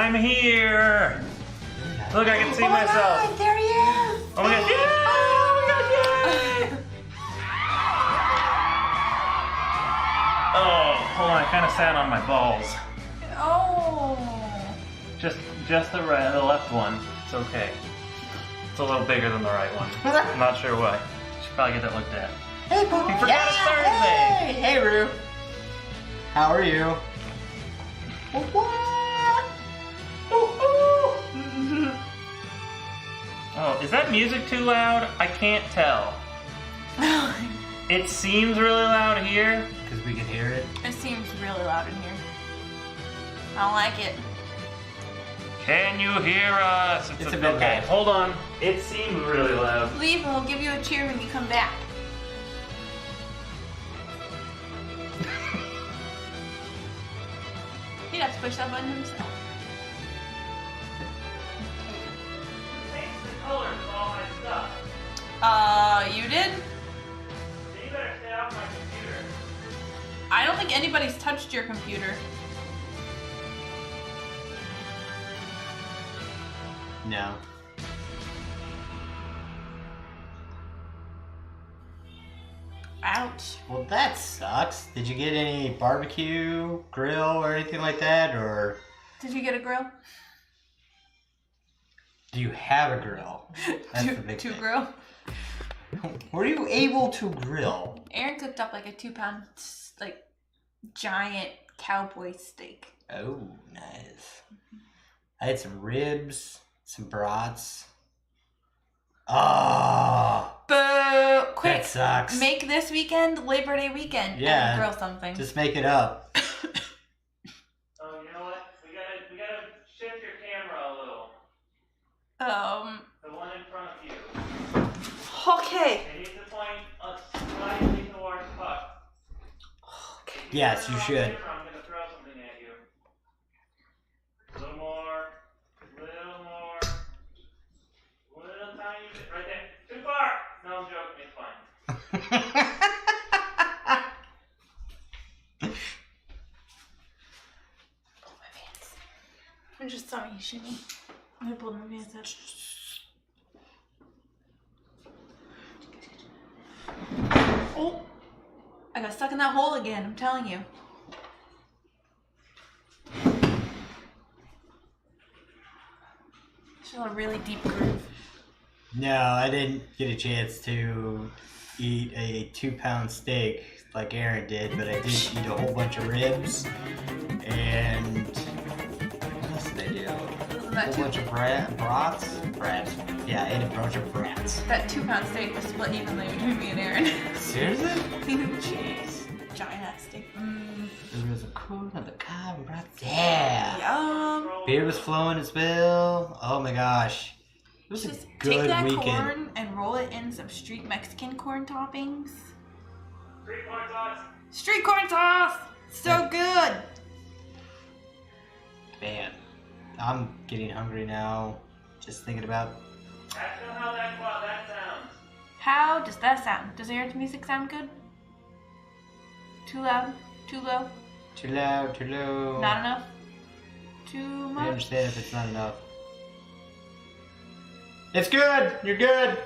I'm here! Look, I can see myself. God, there he is! Oh my god, yeah! Oh my god, yay! Hold on, I kind of sat on my balls. Oh. Just the left one. It's okay. It's a little bigger than the right one. I'm not sure why. Should probably get that looked at. Hey, Pooh. You forgot it's Thursday. Hey, Roo. How are you? What? Oh, is that music too loud? I can't tell. It seems really loud here. Because we can hear it. It seems really loud in here. I don't like it. Can you hear us? It's a bit okay. loud. Hold on. It seems really loud. Leave and we'll give you a cheer when you come back. He'd have to push that button himself. Change the colors of all my stuff. You did? So you better stay off my computer. I don't think anybody's touched your computer. No. Ouch. Well, that sucks. Did you get any barbecue, grill, or anything like that, or Did you get a grill? do you have a grill? That's the big Two thing. grill. Were you able to grill? Aaron cooked up like a 2-pound, like, giant cowboy steak. Oh, nice. I had some ribs, some brats. Oh, Boo! Quick! that sucks. Make this weekend Labor Day weekend Yeah, and grill something. Just make it up. Oh, you know what? We gotta shift your camera a little. The one in front of you. Okay. It needs to point slightly towards Puck. Okay. Yes, you should. I'm gonna throw something at you. A little more. Little more. Little tiny bit. Right there. Too far! No, I'm joking. It's fine. Pull my pants. I just saw you shimmy. I'm gonna pull my pants up. Oh! I got stuck in that hole again, I'm telling you. Still a really deep groove. No, I didn't get a chance to eat a 2-pound steak like Aaron did, but I did eat a whole bunch of ribs and what else did I do? A whole bunch of brats. Yeah, I ate a bunch of brats. That 2-pound steak was split evenly between me and Aaron. Seriously? Jeez. Giant ass steak. There was a corn on the cob and brats. Yeah. Yum. Beer was flowing as well. Oh my gosh. It was Just a take good that weekend. corn and roll it in some street Mexican corn toppings. Street corn sauce. Street corn sauce! So good! Man, I'm getting hungry now. Just thinking about. Ask them how that sounds. How does that sound? Does Aaron's music sound good? Too loud? Too low? Too loud, too low. Not enough? Too I much? understand if it's not enough. It's good! You're good!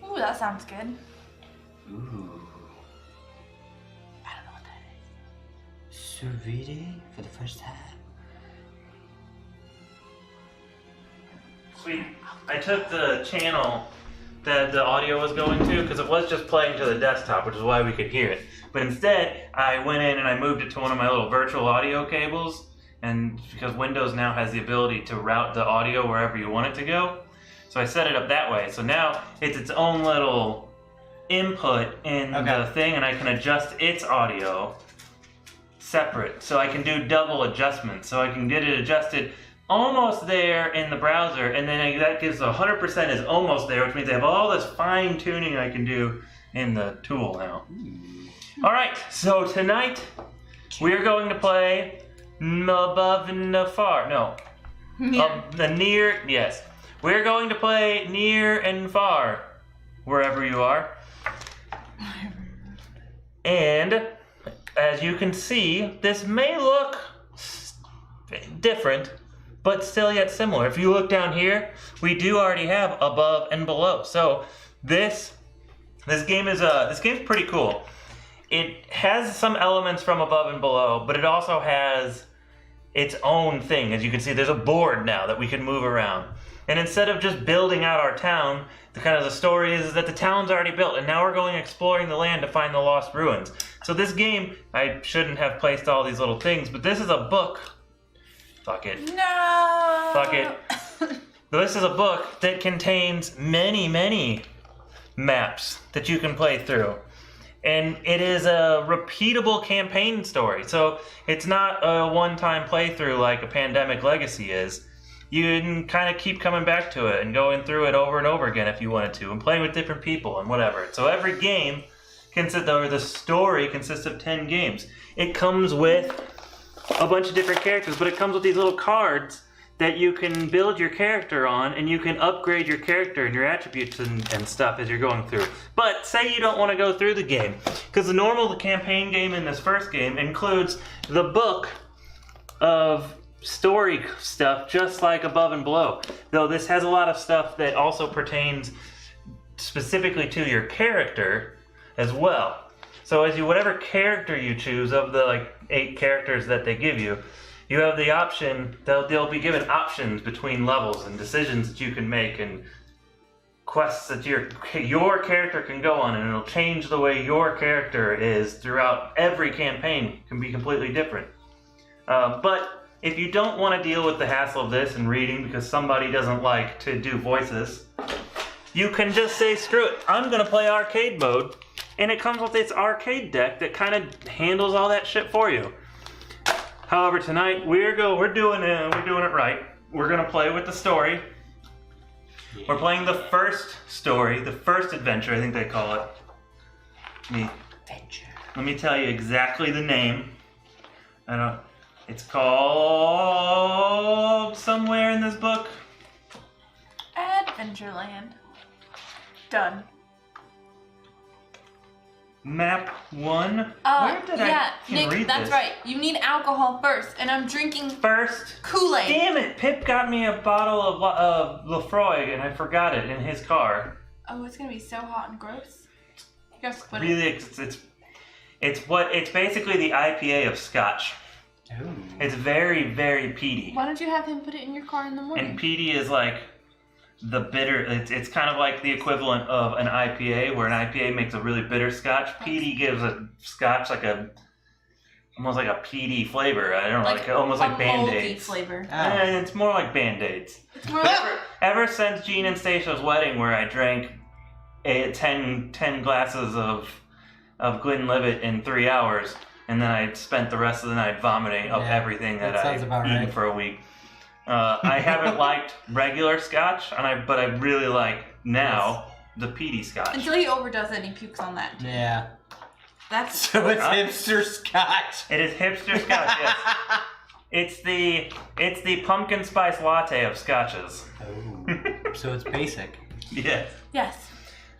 Ooh, that sounds good. Ooh. I don't know what that is. Sous vide for the first time. Sweet. I took the channel that the audio was going to because it was just playing to the desktop, which is why we could hear it. But instead, I went in and I moved it to one of my little virtual audio cables, and because Windows now has the ability to route the audio wherever you want it to go, so I set it up that way. So now it's its own little input in the thing, and I can adjust its audio separate. So I can do double adjustments. So I can get it adjusted almost there in the browser, and then that gives 100% is almost there, which means I have all this fine tuning I can do in the tool now. All right, so tonight we're going to play Above and Far. No, the Near. Yes, we're going to play Near and Far, wherever you are. And as you can see, this may look different, but still yet similar. If you look down here, we do already have above and below. So This game is this game's pretty cool. It has some elements from Above and Below, but it also has its own thing. As you can see, there's a board now that we can move around. And instead of just building out our town, the story is that the town's already built, and now we're going exploring the land to find the lost ruins. So this game, I shouldn't have placed all these little things, but this is a book. Fuck it. No. Fuck it. This is a book that contains many, many maps that you can play through. And it is a repeatable campaign story. So it's not a one-time playthrough like a Pandemic Legacy is. You can kind of keep coming back to it and going through it over and over again if you wanted to, and playing with different people and whatever. So every game the story consists of 10 games. It comes with a bunch of different characters, but it comes with these little cards that you can build your character on, and you can upgrade your character and your attributes and stuff as you're going through. But say you don't want to go through the game, because the campaign game in this first game includes the book of story stuff, just like Above and Below. Though this has a lot of stuff that also pertains specifically to your character as well. So as whatever character you choose of the 8 characters that they give you, you have the option, they'll be given options between levels and decisions that you can make and quests that your character can go on, and it'll change the way your character is throughout every campaign. It can be completely different. But if you don't want to deal with the hassle of this and reading because somebody doesn't like to do voices, you can just say, screw it, I'm going to play arcade mode, and it comes with its arcade deck that kind of handles all that shit for you. However, tonight we're doing it right. We're gonna play with the story. Yeah. We're playing the first story, the first adventure, I think they call it. Let me tell you exactly the name. It's called somewhere in this book. Adventureland. Done. Map 1. Nick, read that's this? right. You need alcohol first, and I'm drinking Kool-Aid. Damn it! Pip got me a bottle of Lefroy, and I forgot it in his car. Oh, it's gonna be so hot and gross. You gotta split it. It's basically the IPA of Scotch. Ooh. It's very, very peaty. Why don't you have him put it in your car in the morning? And peaty is like the bitter. It's kind of like the equivalent of an IPA, where an IPA makes a really bitter Scotch. Peaty gives a Scotch almost like a peaty flavor. I don't know, almost like Band-Aids. Flavor. Oh. It's more like Band-Aids. It's more like Ever since Gene and Stacio's wedding, where I drank 10 glasses of Glenlivet in 3 hours, and then I spent the rest of the night vomiting up everything that I've eaten right. for a week. I haven't liked regular Scotch, but I really like now the peaty Scotch. until he overdoes it and he pukes on that. Yeah. That's So it's hipster Scotch. It is hipster Scotch, yes. It's the pumpkin spice latte of Scotches. Oh. So it's basic. Yes. Yes.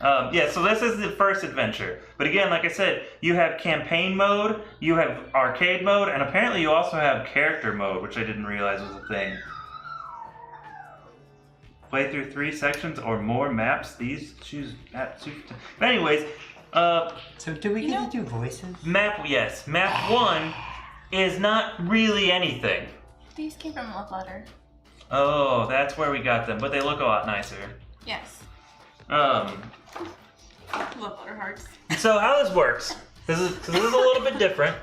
So this is the first adventure. But again, like I said, you have campaign mode, you have arcade mode, and apparently you also have character mode, which I didn't realize was a thing. Play through 3 sections or more maps. These choose map. But anyways, so do we get to do voices? Map 1 is not really anything. These came from Love Letter. Oh, that's where we got them, but they look a lot nicer. Yes. Um, Love Letter hearts. So how this works, this is a little bit different,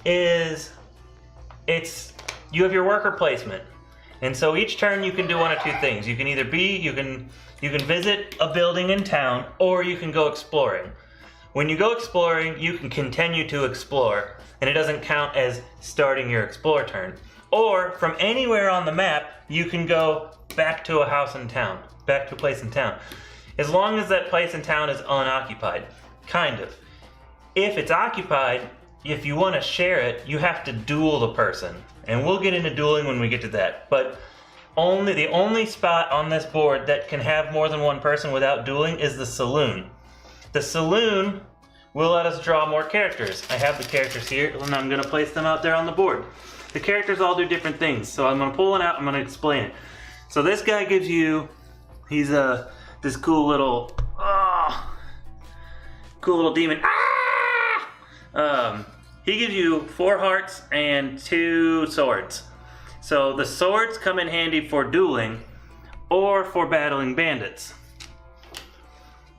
you have your worker placement. And so each turn you can do one of 2 things. You can either you can visit a building in town, or you can go exploring. When you go exploring, you can continue to explore, and it doesn't count as starting your explore turn. Or from anywhere on the map, you can go back to a house in town, back to a place in town. As long as that place in town is unoccupied, kind of. If it's occupied, if you want to share it, you have to duel the person. And we'll get into dueling when we get to that. But the only spot on this board that can have more than one person without dueling is the saloon. The saloon will let us draw more characters. I have the characters here, and I'm going to place them out there on the board. The characters all do different things, so I'm going to pull one out, I'm going to explain it. So this guy gives you, he's this cool little, cool little demon. He gives you 4 hearts and 2 swords. So the swords come in handy for dueling or for battling bandits.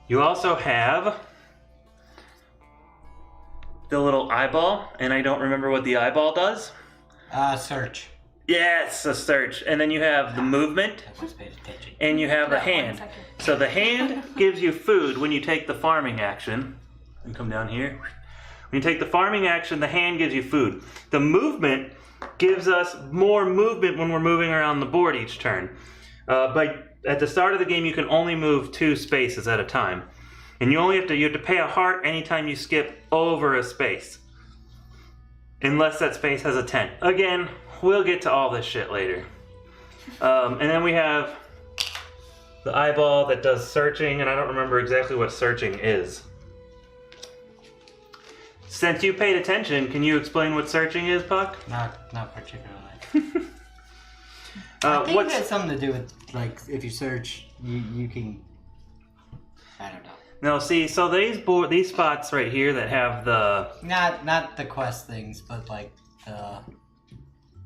You also have the little eyeball, and I don't remember what the eyeball does. Search. Yes, a search. And then you have the movement, I was paid attention. and you have the That 1 hand. second. So the hand gives you food when you take the farming action. And come down here. When you take the farming action, the hand gives you food. The movement gives us more movement when we're moving around the board each turn. But at the start of the game, you can only move 2 spaces at a time. And you have to pay a heart anytime you skip over a space. Unless that space has a 10. Again, we'll get to all this shit later. And then we have the eyeball that does searching, and I don't remember exactly what searching is. Since you paid attention, can you explain what searching is, Puck? Not particularly. I think it has something to do with, like, if you search, you can... I don't know. No, see, so these spots right here that have the... Not the quest things, but, like, the...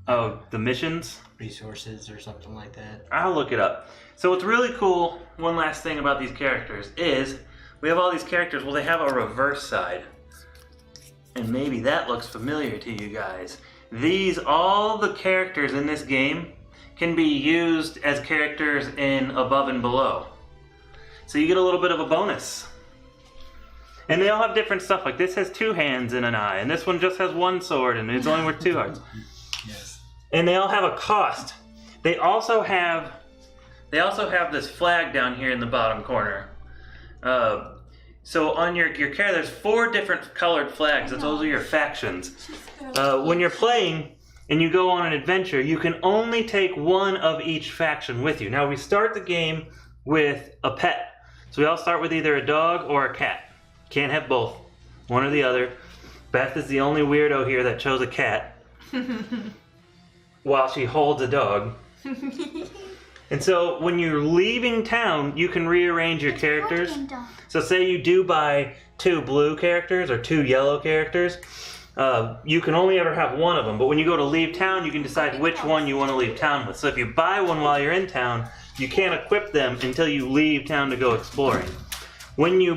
Oh, the missions? Resources or something like that. I'll look it up. So what's really cool, one last thing about these characters, is we have all these characters, well, they have a reverse side. And maybe that looks familiar to you guys. All the characters in this game can be used as characters in Above and Below. So you get a little bit of a bonus. And they all have different stuff, like this has 2 hands and an eye, and this one just has 1 sword and it's only worth 2 hearts. Yes. And they all have a cost. They also have this flag down here in the bottom corner. So on your character, there's 4 different colored flags. Those are your factions. When you're playing and you go on an adventure, you can only take 1 of each faction with you. Now we start the game with a pet. So we all start with either a dog or a cat. Can't have both. One or the other. Beth is the only weirdo here that chose a cat. While she holds a dog. And so when you're leaving town, you can rearrange your characters. So say you do buy 2 blue characters or 2 yellow characters, you can only ever have 1 of them. But when you go to leave town, you can decide which one you want to leave town with. So if you buy one while you're in town, you can't equip them until you leave town to go exploring. When you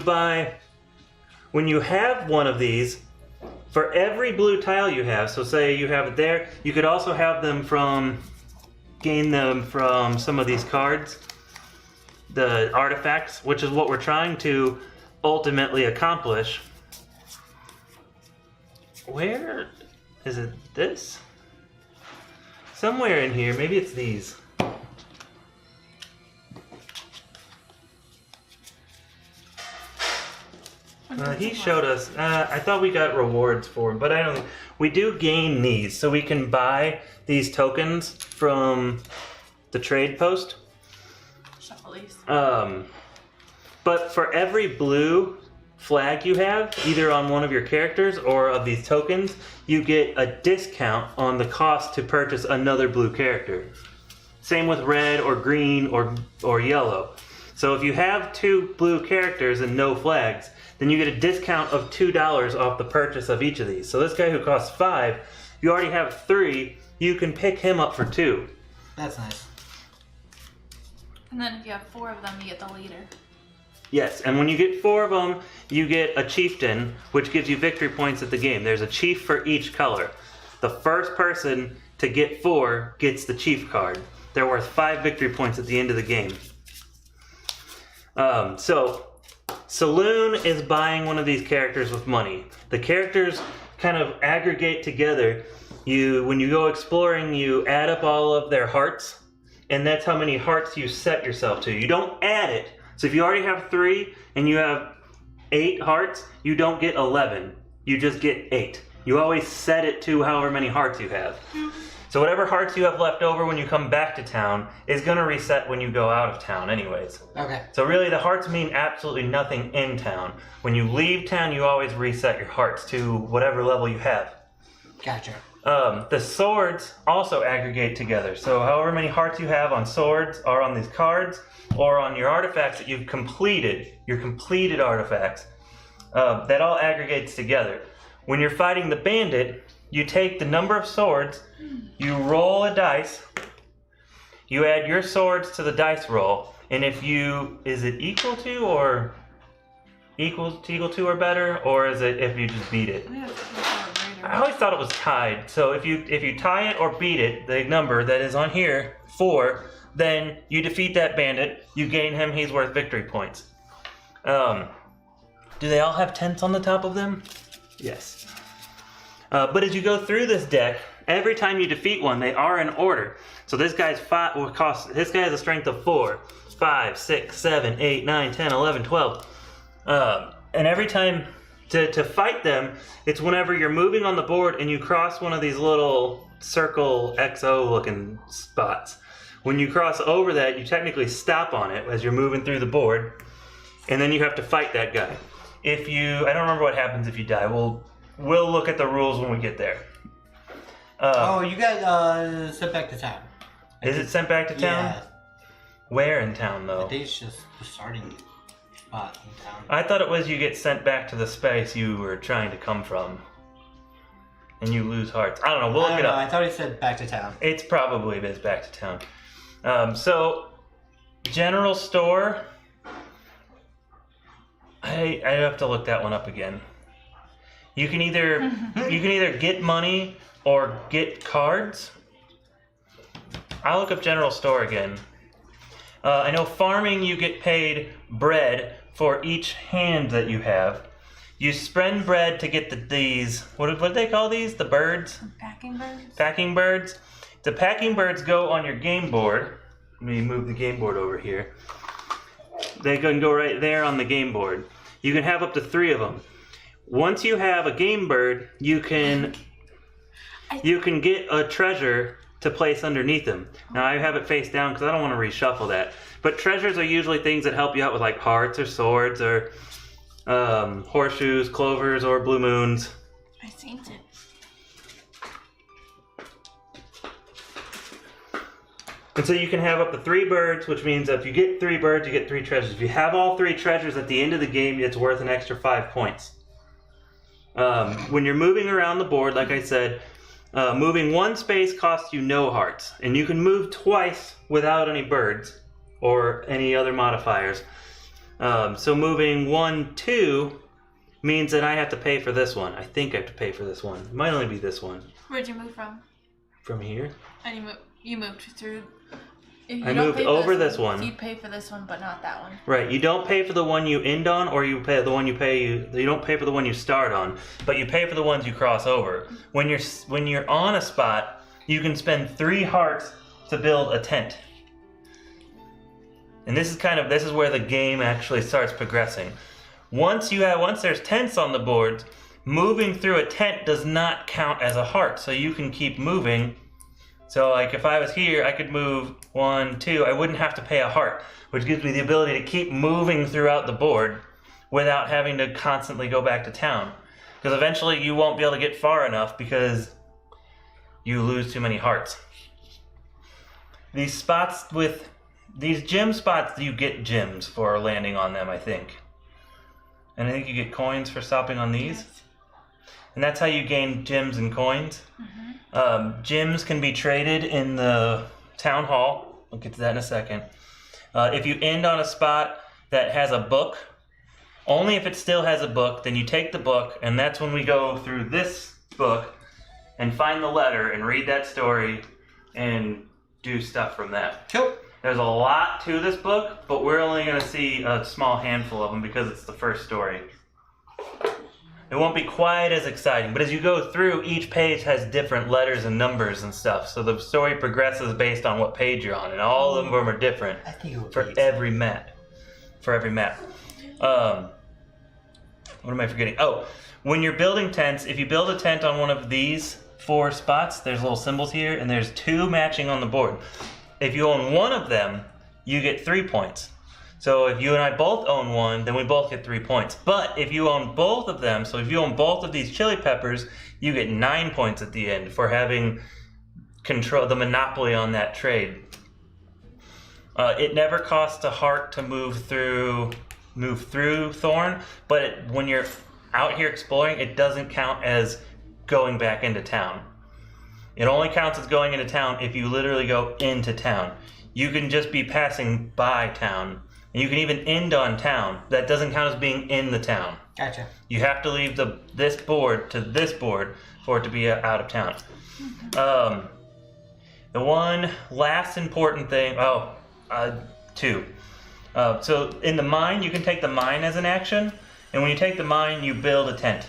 have one of these, for every blue tile you have, so say you have it there, you could also have them gain them from some of these cards, the artifacts, which is what we're trying to ultimately accomplish. Where is it? This? Somewhere in here, maybe it's these. He showed us, I thought we got rewards for them, but I don't think, we do gain these, so we can buy these tokens from the trade post. Shuffle these. But for every blue flag you have, either on one of your characters or of these tokens, you get a discount on the cost to purchase another blue character. Same with red or green or yellow. So if you have 2 blue characters and no flags, then you get a discount of $2 off the purchase of each of these. So this guy who costs 5, you already have 3, you can pick him up for 2. That's nice. And then if you have 4 of them, you get the leader. Yes, and when you get 4 of them, you get a chieftain, which gives you victory points at the game. There's a chief for each color. The first person to get 4 gets the chief card. They're worth 5 victory points at the end of the game. So Saloon is buying one of these characters with money. The characters kind of aggregate together. When you go exploring, you add up all of their hearts, and that's how many hearts you set yourself to. You don't add it. So if you already have 3 and you have 8 hearts, you don't get 11. You just get 8. You always set it to however many hearts you have. So whatever hearts you have left over when you come back to town is going to reset when you go out of town anyways. Okay. So really the hearts mean absolutely nothing in town. When you leave town, you always reset your hearts to whatever level you have. Gotcha. The swords also aggregate together. So however many hearts you have on swords are on these cards or on your artifacts that you've completed, your completed artifacts, That all aggregates together. When you're fighting the bandit, you take the number of swords, you roll a dice, you add your swords to the dice roll, and if you, is it equal to or equal to or better, or is it if you just beat it? I always thought it was tied. So if you tie it or beat it, the number that is on here, 4, then you defeat that bandit, you gain him, he's worth victory points. Do they all have tents on the top of them? Yes. But as you go through this deck, every time you defeat one, they are in order. So this guy's this guy has a strength of 4, 5, 6, 7, 8, 9, 10, 11, 12. And every time to fight them, it's whenever you're moving on the board and you cross one of these little circle XO looking spots. When you cross over that, you technically stop on it as you're moving through the board, and then you have to fight that guy. I don't remember what happens if you die. We'll look at the rules when we get there. You got sent back to town. Is it sent back to town? Yeah. Where in town, though? I think it's just the starting spot in town. I thought it was you get sent back to the space you were trying to come from. And you lose hearts. I don't know. We'll look it up. I thought he said back to town. It's probably back to town. So, general store. I have to look that one up again. You can either get money or get cards. I'll look up general store again. I know farming you get paid bread for each hand that you have. You spend bread to get these, what do they call these? The birds? Packing birds? Packing birds. The packing birds go on your game board. Let me move the game board over here. They can go right there on the game board. You can have up to 3 of them. Once you have a game bird, you can get a treasure to place underneath them. Now I have it face down because I don't want to reshuffle that. But treasures are usually things that help you out with like hearts or swords or horseshoes, clovers, or blue moons. I seen it. And so you can have up to 3 birds, which means if you get 3 birds, you get 3 treasures. If you have all 3 treasures at the end of the game, it's worth an extra 5 points. When you're moving around the board, like I said, moving 1 space costs you no hearts. And you can move twice without any birds or any other modifiers. So moving 1, 2 means that I have to pay for this one. I think I have to pay for this one. It might only be this one. Where'd you move from? From here? And you moved through. I moved over this one. So you pay for this one, but not that one. Right. You don't pay for the one you end on, or you pay the one you don't pay for the one you start on, but you pay for the ones you cross over. When you're on a spot, you can spend 3 hearts to build a tent. And this is where the game actually starts progressing. Once there's tents on the board, moving through a tent does not count as a heart, so you can keep moving. So like if I was here, I could move 1, 2, I wouldn't have to pay a heart, which gives me the ability to keep moving throughout the board without having to constantly go back to town. Because eventually you won't be able to get far enough because you lose too many hearts. These gem spots, you get gems for landing on them, I think. And I think you get coins for stopping on these. Yes. And that's how you gain gems and coins. Gems can be traded in the town hall. We'll get to that in a second. If you end on a spot that has a book, only if it still has a book, then you take the book, and that's when we go through this book and find the letter and read that story and do stuff from that. Cool. There's a lot to this book, but we're only going to see a small handful of them because it's the first story. It won't be quite as exciting, but as you go through, each page has different letters and numbers and stuff, so the story progresses based on what page you're on, and all of them are different for every map. What am I forgetting? Oh, when you're building tents, if you build a tent on one of these 4 spots, there's little symbols here, and there's 2 matching on the board. If you own one of them, you get 3 points. So if you and I both own one, then we both get 3 points. But if you own both of them, so if you own both of these chili peppers, you get 9 points at the end for having the monopoly on that trade. It never costs a heart to move through move through Thorn, but when you're out here exploring, it doesn't count as going back into town. It only counts as going into town if you literally go into town. You can just be passing by town. And you can even end on town. That doesn't count as being in the town. Gotcha. You have to leave this board to this board for it to be out of town. The one last important thing, two. So in the mine, you can take the mine as an action. And when you take the mine, you build a tent.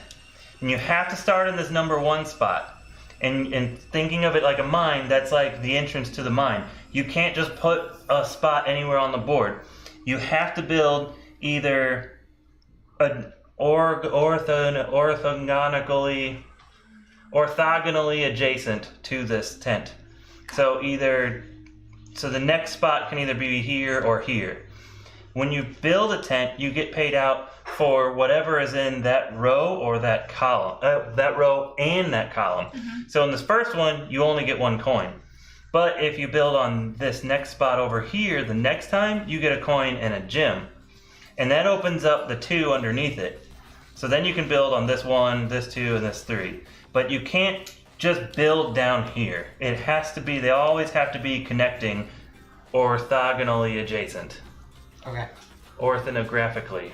And you have to start in this number 1 spot. And thinking of it like a mine, that's like the entrance to the mine. You can't just put a spot anywhere on the board. You have to build either an orthogonally adjacent to this tent. So the next spot can either be here or here. When you build a tent, you get paid out for whatever is in that row or that column, that row and that column. So in this first one, you only get 1 coin. But if you build on this next spot over here, the next time, you get a coin and a gem. And that opens up the 2 underneath it. So then you can build on this 1, this 2, and this 3. But you can't just build down here. It has to be, they always have to be connecting orthogonally adjacent. Okay. Orthanographically.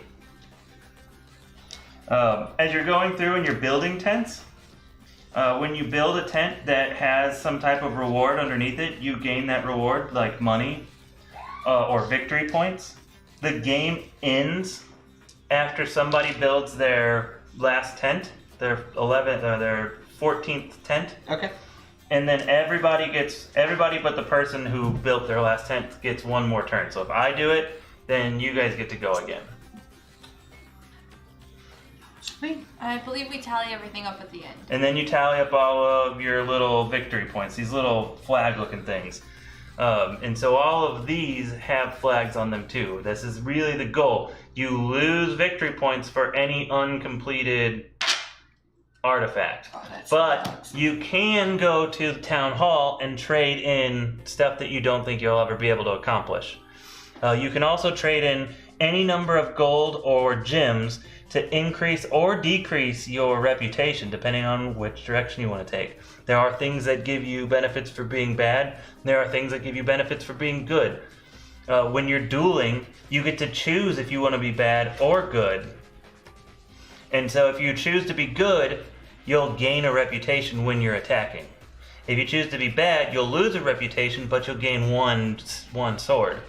As you're going through and you're building tents, when you build a tent that has some type of reward underneath it, you gain that reward, like money or victory points. The game ends after somebody builds their last tent, their 11th or their 14th tent. Okay. And then everybody but the person who built their last tent gets 1 more turn. So if I do it, then you guys get to go again. Sweet. I believe we tally everything up at the end. And then you tally up all of your little victory points, these little flag-looking things. And so all of these have flags on them too. This is really the goal. You lose victory points for any uncompleted artifact. But you can go to the town hall and trade in stuff that you don't think you'll ever be able to accomplish. You can also trade in any number of gold or gems to increase or decrease your reputation, depending on which direction you want to take. There are things that give you benefits for being bad. There are things that give you benefits for being good. When you're dueling, you get to choose if you want to be bad or good. And so if you choose to be good, you'll gain a reputation when you're attacking. If you choose to be bad, you'll lose a reputation, but you'll gain one sword.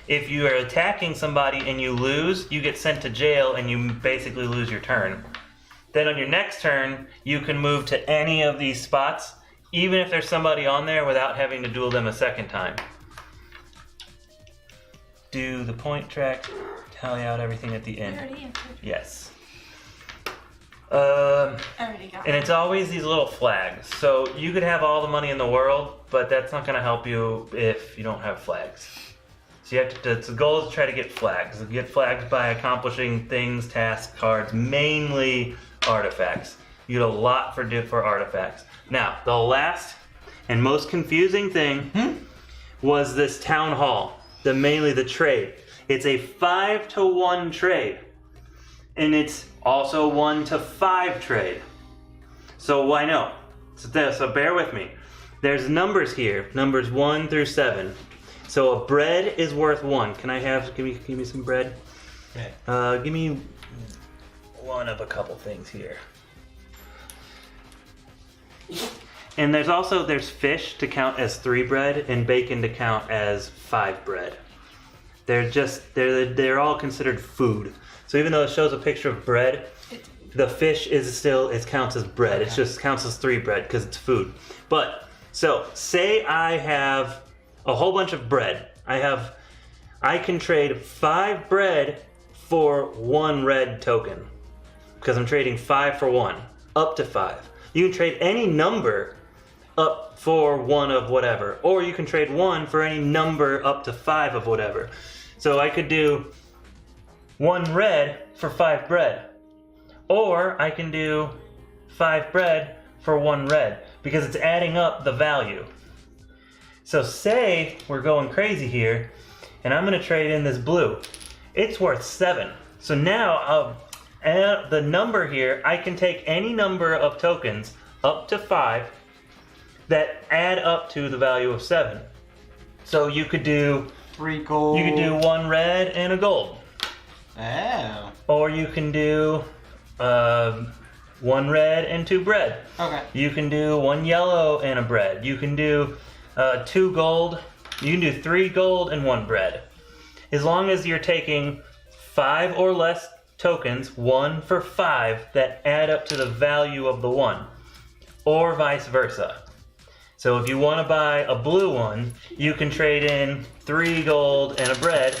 If you are attacking somebody and you lose, you get sent to jail and you basically lose your turn. Then on your next turn, you can move to any of these spots, even if there's somebody on there, without having to duel them a second time. Do the point track tally out everything at the end? I already answered. Yes. I already got And it's always these little flags. So you could have all the money in the world, but that's not going to help you if you don't have flags. So you have to. The goal is to try to get flags. Get flags by accomplishing things, tasks, cards, mainly artifacts. You get a lot for artifacts. Now, the last and most confusing thing was this town hall. Mainly the trade. It's a 5-to-1 trade, and it's also 1-to-5 trade. So why no? So bear with me. There's numbers here, numbers 1 through 7. So a bread is worth 1. Can I have? Give me some bread. Okay. Give me one of a couple things here. And there's fish to count as 3 bread and bacon to count as 5 bread. They're all considered food. So even though it shows a picture of bread, the fish it counts as bread. It just counts as 3 bread because it's food. But so say I have a whole bunch of bread. I can trade 5 bread for 1 red token because I'm trading 5 for 1, up to 5. You can trade any number up for 1 of whatever, or you can trade 1 for any number up to 5 of whatever. So I could do 1 red for 5 bread, or I can do 5 bread for 1 red because it's adding up the value. So say we're going crazy here, and I'm going to trade in this blue. it's worth 7. So now the number here, I can take any number of tokens up to 5 that add up to the value of 7. So you could do 3 gold. You could do 1 red and a gold. Oh. Or you can do 1 red and 2 bread. Okay. You can do 1 yellow and a bread. You can do 2 gold. You can do 3 gold and 1 bread. As long as you're taking 5 or less tokens, 1 for 5, that add up to the value of the 1. Or vice versa. So if you want to buy a blue one, you can trade in 3 gold and a bread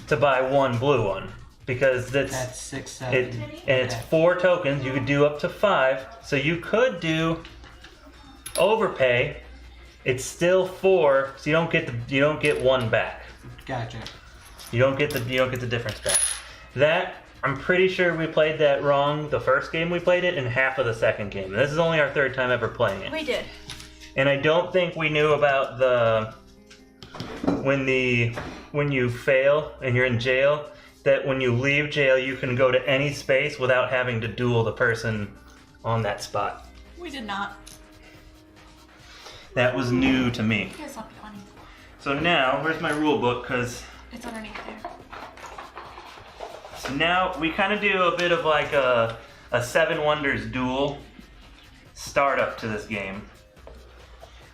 to buy 1 blue one. Because that's 6, 7. And it's 4 tokens. You could do up to 5. So you could do overpay. It's still 4, so you don't get 1 back. Gotcha. You don't get the difference back. That, I'm pretty sure we played that wrong the first game we played it and half of the second game. This is only our 3rd time ever playing it. We did. And I don't think we knew about when you fail and you're in jail, that when you leave jail you can go to any space without having to duel the person on that spot. We did not. That was new to me. You guys don't be funny. So now, where's my rule book? Because It's underneath there. so now we kind of do a bit of like a 7 Wonders duel startup to this game,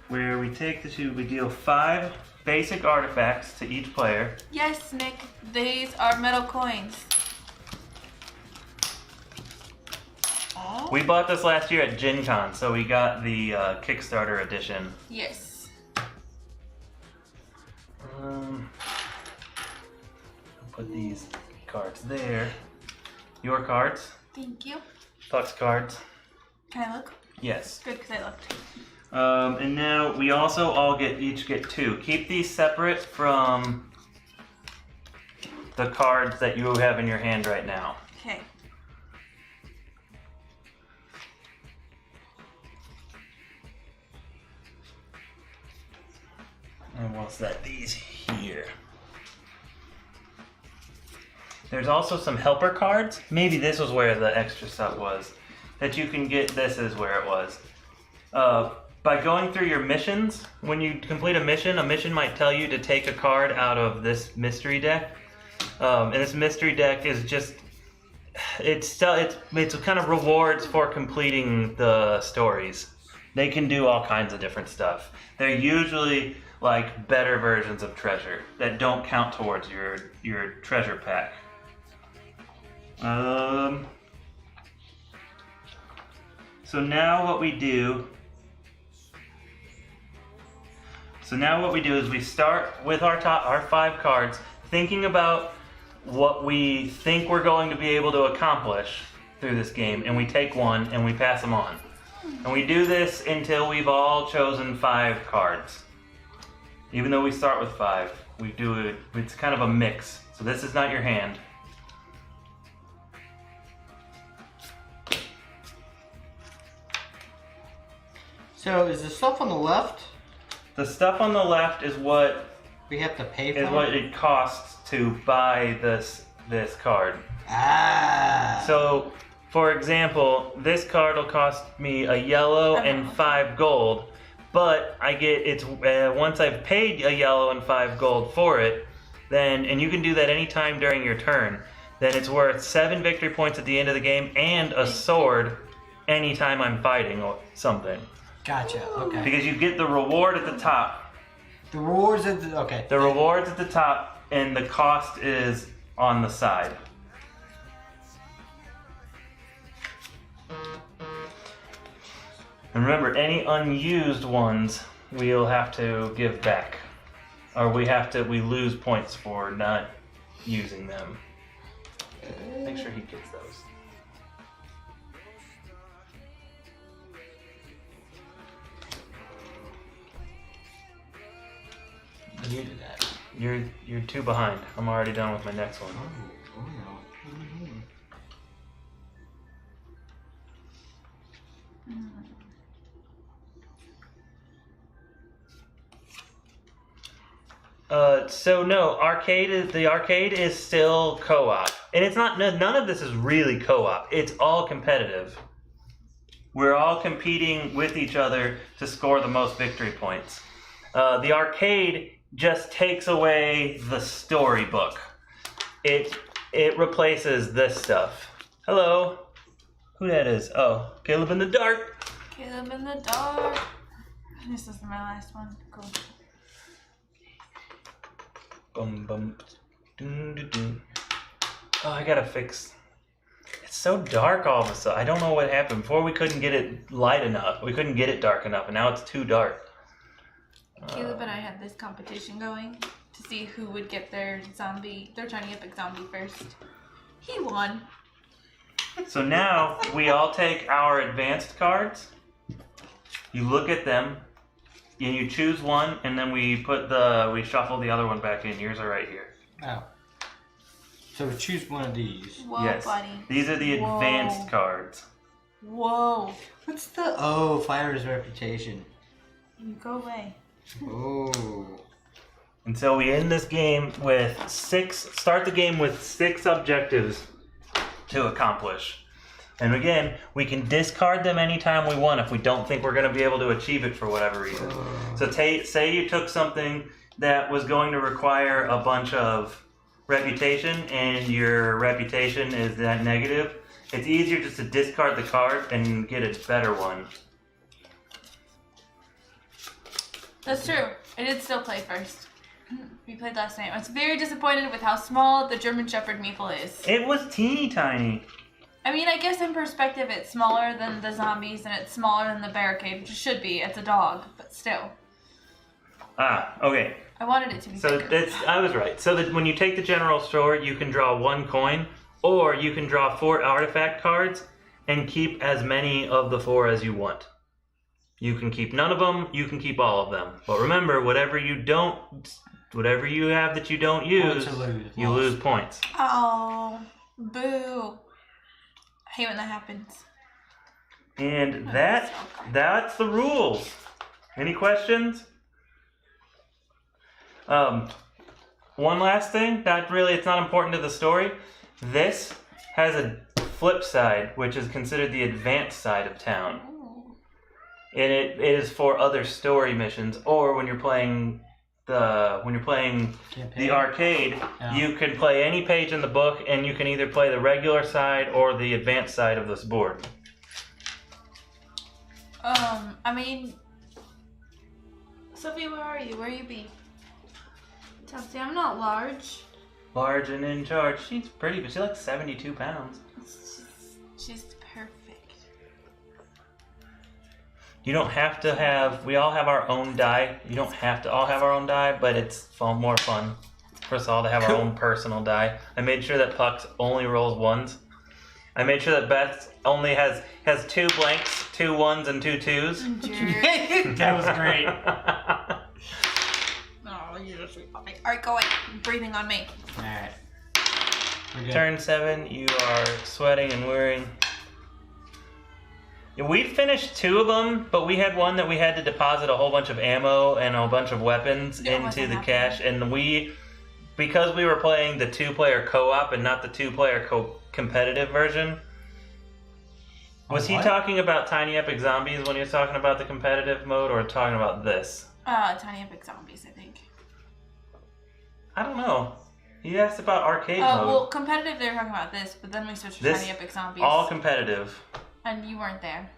where we deal 5 basic artifacts to each player. Yes, Nick. These are metal coins. Oh. We bought this last year at Gen Con, so we got the Kickstarter edition. Yes. I'll put these cards there. Your cards. Thank you. Puck's cards. Can I look? Yes. Good, because I looked. And now we also all each get 2. Keep these separate from the cards that you have in your hand right now. Okay. And we'll set these here. There's also some helper cards. Maybe this was where the extra stuff was. That you can get, this is where it was. By going through your missions, when you complete a mission might tell you to take a card out of this mystery deck. And this mystery deck is just, it's kind of rewards for completing the stories. They can do all kinds of different stuff. They're usually like better versions of treasure that don't count towards your treasure pack. So now what we do is we start with our 5 cards, thinking about what we think we're going to be able to accomplish through this game, and we take 1 and we pass them on. And we do this until we've all chosen 5 cards. Even though we start with 5, we do it, it's kind of a mix. So this is not your hand. So is the stuff on the left? The stuff on the left is what We have to pay for is it? what it costs to buy this card. Ah. So, for example, this card will cost me a yellow and 5 gold, but I get once I've paid a yellow and 5 gold for it, then, and you can do that anytime during your turn, then it's worth 7 victory points at the end of the game and a sword anytime I'm fighting or something. Gotcha. Okay. Because you get the reward at the top. The rewards at the okay. The reward's at the top, and the cost is on the side. And remember, any unused ones we'll have to give back, or we lose points for not using them. Make sure he gets those. You did that. You're 2 behind. I'm already done with my next one. Oh no. So no, the arcade is still co-op, and it's not. None of this is really co-op. It's all competitive. We're all competing with each other to score the most victory points. The arcade just takes away the storybook. It replaces this stuff. Hello, who that is? Oh, Caleb in the dark. Caleb in the dark. This is my last one. Cool. Bum bum. Dun, dun, dun. Oh, I gotta fix. It's so dark all of a sudden. I don't know what happened. Before we couldn't get it light enough. We couldn't get it dark enough, and now it's too dark. Caleb and I had this competition going to see who would get their tiny epic zombie first. He won. So now we all take our advanced cards. You look at them, and you choose one, and then we shuffle the other one back in. Yours are right here. Oh. So we choose one of these. Whoa, Yes. buddy. These are the advanced cards. Whoa. What's the fighter's reputation? You go away. Oh. And so we end this game with start the game with 6 objectives to accomplish. And again, we can discard them anytime we want if we don't think we're going to be able to achieve it for whatever reason. So say you took something that was going to require a bunch of reputation and your reputation is that negative. It's easier just to discard the card and get a better one. That's true. I did still play first. We played last night. I was very disappointed with how small the German Shepherd meeple is. It was teeny tiny. I mean, I guess in perspective it's smaller than the zombies and it's smaller than the barricade, which it should be. It's a dog, but still. Ah, okay. I wanted it to be bigger. I was right. So that when you take the general store, you can draw 1 coin, or you can draw 4 artifact cards and keep as many of the 4 as you want. You can keep none of them, you can keep all of them. But remember, whatever you have that you don't use, you lose points. Oh, boo. I hate when that happens. And that's the rules. Any questions? One last thing, it's not important to the story. This has a flip side, which is considered the advanced side of town. And it is for other story missions, or when you're playing the arcade, you can play any page in the book, and you can either play the regular side or the advanced side of this board. I mean, Sophie, where are you? Where you be? Chelsea, I'm not large. Large and in charge. She's pretty, but she's like 72 pounds. She's perfect. You don't have to have... We all have our own die. You don't have to all have our own die, but it's more fun for us all to have our own personal die. I made sure that Pucks only rolls 1s. I made sure that Beth only has 2 blanks, 2 1s, and 2 2s. That was great. Oh, you're a sweet puppy. Alright, go away. You're breathing on me. Alright. Turn 7, you are sweating and worrying. We finished 2 of them, but we had one that we had to deposit a whole bunch of ammo and a bunch of weapons into the cache, and because we were playing the 2-player co-op and not the 2-player competitive version. Was he talking about Tiny Epic Zombies when he was talking about the competitive mode, or talking about this? Tiny Epic Zombies, I think. I don't know. He asked about arcade mode. Oh, well, competitive, they were talking about this, but then we switched to Tiny Epic Zombies. All competitive. And you weren't there.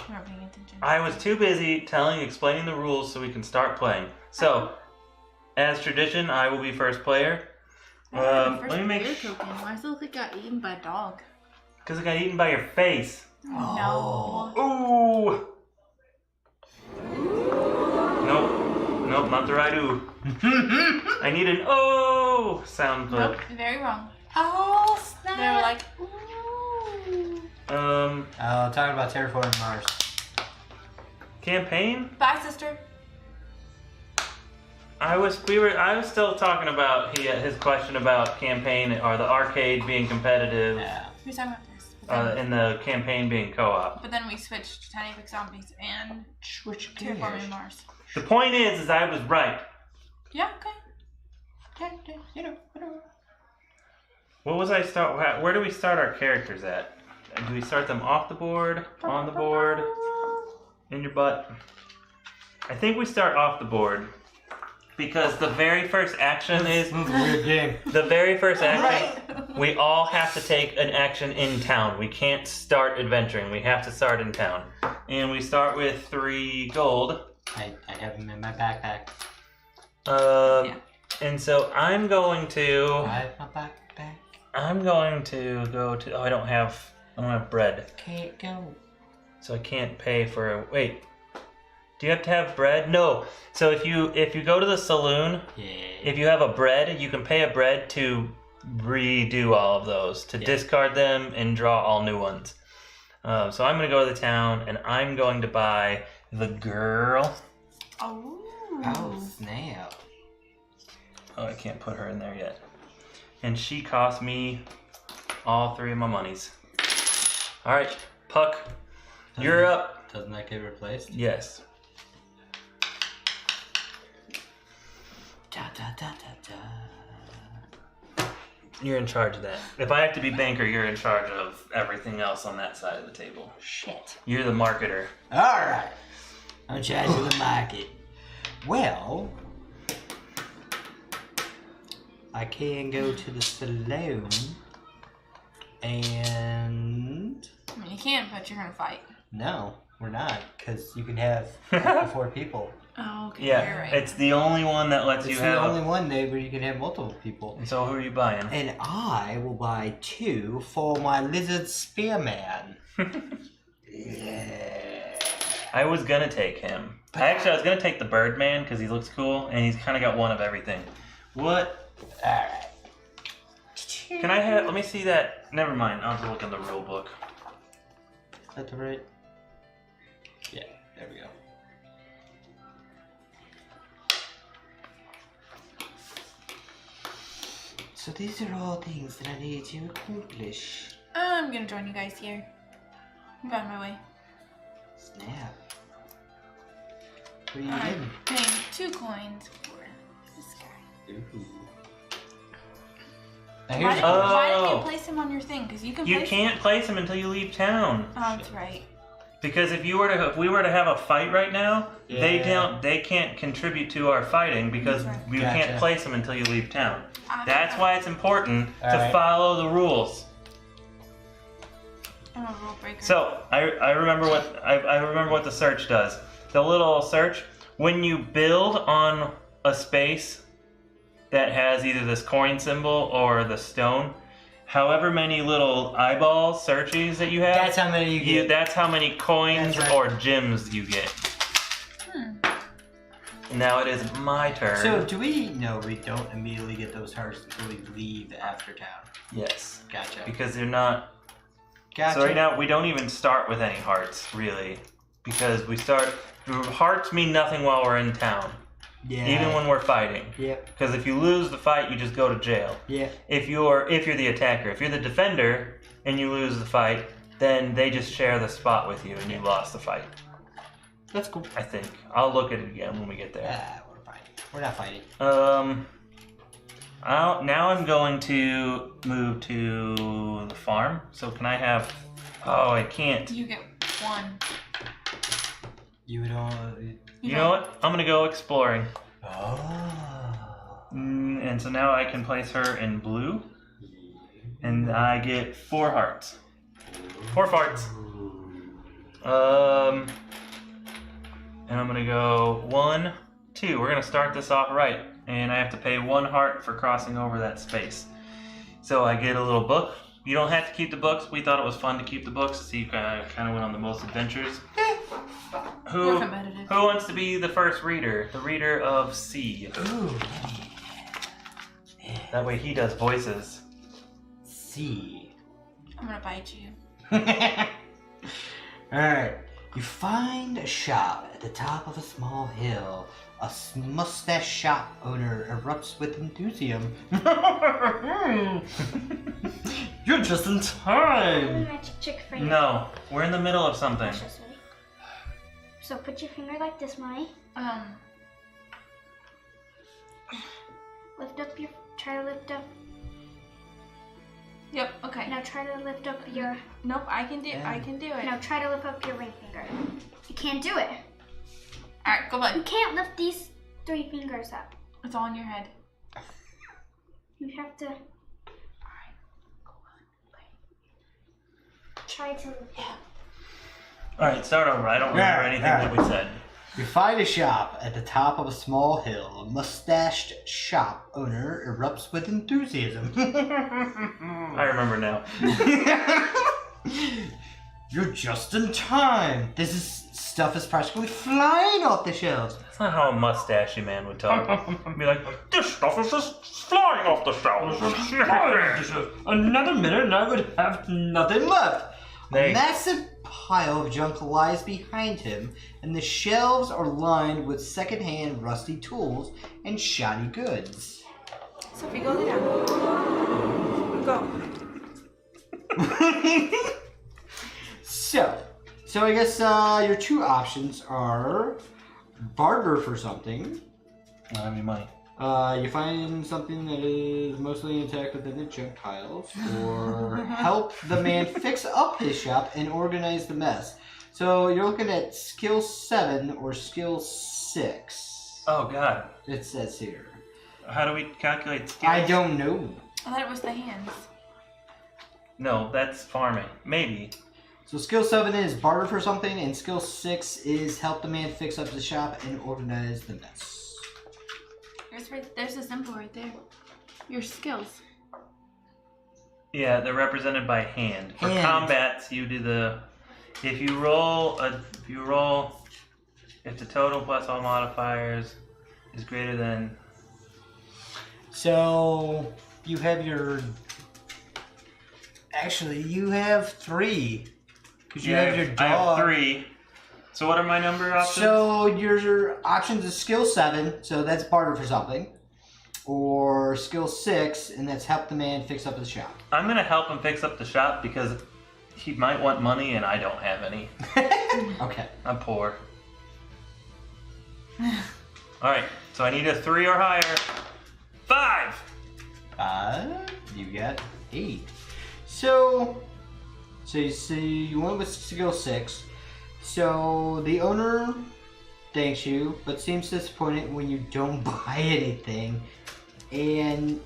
You weren't paying attention. I was too busy explaining the rules so we can start playing. So, as tradition, I will be first player. Let me make token. Why does it look like it got eaten by a dog? Because I got eaten by your face. No. Ooh. Nope, not the right ooh. I need an oh sound clip. Nope, very wrong. Oh, snap. They were like, ooh. Talking about terraforming Mars. Campaign? Bye, sister. I was still talking about his question about campaign or the arcade being competitive. Yeah. We were talking about this. And the campaign being co-op. But then we switched to Tiny Epic Zombies and Switch Terraforming Mars. The point is I was right. Yeah, okay. You know, whatever. What was I start? Where do we start our characters at? Do we start them off the board, on the board, in your butt? I think we start off the board because the very first action is Weird game. the very first action. We all have to take an action in town. We can't start adventuring. We have to start in town, and we start with 3 gold. I have them in my backpack. Yeah. And so I'm going to. I have my backpack. I'm going to go to. Oh, I don't have bread, Can't go. so I can't pay for a. Wait. Do you have to have bread? No. So if you go to the saloon, Yeah. if you have a bread, you can pay a bread to redo all of those, to discard them and draw all new ones. So I'm going to go to the town and I'm going to buy the girl. Oh. Oh, snap. Oh, I can't put her in there yet. And she cost me all 3 of my monies. All right, Puck, you're up. Doesn't that get replaced? Yes. Da, da, da, da, da. You're in charge of that. If I have to be banker, you're in charge of everything else on that side of the table. Shit. You're the marketer. Alright. I'm in charge of the market. Well, I can go to the saloon and... I mean, you can, but you're gonna fight. No, we're not, because you can have up to 4 people. Oh, okay. Yeah, You're right. it's the only one that lets It's you the have. only one day where you can have multiple people. So who are you buying? And I will buy 2 for my lizard spearman. Yeah. I was gonna take him. I was gonna take the Birdman because he looks cool and he's kind of got one of everything. What? Alright. Can I have? Let me see that. Never mind. I'll have to look in the rule book. Is that the right? Yeah, there we go. So these are all things that I need to accomplish. I'm gonna join you guys here. I'm on my way. Snap. What are you I'm getting? paying 2 coins for this guy. Ooh. Why, Now here's why Oh. didn't you place him on your thing? Because you can You place can't place him until you leave town. Oh, that's right. Because if we were to have a fight right now, Yeah. they can't contribute to our fighting because That's right. we Gotcha. can't place them until you leave town. That's why it's important to Alright. follow the rules. I'm a rule breaker. So I remember what the search does. The little search, when you build on a space that has either this coin symbol or the stone, however many little eyeballs, searches that you have, That's how many you get. that's how many coins That's right. or gems you get. Now it is my turn. So do we? No, we don't immediately get those hearts until we leave after town. Yes, Gotcha. because they're not. Gotcha. So right now we don't even start with any hearts really, because hearts mean nothing while we're in town, Yeah. even when we're fighting. Yep. Because if you lose the fight, you just go to jail. Yeah. If you're the attacker, if you're the defender and you lose the fight, then they just share the spot with you and you lost the fight. That's cool. I think. I'll look at it again when we get there. We're fighting. We're not fighting. Now I'm going to move to the farm. So can I have? Oh, I can't. You get 1. You don't. You know what? I'm gonna go exploring. Oh. And so now I can place her in blue, and I get 4 hearts. 4 farts. And I'm gonna go 1, 2. We're gonna start this off right, and I have to pay 1 heart for crossing over that space. So I get a little book. You don't have to keep the books. We thought it was fun to keep the books, so you kind of went on the most adventures. We're competitive. Who wants to be the first reader? The reader of C. Ooh. That way he does voices. C. I'm gonna bite you. Alright. You find a shop at the top of a small hill. A mustache shop owner erupts with enthusiasm. You're just in time. Magic trick for you. No, we're in the middle of something. Precious, ready? So put your finger like this, Mommy. Try to lift up. Yep. Okay. Now try to lift up your. Nope. I can do it. Now try to lift up your ring finger. You can't do it. All right. Go You on. can't lift these 3 fingers up. It's all in your head. You have to. Try to. All right, start over. I don't remember anything that we said. You find a shop at the top of a small hill. A mustached shop owner erupts with enthusiasm. I remember now. You're just in time. Stuff is practically flying off the shelves. That's not how a mustachy man would talk. Be like, this stuff is just flying off the shelves. Another minute and I would have nothing left. They- A massive pile of junk lies behind him, and the shelves are lined with secondhand rusty tools and shoddy goods. Sophie, go lay down. Go. So I guess your 2 options are barter for something. I don't have any money. You find something that is mostly intact within the junk piles, or help the man fix up his shop and organize the mess. So you're looking at skill 7 or skill 6. Oh, God. It says here. How do we calculate skills? I don't know. I thought it was the hands. No, that's farming. Maybe. So skill 7 is barter for something, and skill 6 is help the man fix up the shop and organize the mess. There's a symbol right there. Your skills. Yeah, they're represented by hand. For Hand. combats, you do the... If the total plus all modifiers is greater than... So you have your... Actually, you have 3. Because you have your dog. I have 3. So what are my number options? So your options is skill 7, so that's barter for something. Or skill 6, and that's help the man fix up the shop. I'm going to help him fix up the shop because he might want money and I don't have any. Okay. I'm poor. Alright, so I need a 3 or higher. 5! You got 8. So you see, you went with skill 6. So the owner thanks you, but seems disappointed when you don't buy anything. And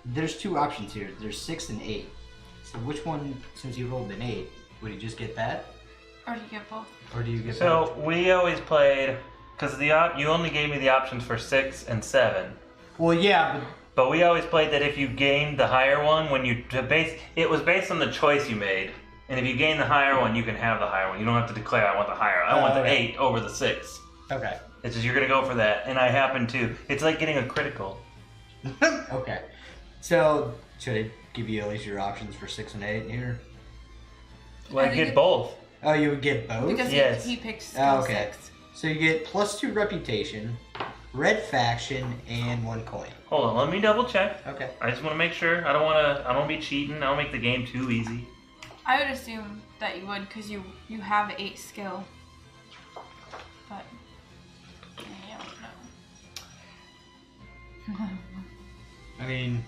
there's 2 options here. There's 6 and 8. So which one, since you rolled an 8, would you just get that? Or do you get both? Or do you get So we always played, because you only gave me the options for 6 and 7. Well, yeah, But we always played that if you gained the higher one, it was based on the choice you made. And if you gain the higher one, you can have the higher one. You don't have to declare, I want the higher. I want the okay. 8 over the 6. Okay. It's just you're going to go for that. And I happen to. It's like getting a critical. Okay. So, should I give you at least your options for 6 and 8 here? Well, I I think get both. Oh, you would get both? Because Yes. he picked skill Oh, okay. 6. So you get +2 reputation, red faction, and 1 coin. Hold on, let me double check. Okay. I just want to make sure. I don't want to be cheating. I don't make the game too easy. I would assume that you would because you have 8 skill. But I don't know. I mean,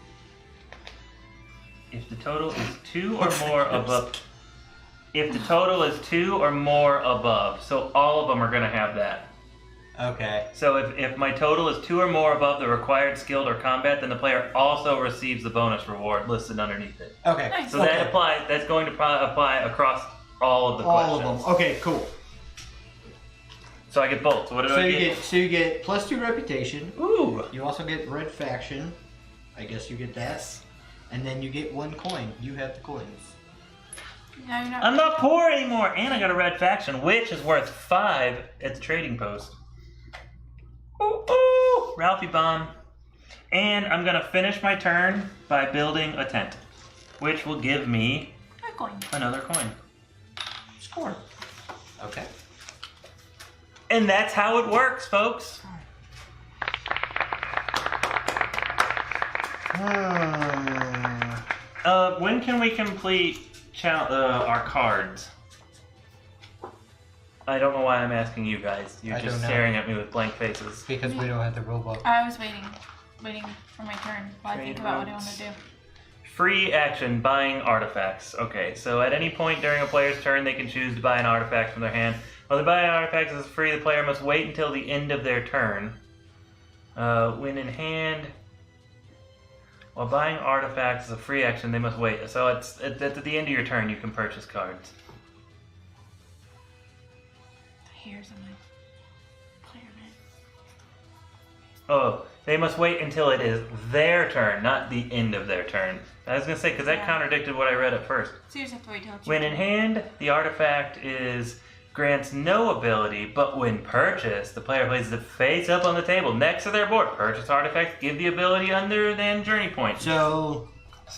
If the total is 2 or more above. If the total is 2 or more above, so all of them are going to have that. okay. So if my total is 2 or more above the required skilled or combat, then the player also receives the bonus reward listed underneath it. Okay. Nice. So that applies. That's going to apply across all of the All questions. of them. Okay, cool. So I get both. So what do So I you get? get +2 reputation. Ooh. You also get red faction. I guess you get that. And then you get 1 coin. You have the coins. Now you're not. I'm not poor anymore, and I got a red faction, which is worth 5 at the trading post. Ooh, ooh, Ralphie bomb. And I'm gonna finish my turn by building a tent, which will give me A coin. another coin. Score. Okay. And that's how it works, folks. When can we complete our cards? I don't know why I'm asking you guys. You're I just don't know. staring at me with blank faces. Because we don't have the robot. I was waiting. waiting for my turn while I think about what I want to do. Free action, buying artifacts. Okay, so at any point during a player's turn, they can choose to buy an artifact from their hand. While the buying artifacts is free, the player must wait until the end of their turn. When in hand, while buying artifacts is a free action, they must wait. So it's at the end of your turn, you can purchase cards. The hairs on my player mat. Oh, they must wait until it is their turn, not the end of their turn. I was gonna say, because that contradicted what I read at first. So you just have to wait till it's When in hand, the artifact grants no ability, but when purchased, the player places it face up on the table next to their board. Purchase artifacts give the ability under than journey point. So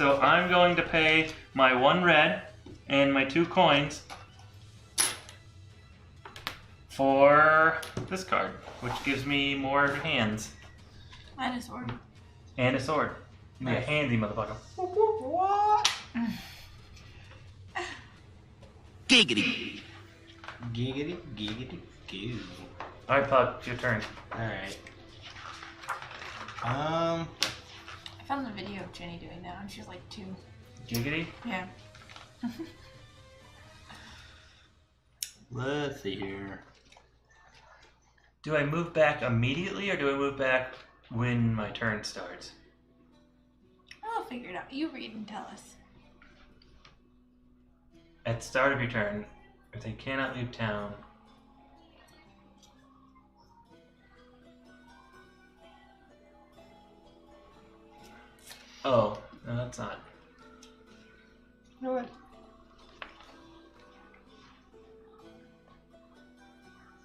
I'm going to pay my 1 red and my 2 coins for this card, which gives me more hands. And a sword. And a sword. Be a Nice. handy motherfucker. what? Giggity. Giggity, giggity, goo. Alright, Puck, it's your turn. Alright. I found the video of Jenny doing that, and she's like 2. Giggity? Yeah. Let's see here. Do I move back immediately or do I move back when my turn starts? I'll figure it out. You read and tell us. At the start of your turn, if they cannot leave town. Oh, no, that's not. You know what?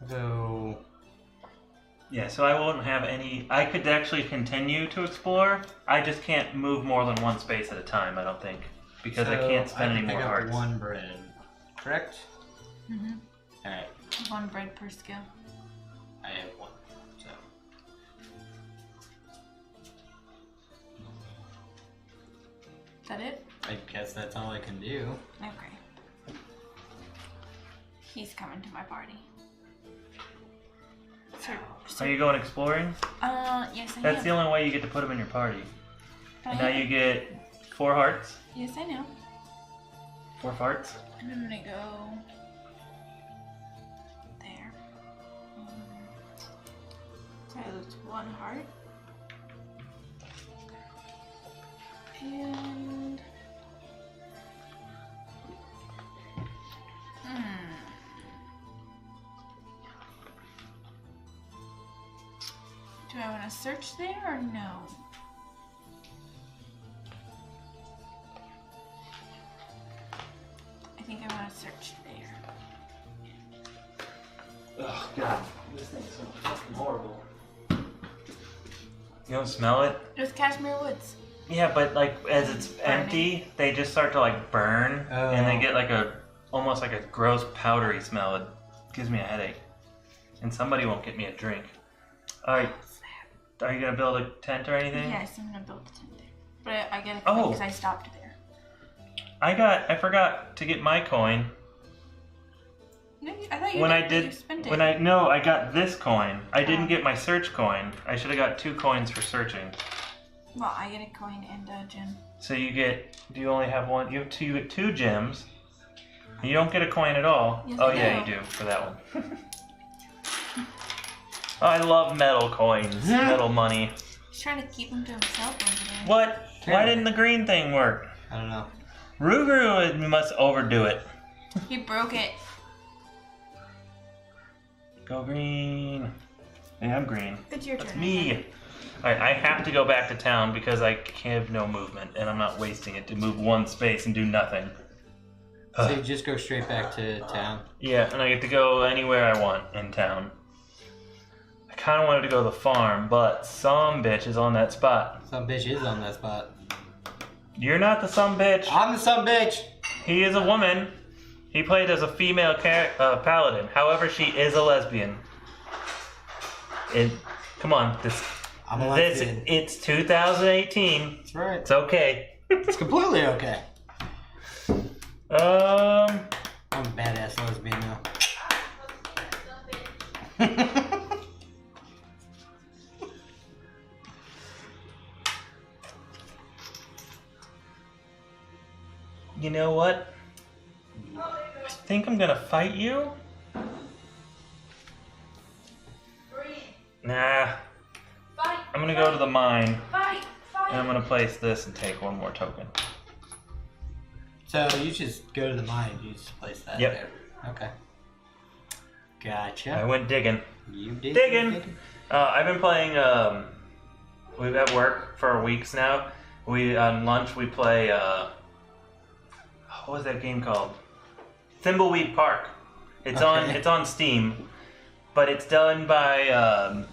So Yeah, so I won't have any. I could actually continue to explore. I just can't move more than 1 space at a time, I don't think. Because I can't spend any more I got hearts. 1 bread. Correct? Mm-hmm. Alright. 1 bread per skill. I have 1. So Is that it? I guess that's all I can do. Okay. He's coming to my party. Are you going exploring? Yes I That's am. the only way you get to put them in your party. But And I now am. you get 4 hearts. Yes, I know. 4 farts. And I'm gonna go there. So that's 1 heart. And do I want to search there or no? I think I want to search there. Oh god, this thing's so fucking horrible. You don't smell it? It was Cashmere Woods. Yeah, but like as it's empty, they just start to like burn, and they Oh. get like almost like a gross powdery smell. It gives me a headache, and somebody won't get me a drink. All right, are you gonna build a tent or anything? Yes, I'm gonna build the tent there. But I get a Oh. coin because I stopped there. I forgot to get my coin No, I thought you when did, I but you did spent it. when I got this coin. I didn't Oh. get my search coin. I should have got 2 coins for searching. Well, I get a coin and a gem. So you get. Do you only have 1? You have 2. You get 2 gems. And you don't get a coin at all. Yes, Oh I yeah, do. you do for that one. Oh, I love metal coins, metal money. He's trying to keep him to himself over there. What? Why didn't the green thing work? I don't know. Ruguru must overdo it. He broke it. Go green. Yeah, I'm green. It's your That's turn. me. Alright, I have to go back to town because I have no movement and I'm not wasting it to move 1 space and do nothing. So you just go straight back to town. Yeah, and I get to go anywhere I want in town. I kind of wanted to go to the farm, but some bitch is on that spot. Some bitch is on that spot. You're not the some bitch. I'm the some bitch! He is a woman. He played as a female paladin. However, she is a lesbian. Come on, I'm a lesbian. it's 2018. That's right. It's okay. It's completely okay. I'm a badass lesbian now. You know what? I think I'm gonna fight you. Nah. Fight. I'm gonna go to the mine, Fight. and I'm gonna place this and take one more token. So you just go to the mine. You just place that Yep. there. Okay. Gotcha. I went digging. You did. Digging. I've been playing. We've at work for weeks now. We on lunch we play. What was that game called? Thimbleweed Park. It's on. Okay. It's on Steam, but it's done by.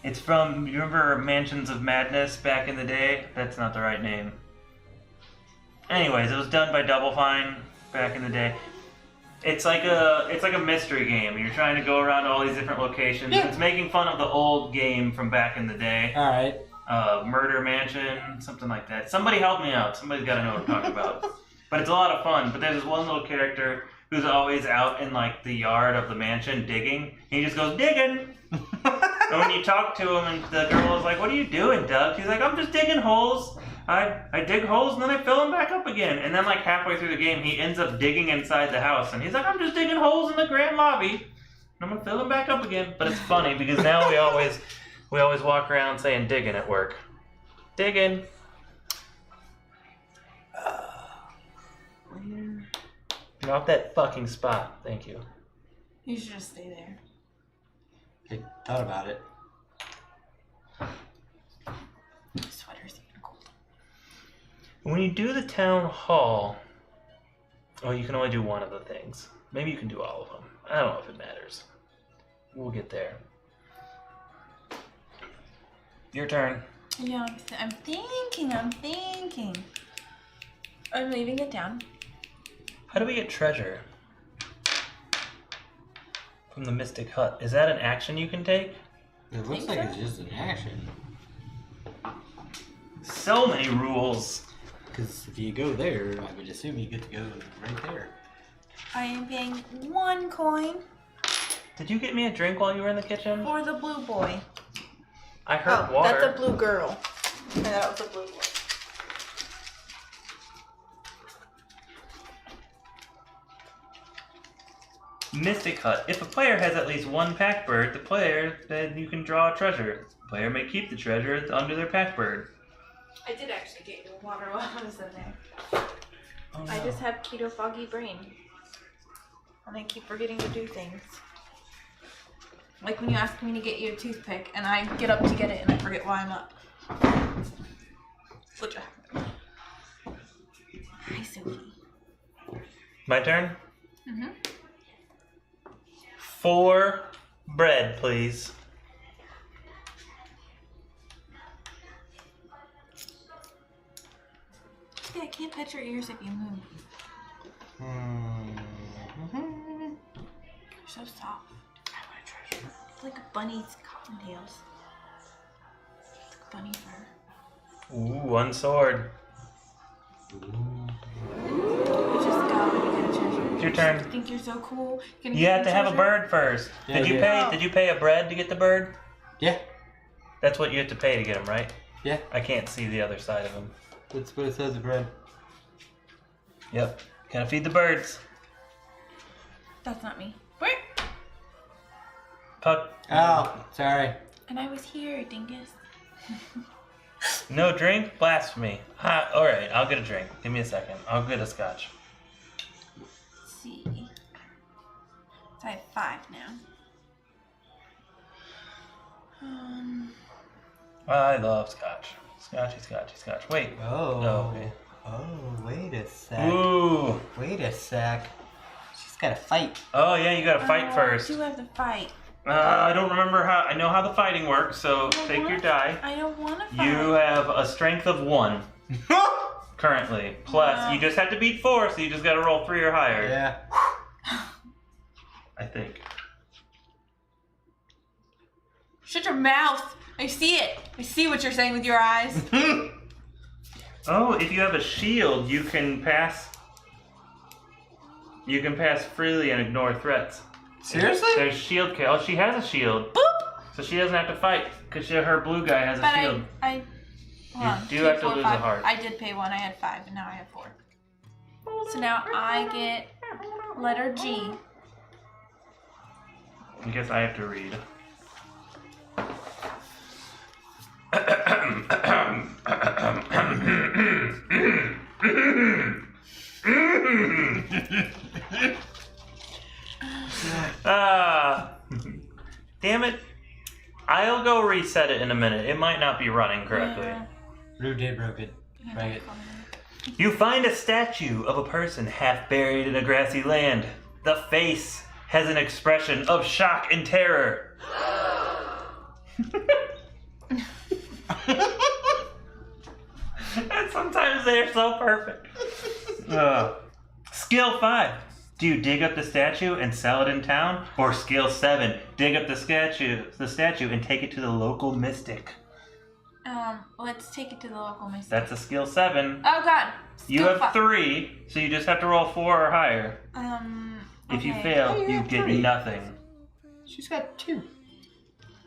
It's from. You remember Mansions of Madness back in the day? That's not the right name. Anyways, it was done by Double Fine back in the day. It's like a mystery game. You're trying to go around all these different locations. Yeah. It's making fun of the old game from back in the day. All right. Murder Mansion, something like that. Somebody help me out. Somebody's got to know what I'm talking about. But it's a lot of fun. But there's this one little character who's always out in like the yard of the mansion digging. He just goes digging. And when you talk to him, and the girl is like, "What are you doing, Doug?" He's like, "I'm just digging holes. I dig holes and then I fill them back up again." And then like halfway through the game, he ends up digging inside the house, and he's like, "I'm just digging holes in the grand lobby, and I'm gonna fill them back up again." But it's funny because now we always walk around saying digging at work. Digging. Not that fucking spot. Thank you. You should just stay there. I thought about it. Sweater's even cold. When you do the town hall, you can only do one of the things. Maybe you can do all of them. I don't know if it matters. We'll get there. Your turn. Yeah, I'm thinking. I'm leaving it down. How do we get treasure? From the Mystic Hut. Is that an action you can take? It looks Think like so? it's just an action. So many rules. Because if you go there, I would assume you get to go right there. I am paying 1 coin Did you get me a drink while you were in the kitchen? for the blue boy. I heard water. That's a blue girl. And that was a blue boy. Mystic Hut. If a player has at least one pack bird, then you can draw a treasure. The player may keep the treasure under their pack bird. I did actually get you water while I was in there. Oh, I no. just have keto foggy brain. And I keep forgetting to do things. Like when you ask me to get you a toothpick and I get up to get it and I forget why I'm up. Which happened. Hi, Sophie. My turn? Mm-hmm. 4 bread, please. Yeah, I can't pet your ears if you move. You're so soft. I want a treasure. It's like a bunny's cottontails. It's like bunny fur. Ooh, 1 sword. You just go and you get a treasure. It's your turn. You think you're so cool? You're gonna You get have to have a treasure? bird first. Yeah, Did you yeah. pay? Did you pay a bread to get the bird? Yeah. That's what you have to pay to get him, right? Yeah. I can't see the other side of him. That's what it says, the bread. Yep. Gotta feed the birds. That's not me. Where? Puck. Oh, sorry. And I was here, dingus. No drink? Blasphemy. Alright, I'll get a drink. Give me a second. I'll get a scotch. Let's see. So I have 5 now. I love scotch. Scotch. Wait. Oh. okay. Oh, wait a sec. Ooh. Wait a sec. She's got to fight. Oh yeah, you gotta fight first. I do have to fight. I don't remember how. I know how the fighting works, so take your die. I don't want to fight. You have a strength of 1 currently. Plus, Wow. you just have to beat 4, so you just gotta roll 3 or higher. Yeah. I think. Shut your mouth. I see it. I see what you're saying with your eyes. Oh, if you have a shield, you can pass. You can pass freely and ignore threats. Seriously? There's shield. Oh, she has a shield. Boop. So she doesn't have to fight because her blue guy has a But shield. I hold on. do 2, have to 4, lose a 5. heart. I did pay 1. I had 5, and now I have 4. So now I get letter G. I guess I have to read. Damn it. I'll go reset it in a minute. It might not be running correctly. Yeah. Rue did broke it. Break it. You find a statue of a person half buried in a grassy land. The face has an expression of shock and terror. And sometimes they're so perfect. Skill 5. Do you dig up the statue and sell it in town? Or skill 7. Dig up the statue and take it to the local mystic. Let's take it to the local mystic. That's a skill 7. Oh God. You have 3, so you just have to roll 4 or higher. If you okay. fail, Oh, you you have get 3. nothing. She's got 2.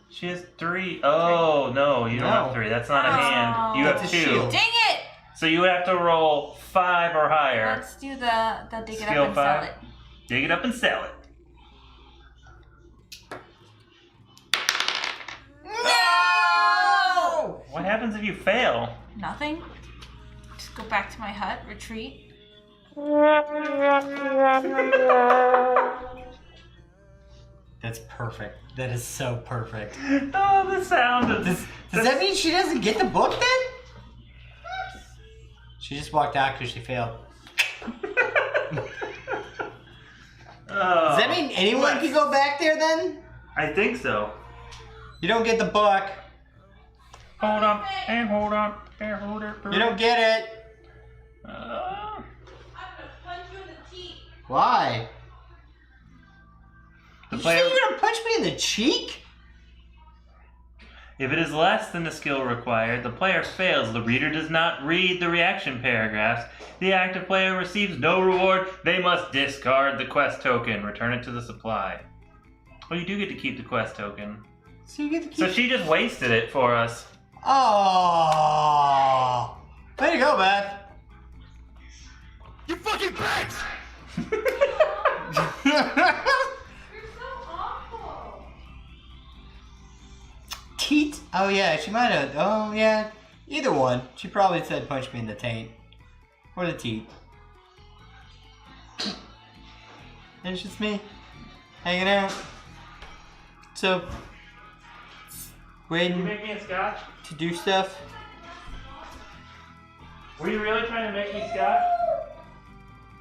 She has 3. Oh, no, you don't No. have 3. That's not a hand. You That's have a 2. shield. Dang it! So you have to roll 5 or higher. Let's do the dig it Skill up and 5. sell it. Dig it up and sell it. No! What happens if you fail? Nothing. Just go back to my hut, retreat. That's perfect. That is so perfect. Oh, the sound of Does that mean she doesn't get the book then? She just walked out because she failed. Does that mean anyone can go back there then? I think so. You don't get the book. Hold on, and hold on, and hold it. You don't get it. Why? The You player, say you're gonna punch me in the cheek? if it is less than the skill required, the player fails. The reader does not read the reaction paragraphs. The active player receives no reward. They must discard the quest token. Return it to the supply. Oh, you do get to keep the quest token. So you get to keep. So she just wasted it for us. Oh, way to go, Beth. You fucking bitch! Teat? Oh yeah, she might have. Oh yeah, either one. She probably said punch me in the taint. Or the teat. And it's just me. Hanging out. So, Can you waiting make me a scotch? to do stuff. Were you really trying to make me scotch?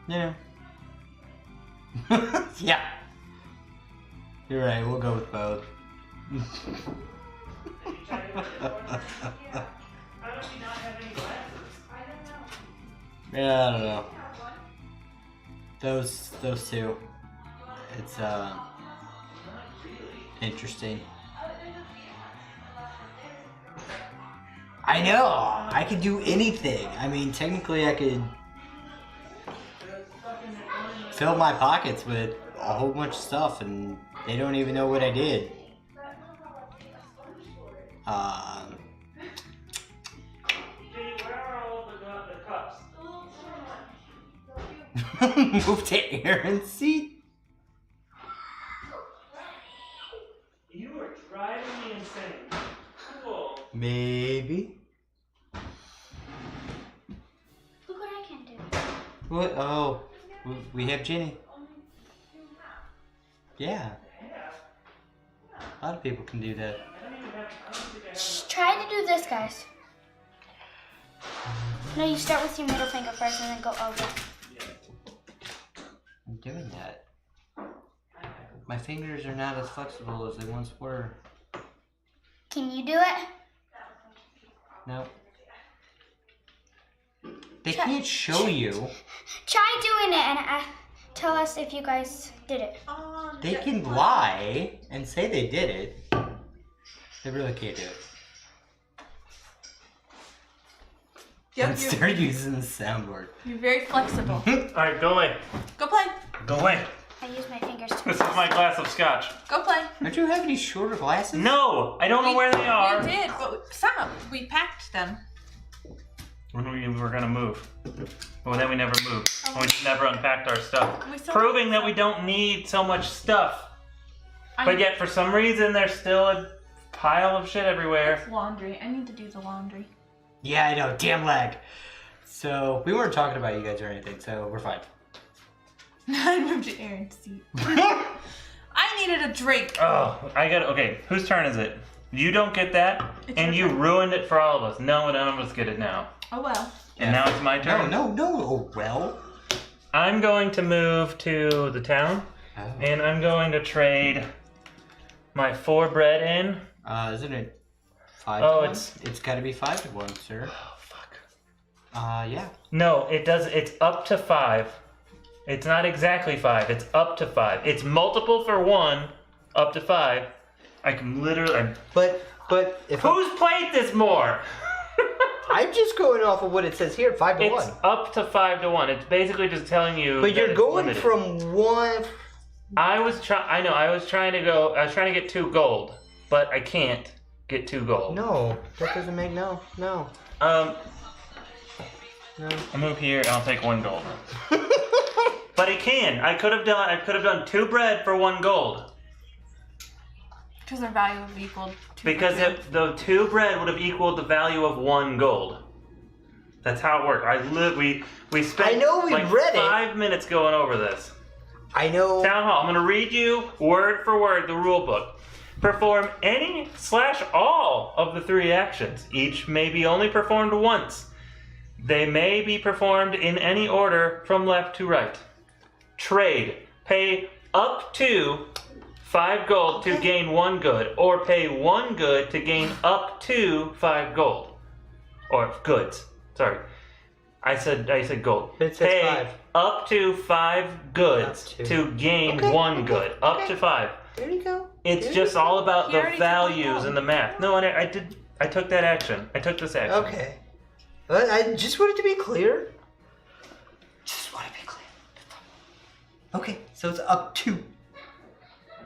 You know. Yeah. You're right, we'll go with both. How does she not have any glasses? Yeah, I don't know. Those two. It's interesting. I know. I could do anything. I mean, technically, I could fill my pockets with a whole bunch of stuff, and they don't even know what I did. Jenny, where are all the cups? Move to Aaron's seat. You are driving me insane. Cool. Maybe. Look what I can do. What? Oh, we have Jenny. Yeah. A lot of people can do that. Try to do this, guys. No, you start with your middle finger first and then go over. I'm doing that. My fingers are not as flexible as they once were. Can you do it? No. They can't show you. Try doing it and tell us if you guys did it. They can lie and say they did it. They really can't do it. And start using the soundboard. You're very flexible. Alright, go away. Go play. Go away. I use my fingers to. This is my glass of scotch. Go play. Don't you have any shorter glasses? No! I don't know where they are. We did, but stop. We packed them. when we were gonna move. Well, then we never moved. And we just never unpacked our stuff. We still Proving that we don't need so much stuff. But yet, for some reason, there's still a pile of shit everywhere. It's laundry. I need to do the laundry. Yeah, I know. Damn lag. So, we weren't talking about you guys or anything, so we're fine. I moved to Aaron's seat. I needed a drink. Oh, okay, whose turn is it? You don't get that, It's and your you turn. ruined it for all of us. No, none of us get it now. Oh well. And now it's my turn? No. Oh, well. I'm going to move to the town, and I'm going to trade my 4 bread in. Isn't it 5 Oh, to 1? It's gotta be 5 to 1, sir. Oh, fuck. Yeah. No, it's up to 5. It's not exactly 5, it's up to 5. It's multiple for 1, up to 5. I can literally... But if Who's played this more? I'm just going off of what it says here, 5 to It's 1. up to 5 to 1. It's basically just telling you. But that you're it's going limited. from 1. I was trying to get 2 gold, but I can't get 2 gold. No, that doesn't make no. I'll move here and I'll take 1 gold. But it can. I could have done 2 bread for 1 gold. Because their value would be equal to. Because the 2 bread would have equaled the value of 1 gold. That's how it worked. We spent I know we like read it. 5 minutes going over this. I know. Town Hall. I'm going to read you word for word the rule book. Perform any/all of the 3 actions. Each may be only performed once. They may be performed in any order from left to right. Trade. Pay up to 5 gold to gain 1 good, or pay 1 good to gain up to 5 gold. Or goods. Sorry. I said gold. It says pay 5. up to 5 goods Up to gain Okay, 1 good. Up okay. to 5. There you go. It's There just you go. all about He the already took one values gold. and the math. No, I took that action. I took this action. Okay. I just wanted to be clear. Okay, so it's up to.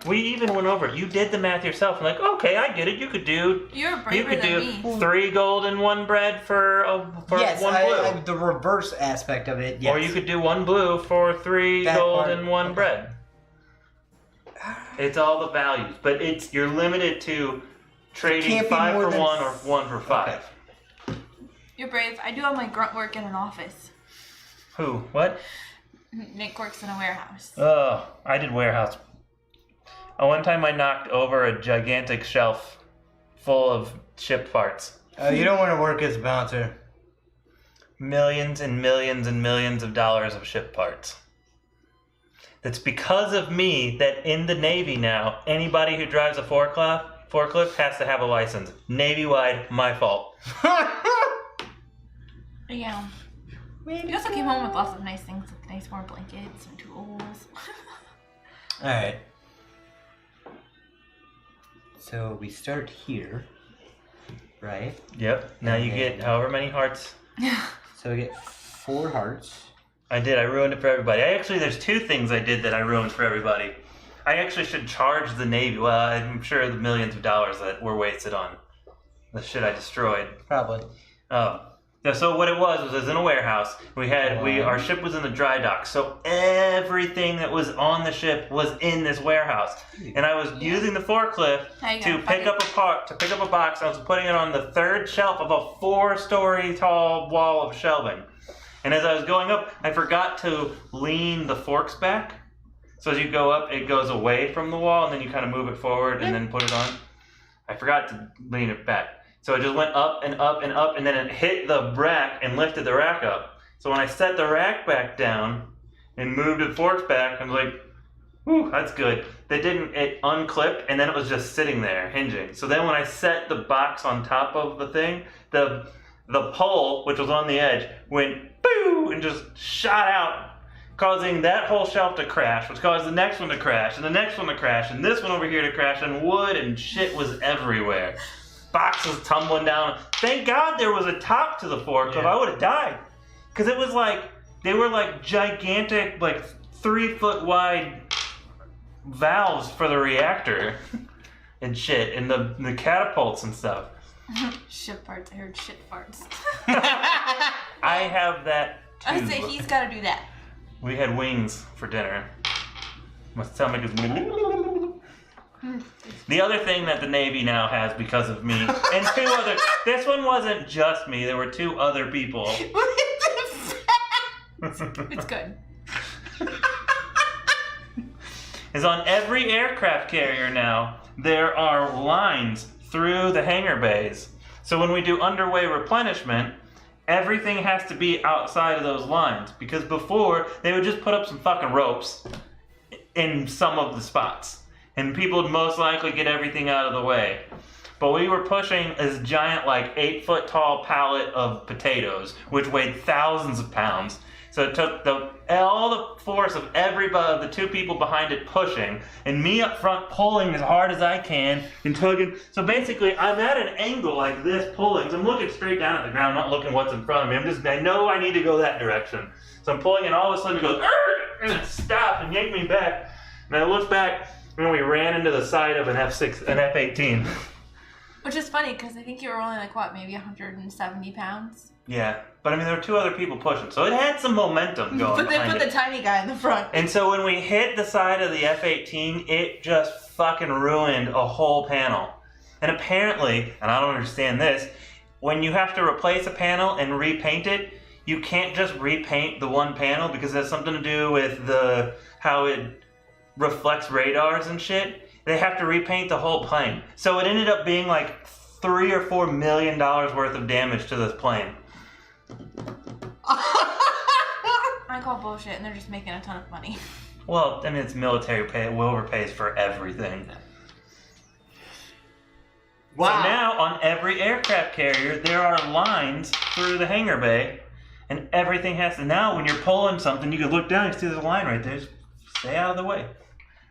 We even went over it. You did the math yourself. I'm like, okay, I get it. You could do. You're braver than me. 3 gold and 1 bread for Yes, 1 blue. the reverse aspect of it. Yes. Or you could do 1 blue for 3 That gold part. and 1 Okay. bread. It's all the values, but you're limited to trading can't be 5 more for than 1 or 1 for 5. Okay. You're brave. I do all my grunt work in an office. Who? What? Nick works in a warehouse. Oh, I did warehouse. One time I knocked over a gigantic shelf full of ship parts. You don't want to work as a bouncer. Millions and millions and millions of dollars of ship parts. It's because of me that in the Navy now, anybody who drives a forklift has to have a license. Navy-wide, my fault. Yeah. You also came home with lots of nice things, like nice warm blankets and tools. Alright. So we start here, right? Yep. Now you get however many hearts. So we get 4 hearts. I ruined it for everybody. There's 2 things I did that I ruined for everybody. I actually should charge the Navy. Well, I'm sure the millions of dollars that were wasted on the shit I destroyed. Probably. So what it was in a warehouse. Our ship was in the dry dock, so everything that was on the ship was in this warehouse. And I was using the forklift to pick up a box. I was putting it on the 3rd shelf of a 4-story tall wall of shelving. And as I was going up, I forgot to lean the forks back. So as you go up, it goes away from the wall, and then you kind of move it forward and then put it on. I forgot to lean it back. So it just went up and up and up, and then it hit the rack and lifted the rack up. So when I set the rack back down and moved the forks back, I was like, whew, that's good. It unclipped, and then it was just sitting there, hinging. So then when I set the box on top of the thing, the pole, which was on the edge, went boo and just shot out, causing that whole shelf to crash, which caused the next one to crash, and the next one to crash, and this one over here to crash, and wood and shit was everywhere. Boxes tumbling down. Thank God there was a top to the fork, or I would have died. Because it was they were like gigantic, 3-foot wide valves for the reactor and shit, and the catapults and stuff. Ship parts. I heard shit farts. I have that too. I say he's got to do that. We had wings for dinner. My stomach is. The other thing that the Navy now has because of me, and two other. This one wasn't just me. There were two other people. It's good. Is on every aircraft carrier now, there are lines through the hangar bays. So when we do underway replenishment, everything has to be outside of those lines. Because before, they would just put up some fucking ropes in some of the spots. And people would most likely get everything out of the way. But we were pushing this giant, like 8-foot tall pallet of potatoes, which weighed thousands of pounds. So it took all the force of everybody, the two people behind it pushing, and me up front pulling as hard as I can and tugging. So basically, I'm at an angle like this pulling. So I'm looking straight down at the ground, not looking what's in front of me. I know I need to go that direction. So I'm pulling, and all of a sudden it goes, and it stopped and yanked me back. And I looked back, and we ran into the side of an F-18. Which is funny because I think you were only like what, maybe 170 pounds. Yeah, but I mean, there were two other people pushing, so it had some momentum going. But they put the tiny guy in the front. And so when we hit the side of the F-18, it just fucking ruined a whole panel. And apparently, and I don't understand this, when you have to replace a panel and repaint it, you can't just repaint the one panel because it has something to do with how it reflects radars and shit. They have to repaint the whole plane. So it ended up being like $3 or $4 million worth of damage to this plane. I call bullshit, and they're just making a ton of money. Well, I mean, it's military pay. Wilbur pays for everything. Wow. So now, on every aircraft carrier, there are lines through the hangar bay, and everything has to... Now, when you're pulling something, you can look down and see there's a line right there. Just stay out of the way.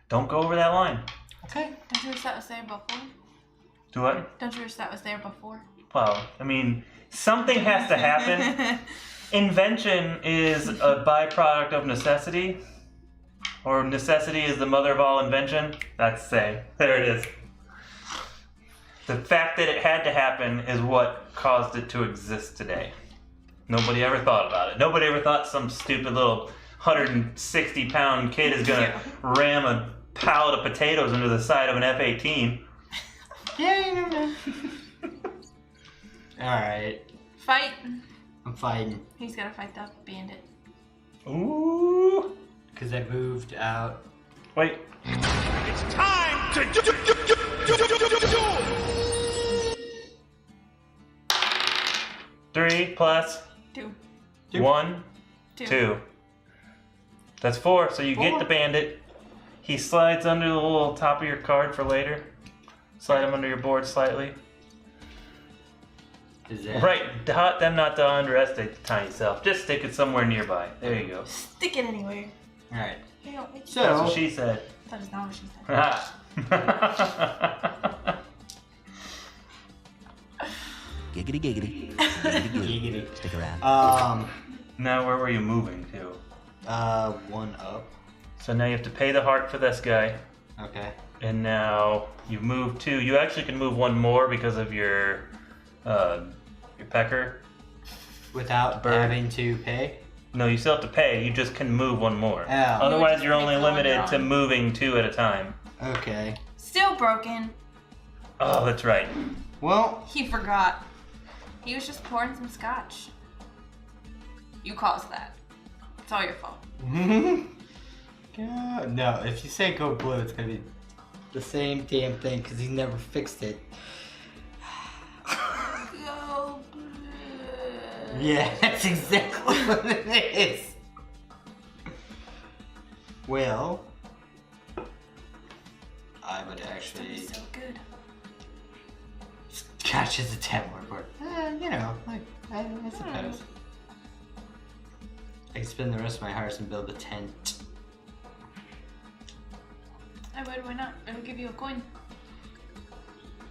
Don't go over that line. Okay. Don't you wish that was there before? Do what? Don't you wish that was there before? Well, I mean, something has to happen. Invention is a byproduct of necessity. Or necessity is the mother of all invention. That's saying. There it is. The fact that it had to happen is what caused it to exist today. Nobody ever thought about it. Nobody ever thought some stupid little 160-pound kid is going to ram a pallet of potatoes into the side of an F-18. Yeah. Alright. Fight. I'm fighting. He's got to fight that bandit. Ooh. Because I moved out. Wait. It's time to do. 3 plus 2. 1, 2. That's 4. So you get the bandit. He slides under the little top of your card for later. Slide him under your board slightly. Is that... Right, taught them not to underestimate the tiny self. Just stick it somewhere nearby. There you go. Stick it anywhere. Alright. So, That's what she said. that is not what she said. Giggity giggity. Giggity. Stick around. Now where were you moving to? 1 up. So now you have to pay the heart for this guy. Okay. And now you've moved 2. You actually can move 1 more because of your pecker. Without Bird. having to pay? No, you still have to pay. You just can move 1 more. Oh. Otherwise, you're only Make one limited to wrong. moving 2 at a time. Okay. Still broken. Oh, that's right. Well, He forgot. He was just pouring some scotch. You caused that. It's all your fault. God, no, if you say go blue, it's gonna be the same damn thing because he never fixed it. Go blue. Yeah, that's exactly what it is. Well, I would actually. So good. Scotch is a 10 more board. You know, like, I suppose. I can spend the rest of my hearts and build a tent. I would, why not? It'll give you a coin.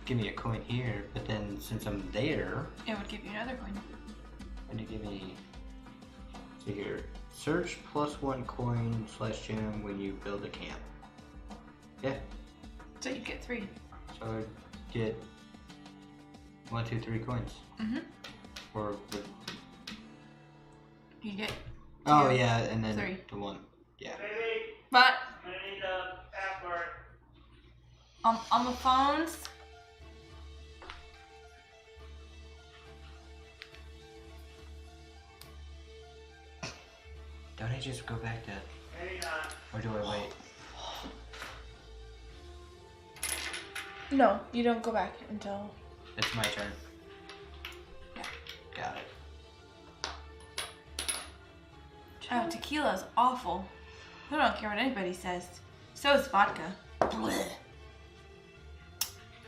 Give me a coin here, but then since I'm there, It would give you another coin. when you give me. So here, search +1 coin / gem when you build a camp. Yeah, So you get 3. so I'd get 1, 2, 3 coins. Mm-hmm. Or You get. Oh, 2, yeah, and then 3. the one. Yeah. But I need the password. on the phones. Don't I just go back to... Maybe not. Or do I wait? No, you don't go back until. It's my turn. Yeah. Got it. Oh, tequila's awful. I don't care what anybody says. So is vodka. Blech. I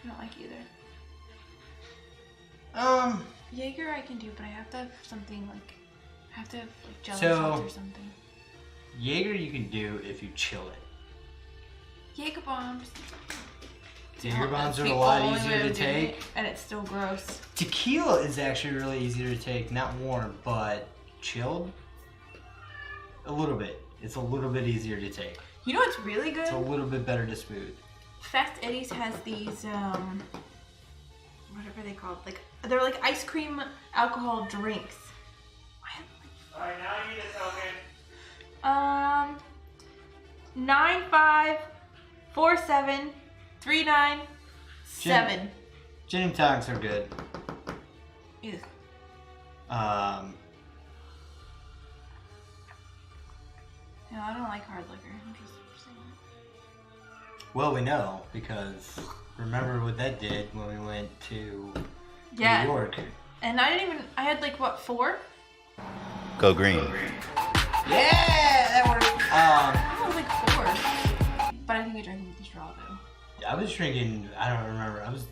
don't like either. Jaeger I can do, but I have to have something like. I have to have like jelly shots or something. Jaeger you can do if you chill it. Jaeger bombs. Jaeger bombs are That's a the lot only way easier I'm to doing take. it, and it's still gross. Tequila is actually really easy to take. Not warm, but chilled. A little bit. It's a little bit easier to take. You know what's really good? It's a little bit better to smooth. Fast Eddie's has these whatever they called, like they're like ice cream alcohol drinks. Alright, now you need to tell me. 9547397. Gin and tonics are good. Ew. No, I don't like hard liquor. I'm just saying. Well, we know because remember what that did when we went to Yeah. New York. And I didn't even. I had like what 4? Go green. Yeah, that worked. I was like 4. But I think I drank them with the straw though. I was drinking. I don't remember. I was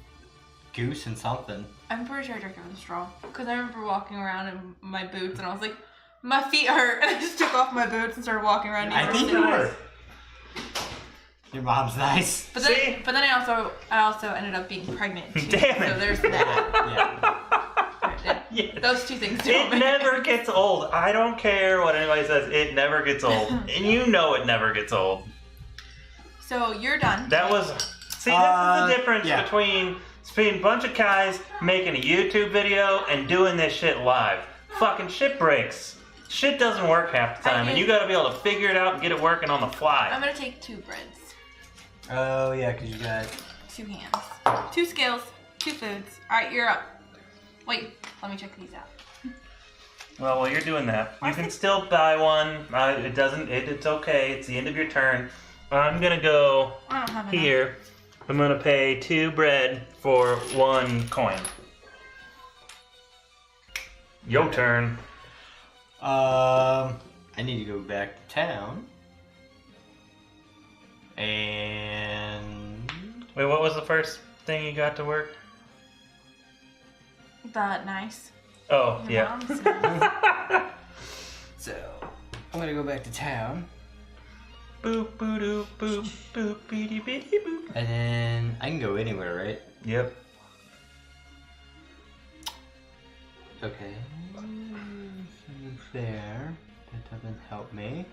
goose and something. I'm pretty sure I drank it with a straw. Because I remember walking around in my boots and I was like, my feet hurt. And I just took off my boots and started walking around. I think you were. Your mom's nice. But then I also ended up being pregnant too. Damn it. So there's that. Yeah. Yeah. Those two things don't It never gets old. I don't care what anybody says. It never gets old. And you know it never gets old. So you're done. That was... See, this is the difference yeah. between a bunch of guys making a YouTube video and doing this shit live. Fucking shit breaks. Shit doesn't work half the time, and you gotta be able to figure it out and get it working on the fly. I'm gonna take 2 breads, Oh yeah, because you got 2 hands, 2 scales, 2 foods. All right, you're up. Wait, let me check these out. Well, while you're doing that, you can still buy one. It's okay. It's the end of your turn. I'm gonna go I don't have enough. here. I'm gonna pay 2 bread for 1 coin. Your turn. I need to go back to town. And Wait, what was the first thing you got to work? Nice. Oh, Your yeah. mom's so I'm gonna go back to town. Boop, boo, doo, boop, boop, beady, beady, boop. And then I can go anywhere, right? Yep. Okay. There. That doesn't help me.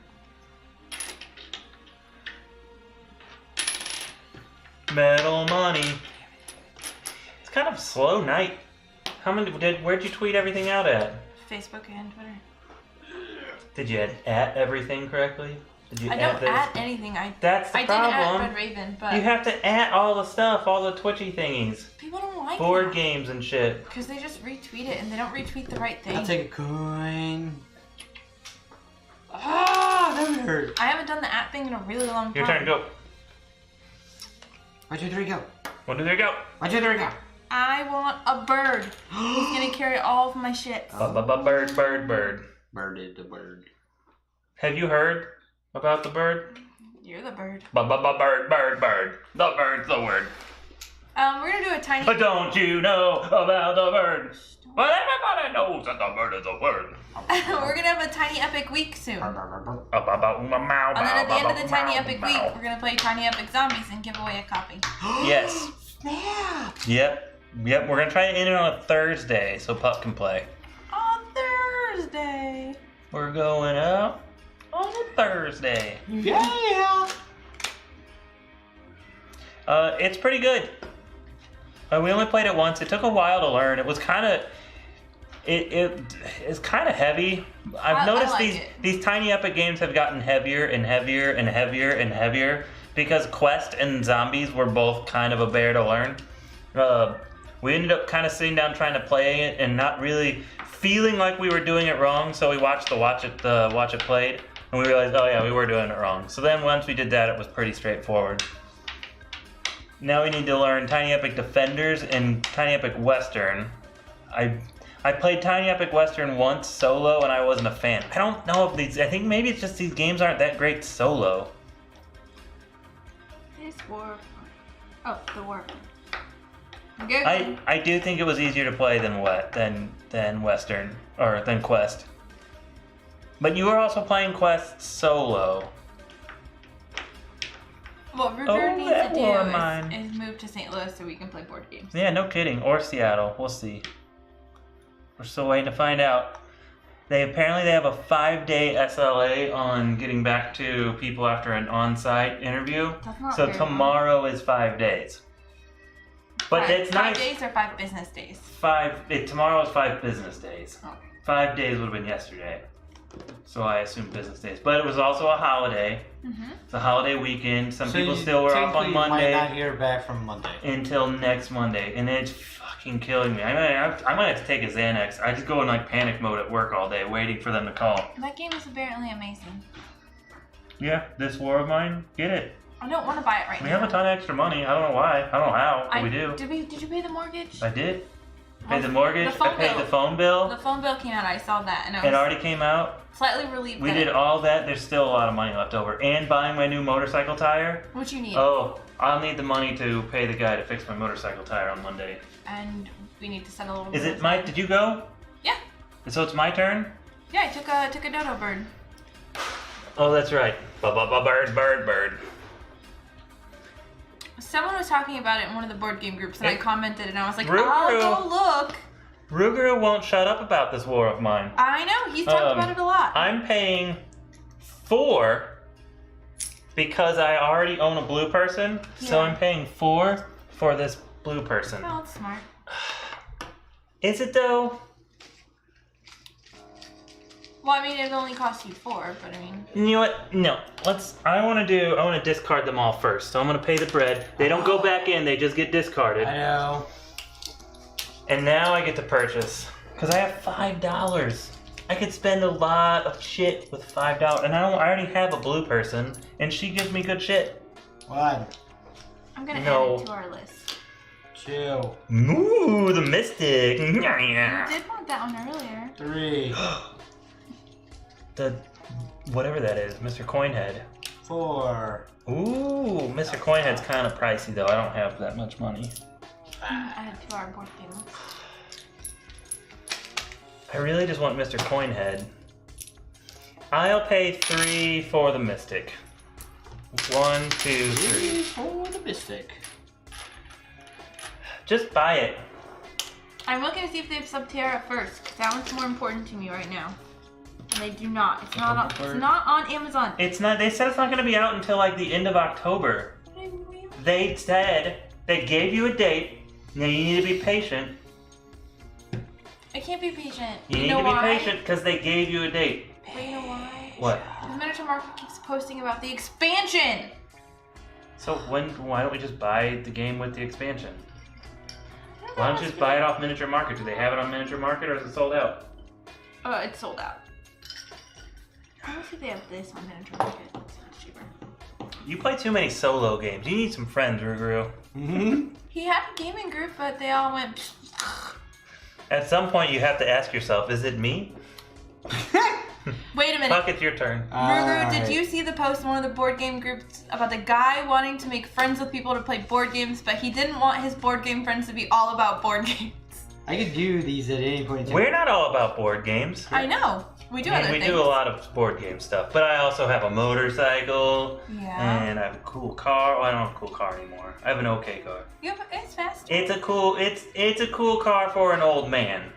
Metal money. It's kind of a slow night. Where'd you tweet everything out at? Facebook and Twitter. Did you at everything correctly? Did you I don't this? at anything. That's the I problem. did at Red Raven, but You have to at all the stuff, all the twitchy thingies. people don't like Board it. games and shit. Because they just retweet it and they don't retweet the right thing. I'll take a coin. Ah, that would hurt. I haven't done the at thing in a really long time. Your turn, go. 1, 2, 3, go. 1, 2, 3, go. 1, 2, 3, go. I want a bird. He's gonna carry all of my shit. Bird, bird, bird. Birded the bird. Have you heard about the bird? You're the bird. Bird, bird, bird. The bird's the word. We're gonna do a tiny. But don't you know about the bird? But everybody knows that the bird is a word. We're gonna have a tiny epic week soon. And And then at the end of the tiny epic week, we're gonna play Tiny Epic Zombies and give away a copy. Yes. Snap! Yep. We're gonna try to end it on a Thursday so Pup can play. On Thursday. We're going out on a Thursday. Yeah! It's pretty good. We only played it once. It took a while to learn. It was kind of... It's kind of heavy. I've I noticed like these Tiny Epic games have gotten heavier and heavier and heavier and heavier because Quest and Zombies were both kind of a bear to learn. We ended up kind of sitting down trying to play it and not really feeling like we were doing it wrong. So we watched the Watch It Played, and we realized, oh yeah, we were doing it wrong. So then once we did that, it was pretty straightforward. Now we need to learn Tiny Epic Defenders and Tiny Epic Western. I played Tiny Epic Western once solo, and I wasn't a fan. I don't know if these. I think maybe it's just these games aren't that great solo. This war. Oh, the war. Good. I do think it was easier to play than Western or than Quest. But you were also playing Quest solo. What Ruger needs to do is move to St. Louis so we can play board games. Yeah, no kidding. Or Seattle. We'll see. We're still waiting to find out. Apparently they have a 5-day SLA on getting back to people after an on-site interview. That's not So very tomorrow is 5 days. But it's nice. 5 days or 5 business days? Tomorrow is 5 business days. Okay. 5 days would have been yesterday. So I assume business days. But it was also a holiday. Mm-hmm. It's a holiday weekend. Some So people you still were off on technically Monday. might not hear back from Monday. Until next Monday, and it's fucking killing me. I might have to take a Xanax. I just go in like panic mode at work all day, waiting for them to call. That game is apparently amazing. Yeah, this war of mine, get it. I don't want to buy it right We now. have a ton of extra money. I don't know why. I don't know how, but we do. Did you pay the mortgage? I did. I paid the mortgage. The phone I paid bill. the phone bill. The phone bill came out. I saw that, and I It was already came out. slightly relieved. We that did all that. There's still a lot of money left over. And buying my new motorcycle tire. What you need? Oh, I'll need the money to pay the guy to fix my motorcycle tire on Monday. And we need to send a little. Is bit it of my? money. Did you go? Yeah. So it's my turn? Yeah, I took a dodo bird. Oh, that's right. Bird. Someone was talking about it in one of the board game groups, and I commented, and I was like, Ruger. I'll go look. Ruger won't shut up about this war of mine. I know, he's talked about it a lot. I'm paying 4 because I already own a blue person, so Yeah. I'm paying 4 for this blue person. Well, it's smart. Is it though? Well, I mean, it only costs you 4, but I mean... You know what? No. I want to discard them all first. So I'm going to pay the bread. They don't go back in, they just get discarded. I know. And now I get to purchase. Because I have $5. I could spend a lot of shit with $5. And I already have a blue person, and she gives me good shit. What? I'm gonna No. add it to our list. Two. Ooh, the Mystic. You did want that one earlier. 3. The whatever that is, Mr. Coinhead. 4. Ooh, Mr. Coinhead's kind of pricey though. I don't have that much money. Add it to our board game list. I really just want Mr. Coinhead. I'll pay 3 for the Mystic. 1, 2, 3. For the Mystic. Just buy it. I'm looking to see if they have Subterra first, because that one's more important to me right now. And they do not. It's not on Amazon. It's not. They said it's not going to be out until like the end of October. They said they gave you a date. Now you need to be patient. I can't be patient. You need know to be why? patient because they gave you a date. But you know why? What? The Miniature Market keeps posting about the expansion. So why don't we just buy the game with the expansion? Why don't you just buy it off Miniature Market? Do they have it on Miniature Market or is it sold out? It's sold out. I want to see if they have this on Miniature Market. That sounds cheaper. You play too many solo games. You need some friends, Ruguru. He had a gaming group, but they all went. At some point, you have to ask yourself, is it me? Wait a minute. Fuck, it's your turn. Ruger, did you see the post in one of the board game groups about the guy wanting to make friends with people to play board games, but he didn't want his board game friends to be all about board games? I could do these at any point in time. We're not all about board games. I know. We do I mean, other we things. do a lot of board game stuff, but I also have a motorcycle, Yeah. and I have a cool car. Well, I don't have a cool car anymore. I have an okay car. Yeah, but it's fast. It's a cool car for an old man.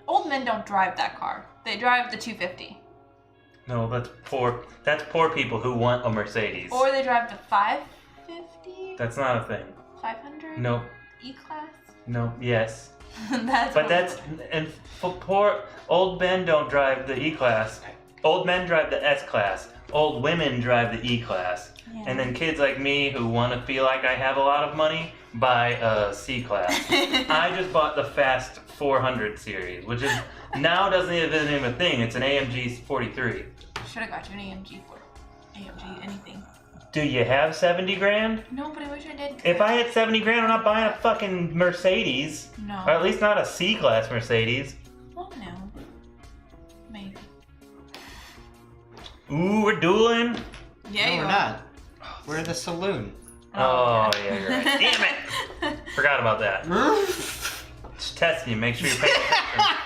Old men don't drive that car. They drive the 250. No, that's poor. That's poor people who want a Mercedes. Or they drive the 550? That's not a thing. 500? Nope. E-Class? Nope. Yes. And poor old men don't drive the E-Class. Old men drive the S-Class. Old women drive the E-Class. Yeah. And then kids like me who want to feel like I have a lot of money buy a C-Class. I just bought the Fast 400 series, which is now doesn't even a thing. It's an AMG 43. Should have got you an AMG anything. Do you have 70 grand? No, but I wish I did. If I had 70 grand, I'm not buying a fucking Mercedes. No. Or at least not a C-Class Mercedes. Well, no. Maybe. Ooh, we're dueling. Yeah, No, you we're are. not. We're in the saloon. Oh, yeah, you're right. Damn it! Forgot about that. Just testing you, make sure you're paying attention.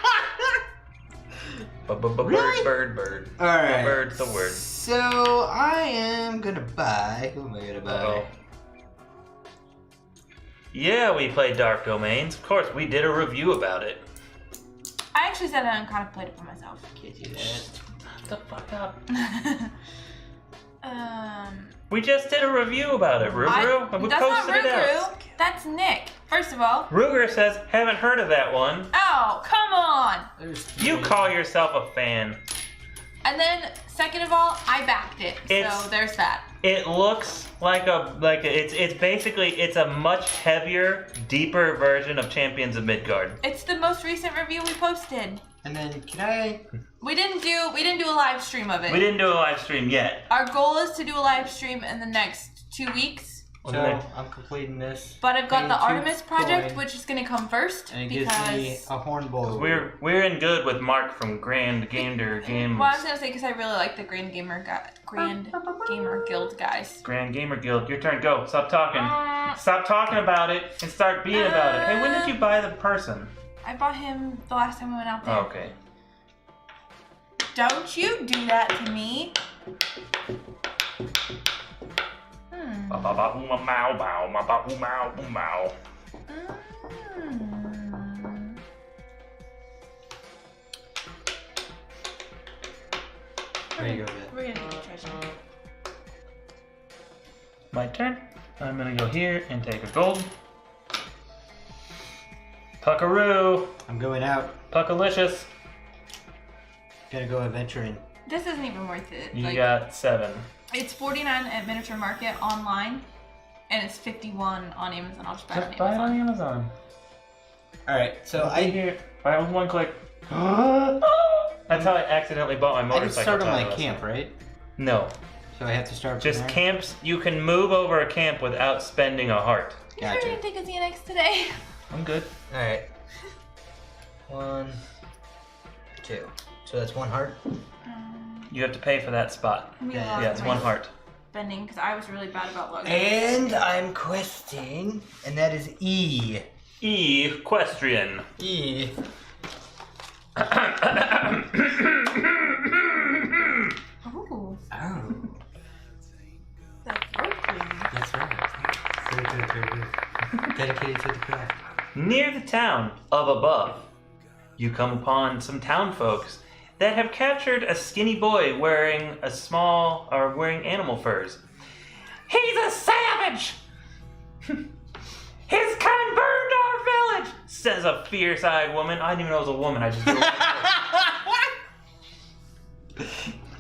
Really? Bird. All right. Bird's the word. So I am gonna buy. Who am I gonna buy? Uh-oh. Yeah, we played Dark Domains. Of course, we did a review about it. I actually sat down and contemplated for myself. Can't do that. Shut the fuck up. um. We just did a review about it, Ruger. And we That's not posted it out. Ruger. That's Nick. First of all. Ruger says, haven't heard of that one. Oh, come on. You call yourself a fan. And then, second of all, I backed it. So there's that. It looks it's basically it's a much heavier, deeper version of Champions of Midgard. It's the most recent review we posted. And then can I? We didn't do a live stream of it. We didn't do a live stream yet. Our goal is to do a live stream in the next 2 weeks. So I'm completing this. But I've got the Paying Artemis $2 project, coin, which is going to come first. and it gives me a horn bowl. We're in good with Mark from Grand Gamer Games. Well, I was going to say because I really like the Grand Gamer Guild guys. Grand Gamer Guild, your turn. Go. Stop talking. Stop talking about it and start being about it. Hey, when did you buy the person? I bought him the last time we went out there. Oh, okay. Don't you do that to me. There you go, Beth. We're going to do treasure. My turn. I'm gonna go here and take a gold. Puckaroo. I'm going out. Puckalicious. Gotta go adventuring. This isn't even worth it. You got 7. It's $49 at Miniature Market online, and it's $51 on Amazon. I'll just buy it on Just buy it on Amazon. Amazon. All right. So I here. Buy it with one click. That's how I accidentally bought my I motorcycle. just started my tire camp, right? No. So I have to start. Just from there? camps. You can move over a camp without spending a heart. You sure you Gotcha. didn't take a Xanax today? I'm good. All right. 1, 2. So that's 1 heart. You have to pay for that spot. Yeah, it's 1 heart. Spending because I was really bad about luck. And I'm questing, and that is E. Equestrian. E. Ooh, Oh. that's Berkeley. That's right. Very good, very good. Dedicated to the craft. Near the town of Above, you come upon some town folks that have captured a skinny boy wearing wearing animal furs. He's a savage! His kind burned our village, says a fierce-eyed woman. I didn't even know it was a woman, I just knew it was.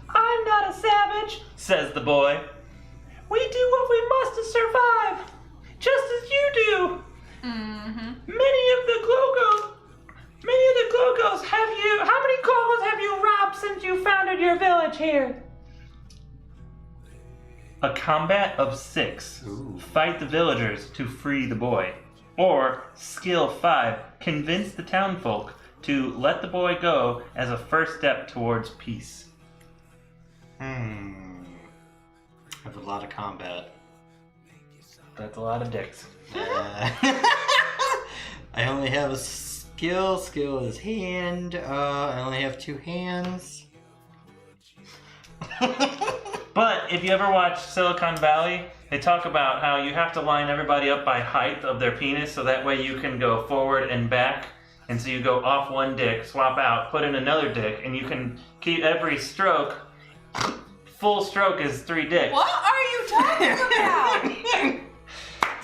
I'm not a savage, says the boy. We do what we must to survive, just as you do. Mm-hmm. Many of the Glogos how many Glogos have you robbed since you founded your village here? A combat of 6. Ooh. Fight the villagers to free the boy. Or, skill 5, convince the townfolk to let the boy go as a first step towards peace. I have a lot of combat. That's a lot of dicks. I only have a skill. Skill is hand. I only have 2 hands. But if you ever watch Silicon Valley, they talk about how you have to line everybody up by height of their penis so that way you can go forward and back. And so you go off one dick, swap out, put in another dick, and you can keep every stroke. Full stroke is 3 dicks. What are you talking about?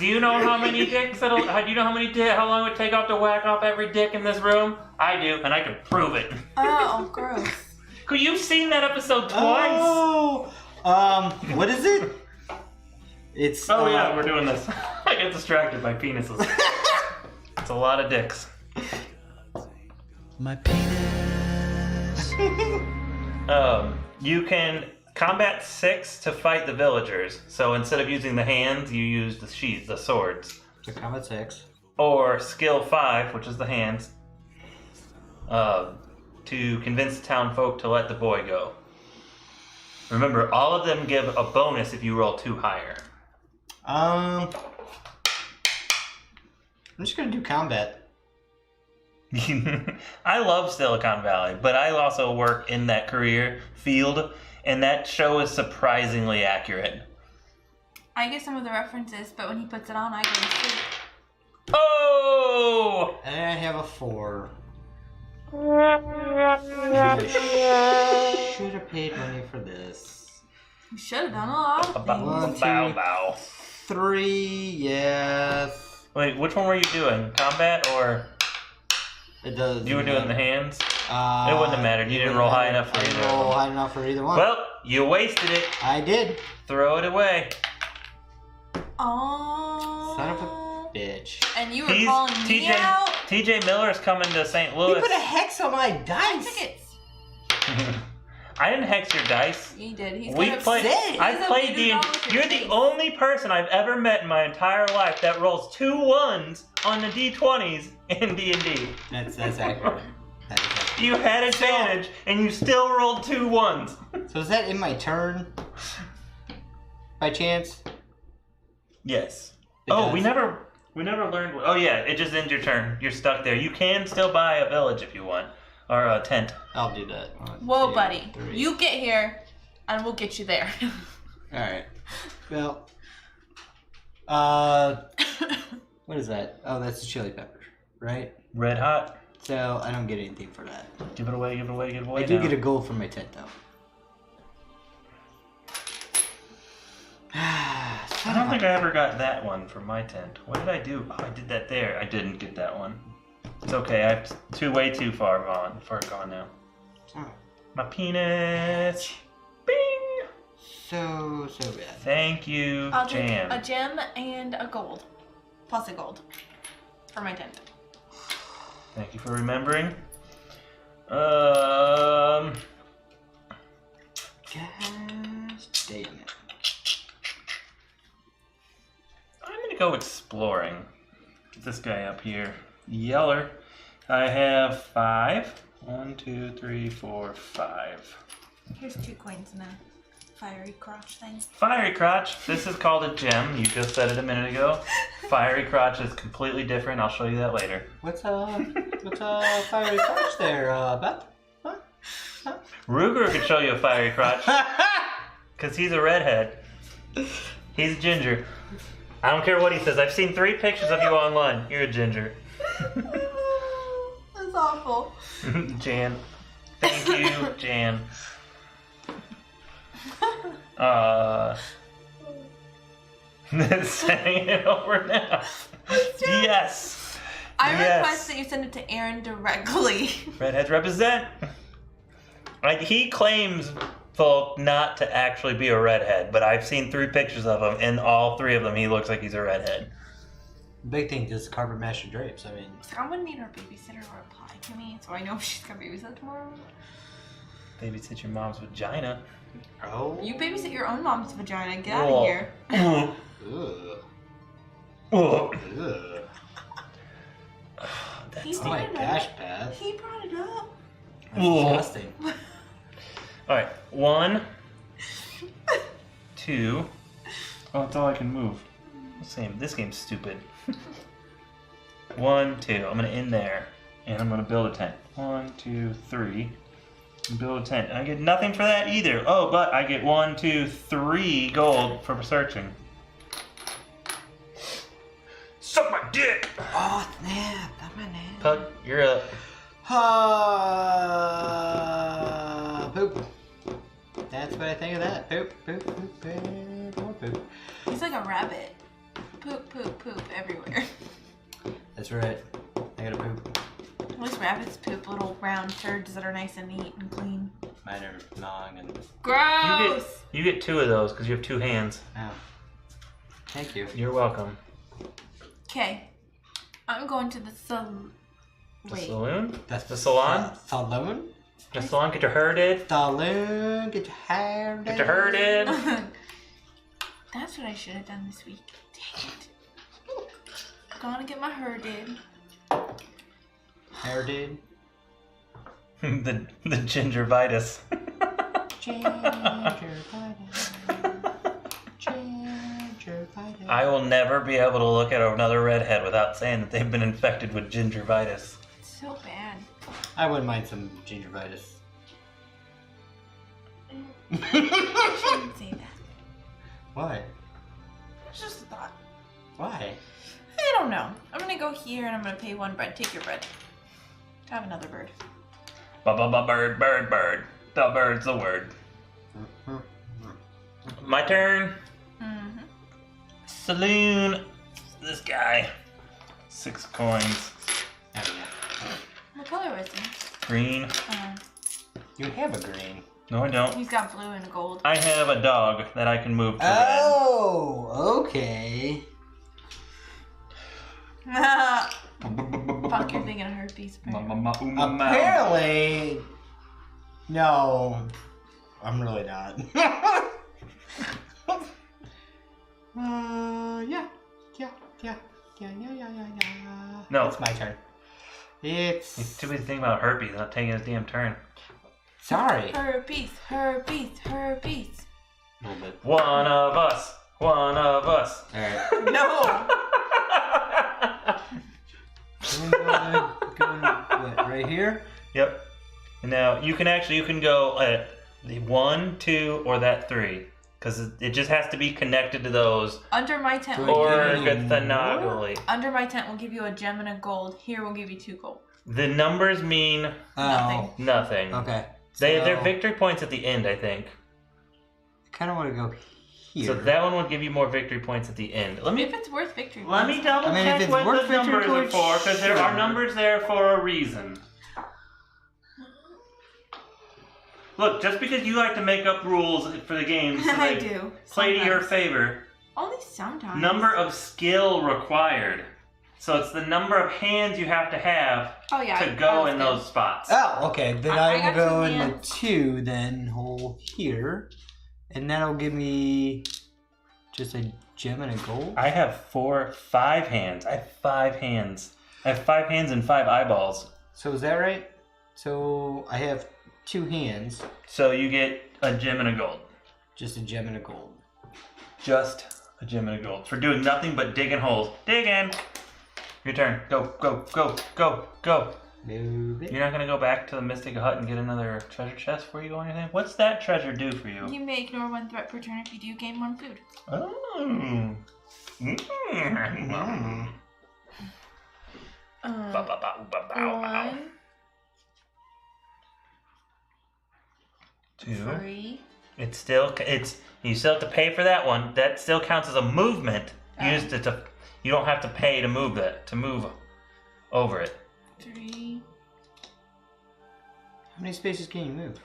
Do you know how many dicks do you know how long it would take off to whack off every dick in this room? I do, and I can prove it. Oh, gross. You've seen that episode twice. Oh, what is it? It's. Oh yeah, we're doing this. I get distracted by penises. It's a lot of dicks. My penis. You can combat 6 to fight the villagers. So instead of using the hands, you use the swords. So combat 6. Or skill 5, which is the hands, to convince the town folk to let the boy go. Remember, all of them give a bonus if you roll 2 higher. I'm just gonna do combat. I love Silicon Valley, but I also work in that career field, and that show is surprisingly accurate. I get some of the references, but when he puts it on, I go to sleep. Oh! And I have a 4. Should have paid money for this. You should have done a lot of things. 1, 2, Bow. 3, yes. Wait, which one were you doing? Combat or It does. you were doing the hands? Uh, It wouldn't have mattered. You didn't roll high enough for I either didn't of roll them. high enough for either one. Well, you wasted it. I did. Throw it away. Oh. Son of a bitch. And you were calling me TJ out? TJ Miller's coming to St. He Louis. put a hex on my dice. Tickets. I didn't hex your dice. He did. He's We gonna played. upset. I've He's played upset D&D. all with You're your the face. only person I've ever met in my entire life that rolls 2 1s on the D20s in D&D. That's accurate. That is accurate. You had advantage, and you still rolled 2 1s. So is that in my turn? By chance? Yes. It Oh, does. we never learned. Oh yeah, it just ends your turn. You're stuck there. You can still buy a village if you want, or a tent. I'll do that. 1, Whoa, 2, buddy. 3. You get here, and we'll get you there. Alright. Well. What is that? Oh, that's the chili pepper, right? Red hot. So I don't get anything for that. Give it away. Give it away. Give it away. I do now. get a gold for my tent though. I don't think I ever got that one for my tent. What did I do? Oh, I did that there. I didn't get that one. It's okay. I'm way too far gone now. Oh, My penis. Bing. so bad. Thank you, I'll take Jan. a gem and a gold. Plus a gold. For my tent. Thank you for remembering. Um. Gosh damn it. I'm gonna go exploring. Get this guy up here. Yeller. I have 5. 1, 2, 3, 4, 5. Here's 2 coins and a fiery crotch thing. Fiery crotch. This is called a gem. You just said it a minute ago. Fiery crotch is completely different. I'll show you that later. What's fiery crotch there, Beth? Huh? Ruger could show you a fiery crotch because he's a redhead. He's ginger. I don't care what he says. I've seen 3 pictures of you online. You're a ginger. That's awful. Jan. Thank you, Jan. Sending it over now. Yes. I Yes. request that you send it to Aaron directly. Redheads represent. He claims folk not to actually be a redhead, but I've seen 3 pictures of him, and all 3 of them he looks like he's a redhead. Big thing is carpet master drapes. I mean, I'm gonna need our babysitter to reply to me so I know if she's gonna babysit tomorrow. Babysit your mom's vagina. oh. You babysit your own mom's vagina. Get out Whoa. of here. Ugh. Oh, Ugh. He's Oh my doing gosh, it. Beth. He brought it up. That's Ugh. disgusting. Alright, 1, 2. Oh, that's all I can move. This game's stupid. 1, 2. I'm gonna end there, and I'm gonna build a tent. 1, 2, 3. Build a tent. I get nothing for that either. Oh, but I get 1, 2, 3 gold for searching. Suck my dick! Oh, snap. That's my name. Pug, you're up. Poop. That's what I think of that. Poop, poop, poop, poop, more poop. He's like a rabbit. poop everywhere. That's right. I gotta poop. At least rabbits poop little round turds that are nice and neat and clean. Mine are long and... Gross! You get 2 of those because you have 2 hands. Oh. Thank you. You're welcome. Okay. I'm going to the The saloon? That's The salon? Saloon? The salon, get your hair did. Saloon, get your hair did. Get your hair did. That's what I should have done this week. Dang it. Gonna get my hair did. Hair did. the gingivitis. Gingivitis. Gingivitis. I will never be able to look at another redhead without saying that they've been infected with gingivitis. It's so bad. I wouldn't mind some gingivitis. I shouldn't say that. Why? It's just a thought. Why? I don't know. I'm gonna go here and I'm gonna pay 1 bread. Take your bread. Have another bird. Bird, bird, bird. The bird's the word. My turn. Mm-hmm. Saloon. This guy. 6 coins. Oh, yeah. What color was he? Green. You have a green. No, I don't. He's got blue and gold. I have a dog that I can move to red. Oh, okay. Fuck, you're thinking of herpes. Apparently, no, I'm really not. Yeah. No. It's my turn. He's It's too busy thinking about herpes, not taking his damn turn. sorry. Herpes. A little bit. One of us. One of us. All right. No. What, right here? Yep. And now you can go at the 1, 2, or that 3, because it just has to be connected to those, Under my tent. Or- We'll or give you Gathanagoli. Under my tent, we'll give you a gem and a gold. Here, we'll give you 2 gold. The numbers mean Nothing. nothing. Okay. They're So, victory points at the end, I think. I kind of want to go here. So that one will give you more victory points at the end. Let me If it's worth victory. Let me points. double I mean, if check it's what worth the victory numbers are points, for, because there are sure. numbers there for a reason. Look, just because you like to make up rules for the game, so I they do. play to your Sometimes. favor. Only sometimes. Number of skill required. So it's the number of hands you have to have Oh yeah. to go in those spots. Oh, okay. Then I I will got go 2 in the hands. 2 then hole here, and that'll give me just a gem and a gold. I have 5 hands. I have 5 hands. I have 5 hands and 5 eyeballs. So is that right? So I have 2 hands, So you get a gem and a gold. just a gem and a gold. Just a gem and a gold. For doing nothing but digging holes. Digging! Your turn. Go, go, go, go, go. Move it. You're not gonna go back to the Mystic Hut and get another treasure chest before you go or anything? What's that treasure do for you? You may ignore 1 threat per turn if you do gain 1 food. Oh. Ba, ba, ba, ba, bow, bow. 1, 2. 3. You still have to pay for that one. That still counts as a movement. You just you don't have to pay to move over it. 3, How many spaces can you move?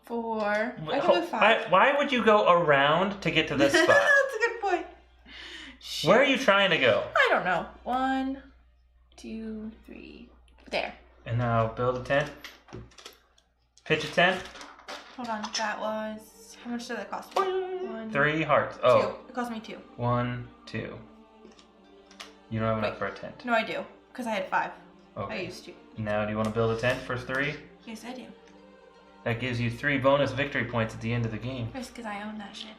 4. I can move 5. Why would you go around to get to this spot? That's a good point. Shit. Where are you trying to go? I don't know. 1, 2, 3. There. And now build a tent. Pitch a tent. Hold on. That was. How much did that cost me? 1, 3 hearts. 2. Oh, It cost me 2. 1, 2. You don't have enough for a tent. No, I do. Because I had 5. I Okay. used 2. Now, do you want to build a tent for 3? Yes, I do. That gives you 3 bonus victory points at the end of the game. Just because I own that shit.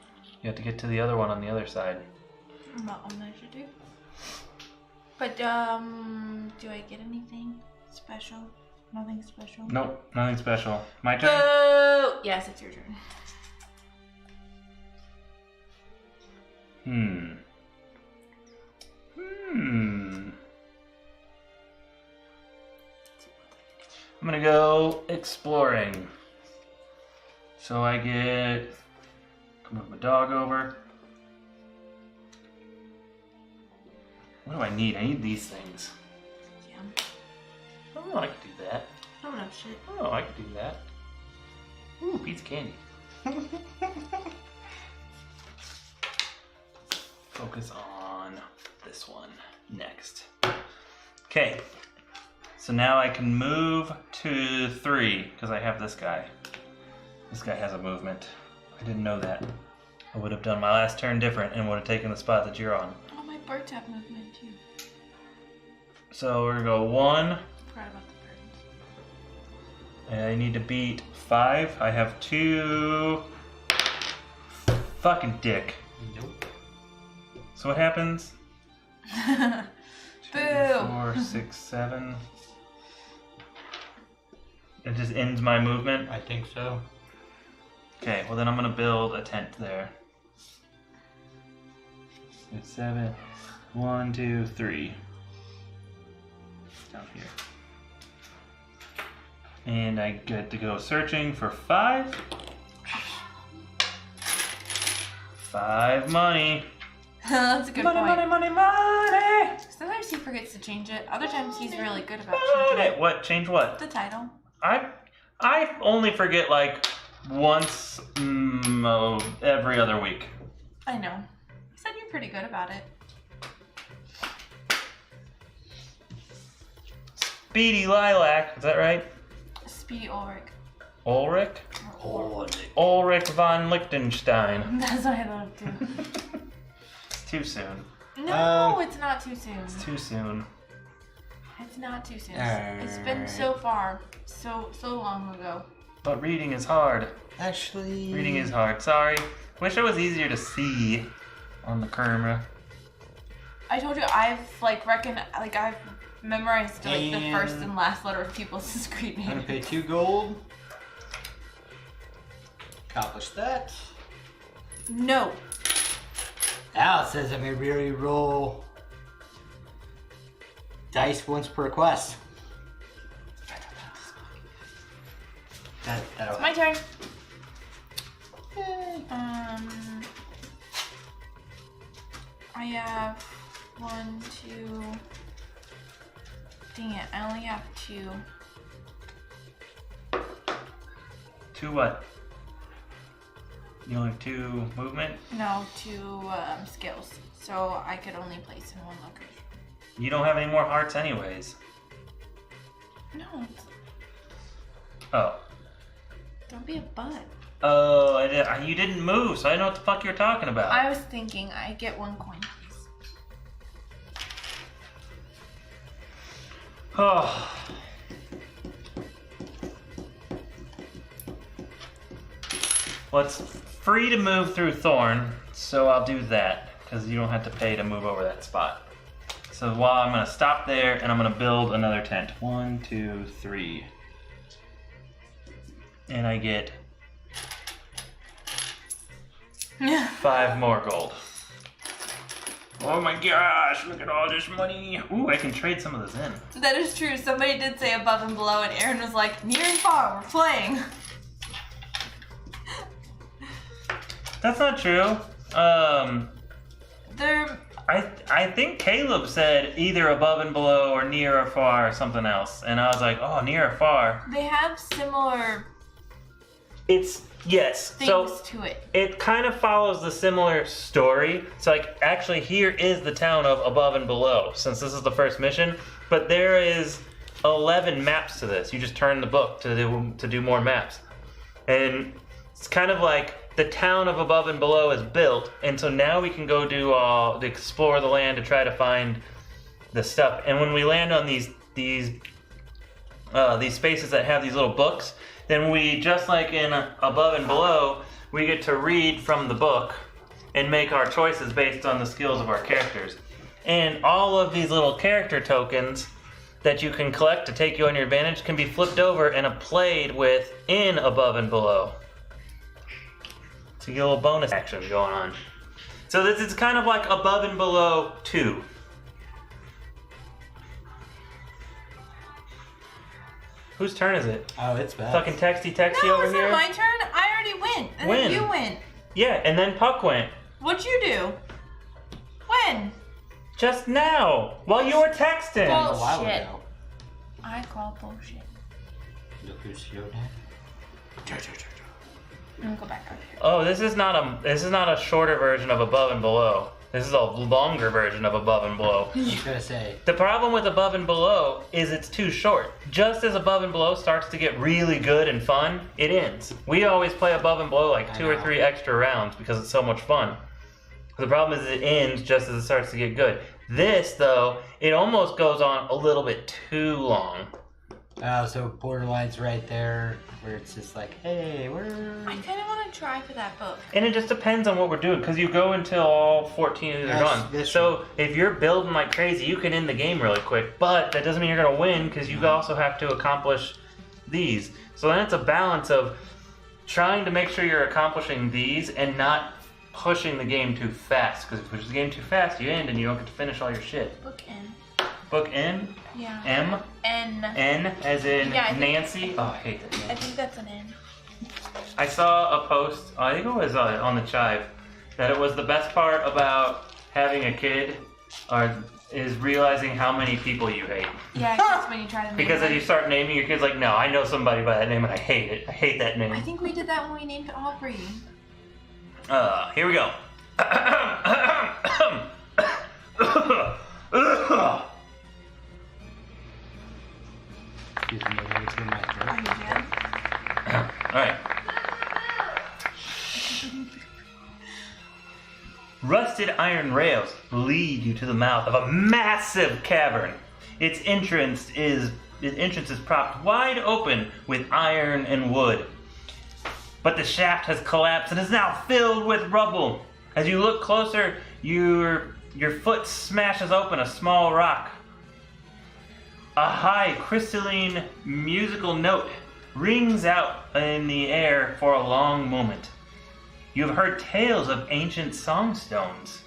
You have to get to the other one on the other side. I'm not own that shit too. But, do I get anything special? Nothing special? Nope, nothing special. My turn. Oh! Yes, it's your turn. I'm gonna go exploring. So I get. Come with my dog over. What do I need? I need these things. Yeah. Oh, I could do that. Oh, no shit. Oh, I could do that. Ooh, pizza candy. Focus on this one next. Okay. So now I can move to 3 because I have this guy. This guy has a movement. I didn't know that. I would have done my last turn different and would have taken the spot that you're on. Oh, my birds have movement too. So we're gonna go 1. Forgot about the birds. And I need to beat 5. I have 2. Fucking dick. Nope. So what happens? Boo! 4, 6, 7. It just ends my movement. I think so. Okay, well then I'm gonna build a tent there. It's 7. 1, 2, 3. Down here. And I get to go searching for 5. 5 money. That's a good Money, point. money, money, money! Sometimes he forgets to change it. Other times he's really good about changing Money! What? Change what? the title. I only forget like once every other week. I know. You said you're pretty good about it. Speedy Lilac, is that right? Speedy Ulrich. Ulrich? Ulrich von Liechtenstein. That's what I thought too. It's too soon. No, it's not too soon. It's too soon. It's not too soon. It's been so far, so long ago. But reading is hard. Actually. Reading is hard. Sorry. Wish it was easier to see on the camera. I told you I've I've memorized like the first and last letter of people's Greek I'm gonna name. pay 2 gold. Accomplish that. No. Now it says I may really roll dice once per quest. That'll It's my turn. Yay. I have 1, 2. Dang it! I only have 2. 2 what? You only have 2 movement? No, 2 skills. So I could only place in one location. You don't have any more hearts anyways. No, Oh. don't be a butt. Oh, you didn't move, so I didn't know what the fuck you were talking about. I was thinking I get 1 coin, please. Oh. Well, it's free to move through Thorn, so I'll do that, because you don't have to pay to move over that spot. So while I'm going to stop there, and I'm going to build another tent. 1, 2, 3. And I get 5 more gold. Oh my gosh, look at all this money. Ooh, I can trade some of those in. That is true. Somebody did say above and below, and Aaron was like, near and far, we're playing. That's not true. They're... I think Caleb said either above and below or near or far or something else. And I was like, oh, near or far. They have similar It's, yes. things So to it. it kind of follows the similar story. So like, actually here is the town of above and below, since this is the first mission. But there is 11 maps to this. You just turn the book to do more maps. And it's kind of like the town of above and below is built, and so now we can go to explore the land to try to find the stuff. And when we land on these spaces that have these little books, then we, just like in above and below, we get to read from the book and make our choices based on the skills of our characters. And all of these little character tokens that you can collect to take you on your advantage can be flipped over and played with in above and below. So you get a little bonus action going on. So this is kind of like above and below 2. Whose turn is it? Oh, it's bad. Fucking texty No, over it's here? not my turn. I already went. And When? then you went. Yeah, and then Puck went. What'd you do? When? Just now, while you were texting. Well- A while Bullshit. ago. I call bullshit. Look who's here now. I'm gonna go back out here. Oh, this is not a shorter version of Above and Below. This is a longer version of Above and Below. I was gonna say. The problem with Above and Below is it's too short. Just as Above and Below starts to get really good and fun, it ends. We always play Above and Below like 2 or 3 extra rounds because it's so much fun. The problem is it ends just as it starts to get good. This, though, it almost goes on a little bit too long. Oh, so Borderline's right there, where it's just like, hey, we're. I kind of want to try for that book. And it just depends on what we're doing, because you go until all 14 of these are gone. That's So if you're building like crazy, you can end the game really quick, but that doesn't mean you're going to win, because you also have to accomplish these. So then it's a balance of trying to make sure you're accomplishing these and not pushing the game too fast, because if you push the game too fast, you end and you don't get to finish all your shit. Book N. Book N? Yeah. M? N. N as in Yeah, I think- Nancy? Oh, I hate that I name. think that's an N. I saw a post, I think it was on the Chive, that it was the best part about having a kid is realizing how many people you hate. Yeah, it's when you try to name Because as them. you start naming your kids, like, no, I know somebody by that name and I hate it. I hate that I name. think we did that when we named Aubrey. Here we go. Excuse me, let me clear my throat. Are you good? Alright. Rusted iron rails lead you to the mouth of a massive cavern. Its entrance is propped wide open with iron and wood. But the shaft has collapsed and is now filled with rubble. As you look closer, your foot smashes open a small rock. A high, crystalline musical note rings out in the air for a long moment. You have heard tales of ancient songstones.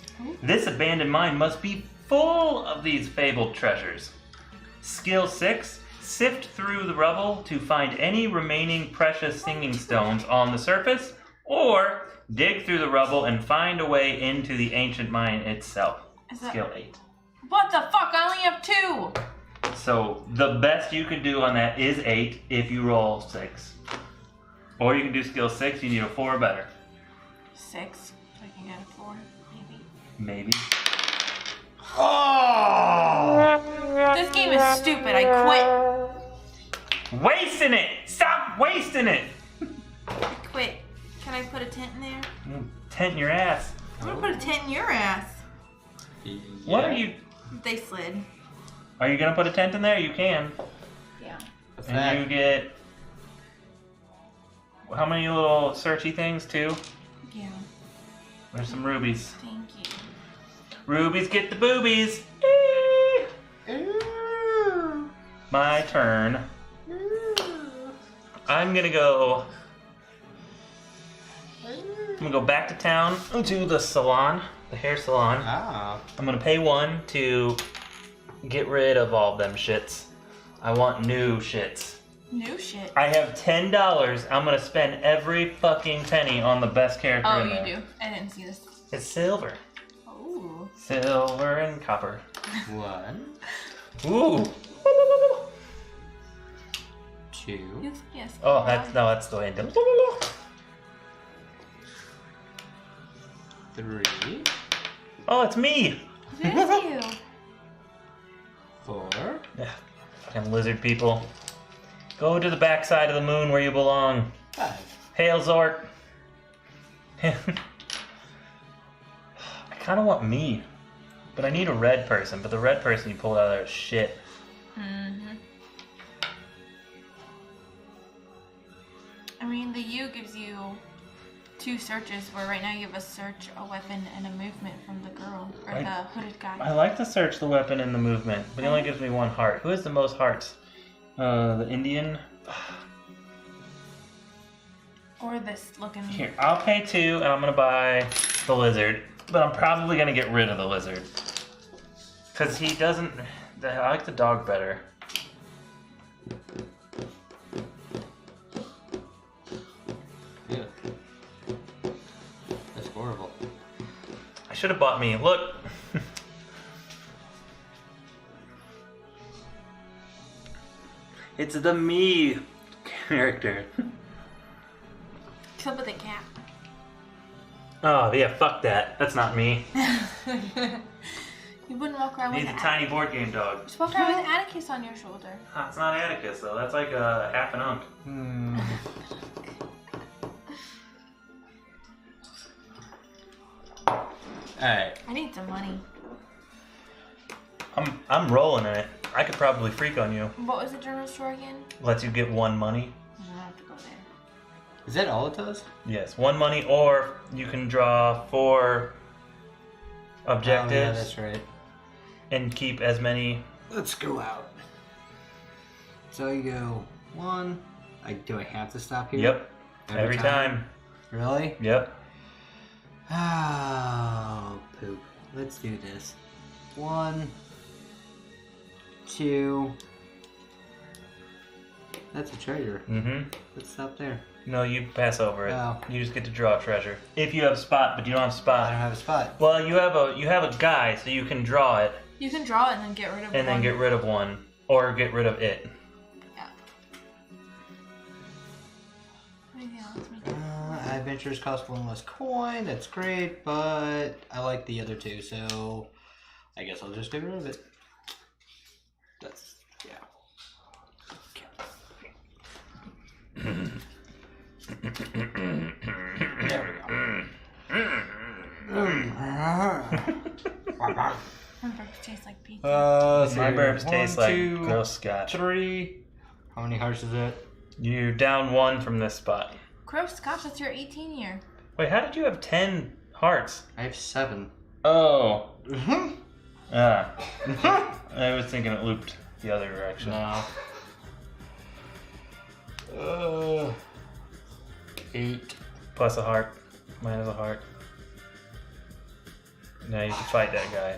This abandoned mine must be full of these fabled treasures. Skill 6, sift through the rubble to find any remaining precious singing stones on the surface, or dig through the rubble and find a way into the ancient mine itself. Skill 8. What the fuck? I only have 2! So the best you could do on that is 8 if you roll 6. Or you can do skill 6, you need a 4 or better. 6. So I can get a 4, maybe. Maybe. Oh! This game is stupid. I quit. Wasting it! Stop wasting it! I quit. Can I put a tent in there? Tent in your ass. I'm gonna put a tent in your ass. What are you... They slid. Are you gonna put a tent in there? You can. Yeah. What's And that? you get... How many little searchy things? 2? Yeah. There's some rubies. Thank you. Rubies get the boobies! My turn. I'm gonna go back to town to the salon, the hair salon. Ah. I'm gonna pay 1 to get rid of all them shits. I want new shits. New shit. I have $10. I'm gonna spend every fucking penny on the best character Oh, in you there. do. I didn't see this. It's silver. Oh. Silver and copper. 1, Ooh. 2. Yes. Oh, that's the way it goes. 3, Oh, it's me. It is you. 4. Yeah, fucking lizard people. Go to the backside of the moon where you belong. 5. Hail Zort. I kind of want me, but I need a red person. But the red person you pulled out of there is shit. Mm-hmm. I mean, the U gives you 2 searches, where right now you have a search, a weapon, and a movement from the girl, or Right. the hooded guy. I like to search the weapon and the movement, but it only gives me 1 heart. Who has the most hearts? The Indian? Or this looking. Here, I'll pay 2 and I'm gonna buy the lizard, but I'm probably gonna get rid of the lizard. Because he doesn't... I like the dog better. Ew. That's horrible. I should have bought me. Look! It's the me character. Except with a cat. Oh, yeah, fuck that. That's not me. You wouldn't walk around He's with a tiny board game dog. Just walk around with Atticus on your shoulder. It's not Atticus, though. That's like a half an unk. Alright. I need some money. I'm rolling in it. I could probably freak on you. What was the general store again? Lets you get 1 money. I don't have to go there. Is that all it does? Yes, 1 money, or you can draw 4 objectives Oh, yeah, that's right. and keep as many. Let's go out. So you go 1. Do I have to stop here? Yep. Every time. Really? Yep. Oh, poop. Let's do this. 1, 2. That's a treasure. Mm-hmm. Let's stop there. No, you pass over it. Oh. You just get to draw a treasure. If you have spot, but you don't have I spot. don't have a spot. Well, you have a guy, so you can draw it You can draw it and then get rid of and then get rid of one, or get rid of it. Yeah. Yeah, let's make it. Adventures cost 1 less coin. That's great, but I like the other 2, so I guess I'll just get rid of it. That's yeah. There we go. My burps taste like pizza. My burps taste like 2, gross scotch. 3. How many hearts is it? You're down 1 from this spot. Gross Scotch, that's your 18 year. Wait, how did you have 10 hearts? I have 7. Oh. I was thinking it looped the other direction. No. 8. Plus a heart. Minus a heart. Now you can fight that guy.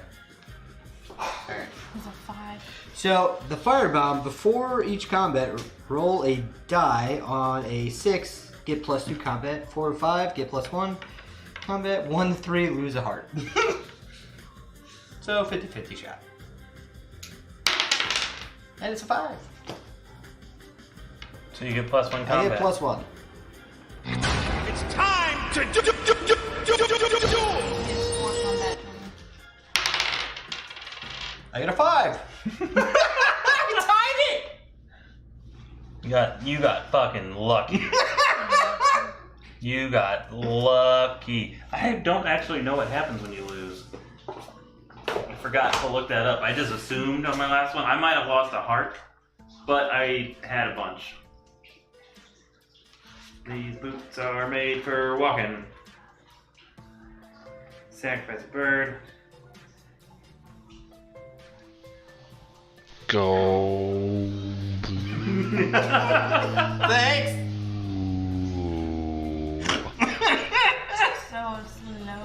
Alright. It's a 5. So, the firebomb, before each combat, roll a die on a 6, get plus 2 combat. 4 to 5, get plus 1 combat. 1 to 3, lose a heart. So, 50-50 shot. And it's a 5. So you get plus 1 combat. I get plus 1. It's time to do. I get a 5. I tied it! You got fucking lucky. You got lucky. I don't actually know what happens when you lose. I forgot to look that up. I just assumed on my last one. I might have lost a heart, but I had a bunch. These boots are made for walking. Sacrifice a bird. Go. Thanks! So slow.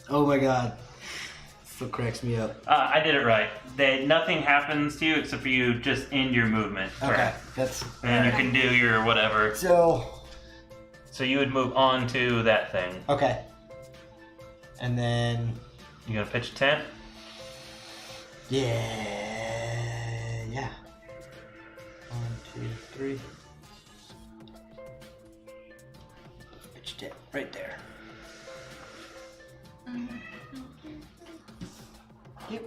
Oh my god. Still cracks me up. I did it right. Nothing happens to you except for you just end your movement. Okay, that's... And you can do your whatever. So... So you would move on to that thing. Okay. And then... You gonna pitch a tent? Yeah. 1, 2, 3. Pitched it right there. Yep.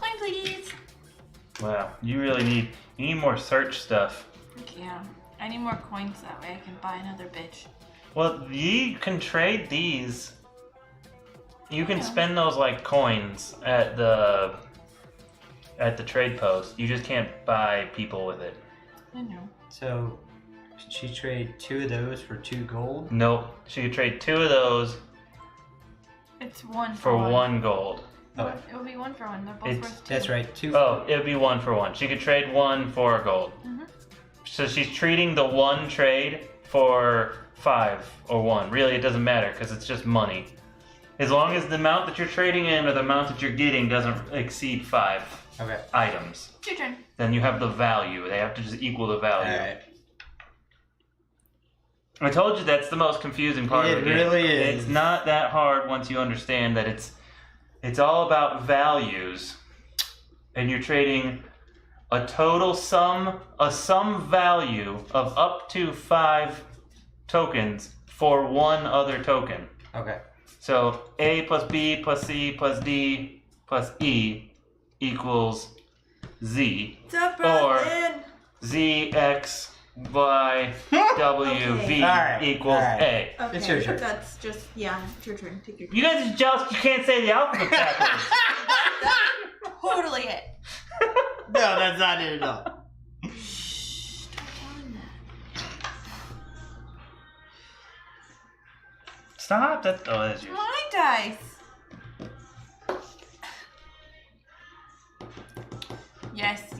Coin please. Wow, you really need more search stuff. Yeah. I need more coins that way I can buy another bitch. Well, you can trade these. You can Yeah. spend those like coins at the trade post. You just can't buy people with it. I know. So, could she trade 2 of those for 2 gold? Nope. She could trade 2 of those It's 1 for 1 gold. Okay. It would be 1 for 1. They're both It's- worth 2. That's right, 2. Oh, it would be 1 for 1. She could trade 1 for a gold. Mhm. So she's treating the 1 trade for 5 or 1. Really, it doesn't matter because it's just money. As long as the amount that you're trading in or the amount that you're getting doesn't exceed 5 Okay. items, It's your turn. then you have the value. They have to just equal the value. Alright. I told you that's the most confusing part of It it. really is. It's not that hard once you understand that it's all about values, and you're trading a sum value of up to 5 tokens for one other token. Okay. So A plus B plus C plus D plus E equals Z. What's up, Or Berlin? Z, X, Y, W, Okay. V Alright, equals alright. A. Okay, It's your turn. That's just, yeah, it's your turn. Take your turn. You guys are jealous you can't say the alphabet backwards. That's totally it. No, that's not it at all. Stop telling that. Stop. That's yours. My dice.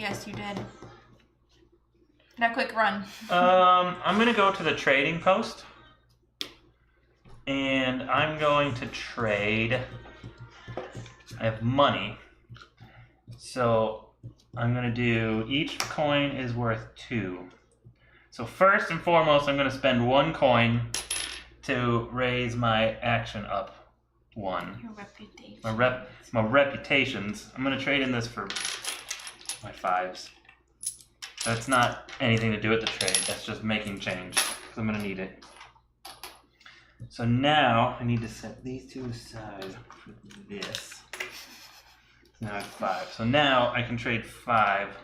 Yes, you did. Now quick run. I'm gonna go to the trading post, and I'm going to trade. I have money, so I'm gonna do. Each coin is worth 2. So first and foremost, I'm gonna spend 1 coin to raise my action up 1. Your reputation. My reputations. I'm gonna trade in this for my 5s. That's not anything to do with the trade. That's just making change. 'Cause I'm gonna need it. So now I need to set these 2 aside for this. Now I have 5. So now I can trade 5.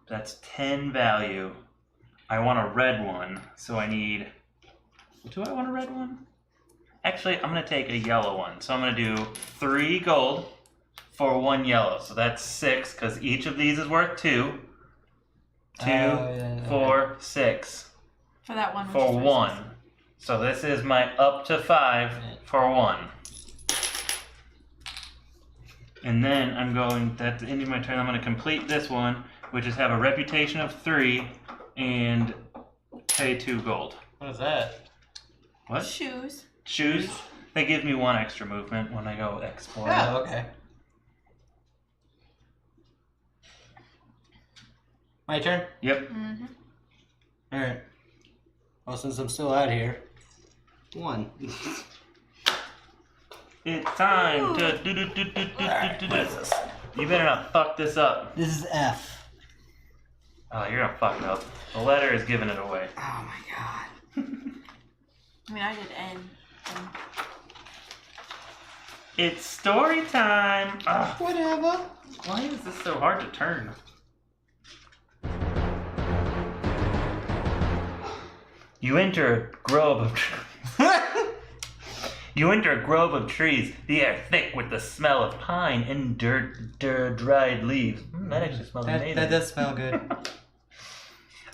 That's 10 value. I want a red one, so I need. Do I want a red one? Actually, I'm gonna take a yellow one. So I'm gonna do 3 gold for 1 yellow. So that's 6, because each of these is worth 2. 2, yeah, 4, 6 For that one. for which is 1. So this is my up to 5 for 1. And then I'm going, at the end of my turn, I'm going to complete this one, which is have a reputation of 3 and pay 2 gold. What is that? What? Shoes. Shoes? They give me 1 extra movement when I go exploring. Oh, okay. My turn? Yep. Mm-hmm. Alright. Well, since I'm still out here, 1. It's time to do. Alright, what is this? You better not fuck this up. This is F. Oh, you're gonna fuck it up. The letter is giving it away. Oh my god. I mean, I did N. It's story time. Ugh, Whatever. why is this so hard to turn? You enter a grove of trees. The air thick with the smell of pine and dried leaves. That actually smells amazing. That does smell good.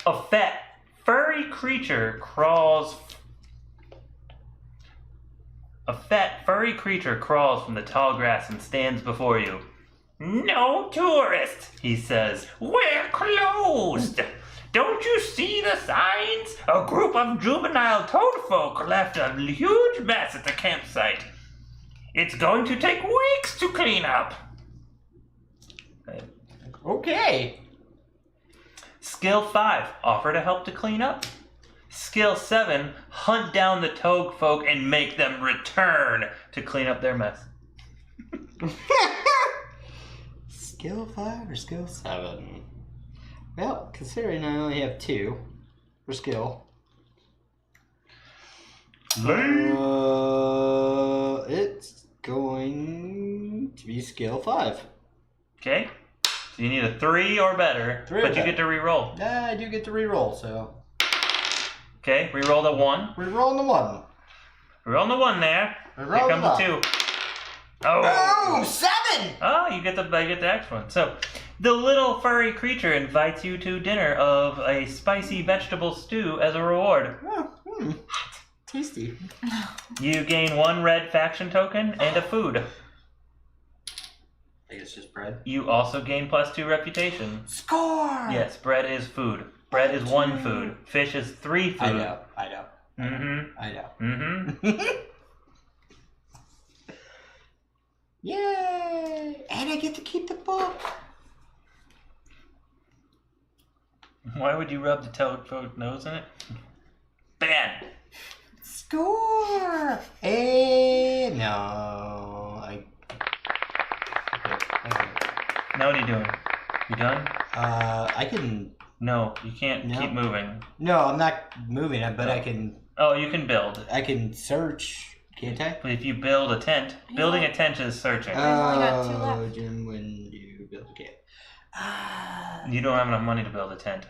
A fat, furry creature crawls from the tall grass and stands before you. "No tourist," he says. "We're closed. Don't you see the signs? A group of juvenile toadfolk left a huge mess at the campsite. It's going to take weeks to clean up." Okay. Skill 5, offer to help to clean up. Skill 7, hunt down the toadfolk and make them return to clean up their mess. Skill 5 or skill 7? Well, considering I only have 2 for skill. It's going to be skill 5. Okay? So you need a 3 or better, 3 or but you better. get to re-roll. Yeah, I do get to re-roll, so Okay, re-roll the 1. re-rolling the 1. Re-roll the 1 there. Re-roll Here comes the the 2. Oh! 7! Oh, you get the next one. So, the little furry creature invites you to dinner of a spicy vegetable stew as a reward. Oh, tasty. You gain 1 red faction token and a food. I think it's just bread. You also gain +2 reputation. Score! Yes, bread is food. Bread is 1 food. Fish is 3 food. I know. Mm-hmm. I know. Mm-hmm. Yay! And I get to keep the book. Why would you rub the toad nose in it? Bad. Score! Hey, no. Now what are you doing? You done? I can. No, you can't No. keep moving. No, I'm not moving it, but I can. Oh, you can build. I can search. Can't I? But if you build a tent, building a tent is searching. only got 2 Oh, left. Jim, when do you build a camp? You don't have enough money to build a tent.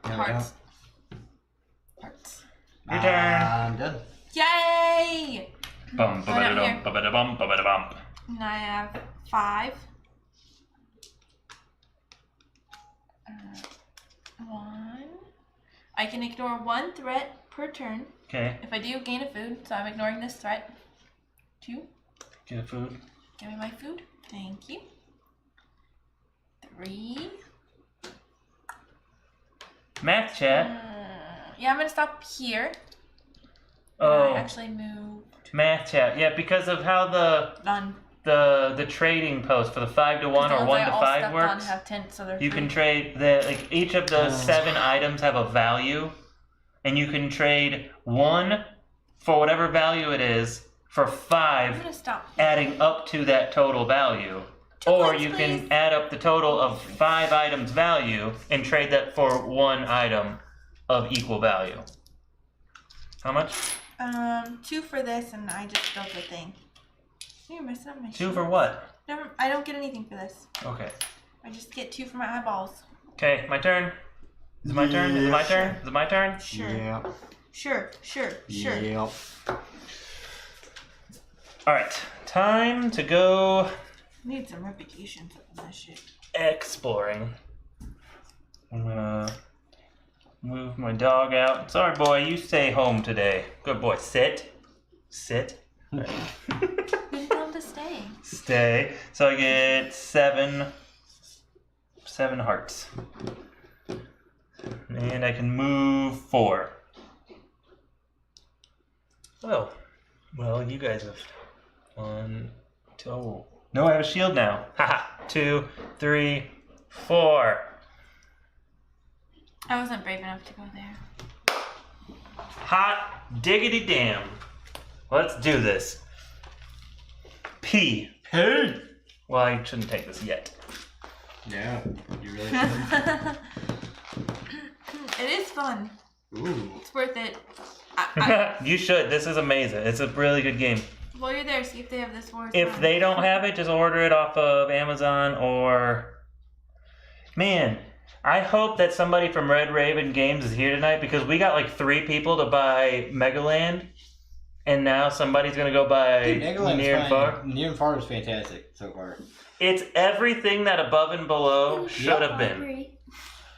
No, I Hearts. Hearts. Your turn. I'm done. Yay! Bum, Right up here. ba-ba-da-bum, ba-ba-da-bum, ba-ba-da-bum. And I have 5. 1. I can ignore 1 threat per turn. Okay, If I do, gain a food, so I'm ignoring this threat. 2. get a food. Give me my food. Thank you. 3. Math chat. Yeah, I'm gonna stop here. Oh, I actually moved. math chat. Yeah, because of how Done. the trading post for the 5 to 1 or 1 to 5 works. Have tents, so they're You can free. trade like each of the 7 items have a value, and you can trade 1 for whatever value it is for I'm 5, gonna stop. adding up to that total value. Or Chocolates, you please. can add up the total of 5 items value and trade that for 1 item of equal value. How much? 2 for this, and I just built a thing. You're messing up my 2 for sheets. what? Never. I don't get anything for this. Okay. I just get 2 for my eyeballs. Okay, my turn. Is it my turn? Is it my Yeah. turn? Is it my turn? Sure. Yeah. Sure. Yep. Alright, time to go Need some reputations up on this shit. exploring. I'm gonna move my dog out. Sorry, boy, you stay home today. Good boy. Sit. Sit. You didn't tell him to stay. Stay. So I get 7 hearts. And I can move 4. Oh. Well, you guys have 1, 2. Oh. No, I have a shield now. Haha. 2, 3, 4. I wasn't brave enough to go there. Hot diggity damn. Let's do this. P. Hey. Well, I shouldn't take this yet. Yeah. You really should. It is fun. Ooh. It's worth it. You should. This is amazing. It's a really good game. While you're there, see if they have this war. If they don't have it, just order it off of Amazon or... Man, I hope that somebody from Red Raven Games is here tonight because we got like 3 people to buy Megaland. And now somebody's going to go buy Dude, Eggland's Near and fine. Far. Near and Far is fantastic so far. It's everything that Above and Below should have been.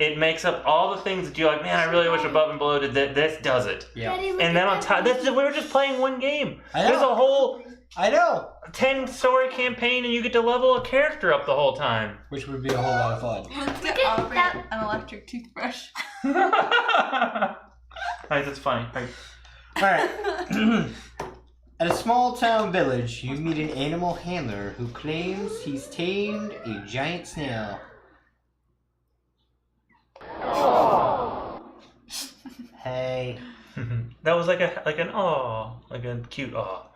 It makes up all the things that you're like, man, I really wish Above and Below did that. This does it. Yeah. And then on top, we were just playing one game. I know. There's a whole I know. 10-story campaign, and you get to level a character up the whole time. Which would be a whole lot of fun. Let's get Aubrey an electric toothbrush. Alright, that's funny. Alright. Alright. At a small town village, you meet an animal handler who claims he's tamed a giant snail. Hey, That was like a cute aw.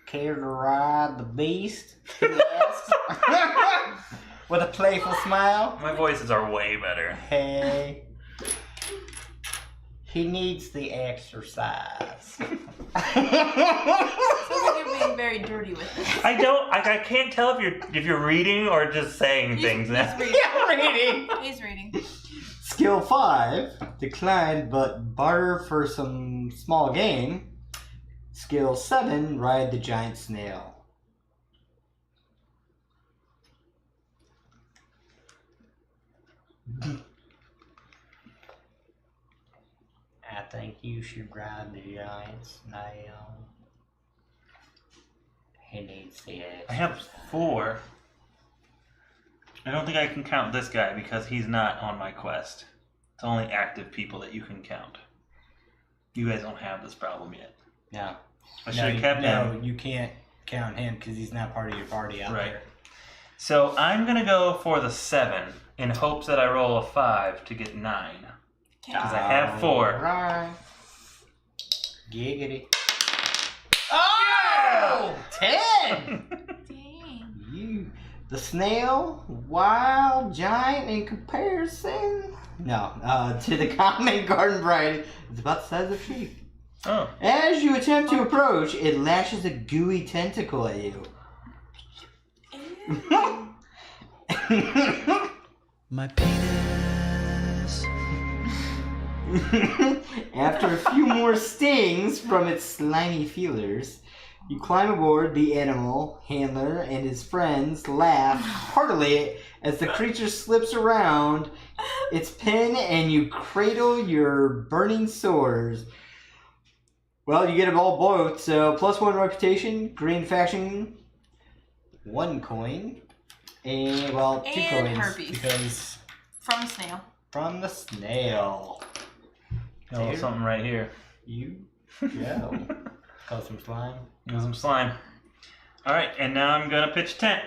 care to ride the beast? He asks. With a playful smile. My voices are way better. Hey. He needs the exercise. Sounds like you're being very dirty with it. I can't tell if you're reading or just saying things now. He's reading. Skill 5, decline but barter for some small game. Skill 7, ride the giant snail. I think you should ride the giant snail. He needs the exercise. I have 4. I don't think I can count this guy because he's not on my quest. It's only active people that you can count. You guys don't have this problem yet. No. I should have kept No, him. you can't count him because he's not part of your party out Right. there. So I'm going to go for the 7 in hopes that I roll a 5 to get 9. Because I have 4. Right. Giggity. Oh, 10! Dang. The snail, wild giant in comparison. No, to the common garden variety, it's about the size of a tree. Oh. As you attempt to approach, it lashes a gooey tentacle at you. My penis. After a few more stings from its slimy feelers, you climb aboard the animal handler and his friends laugh heartily as the creature slips around its pen and you cradle your burning sores. Well, you get them all both, so +1 reputation, green faction, 1 coin, and, well, 2 And coins. herpes. Because From a snail. from the snail. Oh, Here. something right here. You go. Call some slime. Got some slime. Alright, and now I'm gonna pitch a tent.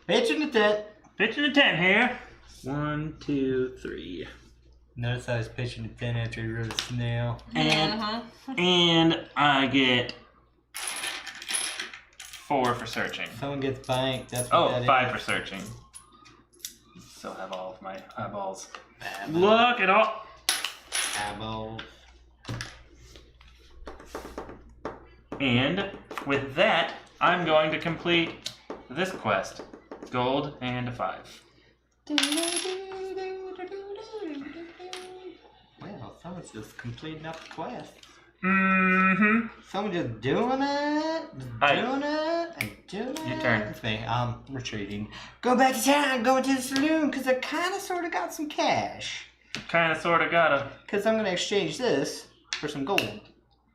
Pitching the tent. Pitching a tent here. 1, 2, 3. Notice I was pitching the tent after you wrote a snail. And I get 4 for searching. Someone gets banked. That's what Oh, that 5 is. for searching. Still have all of my eyeballs. Eyeball. Look at all. Eyeball. And with that, I'm going to complete this quest. Gold and a 5. Well, someone's just completing up the quest. Mm-hmm. Someone just doing it, doing it, and doing it. Your turn. It's me. Retreating. Go back to town, going to the saloon, because I kind of sort of got some cash. Kinda sorta gotta. Because I'm going to exchange this for some gold.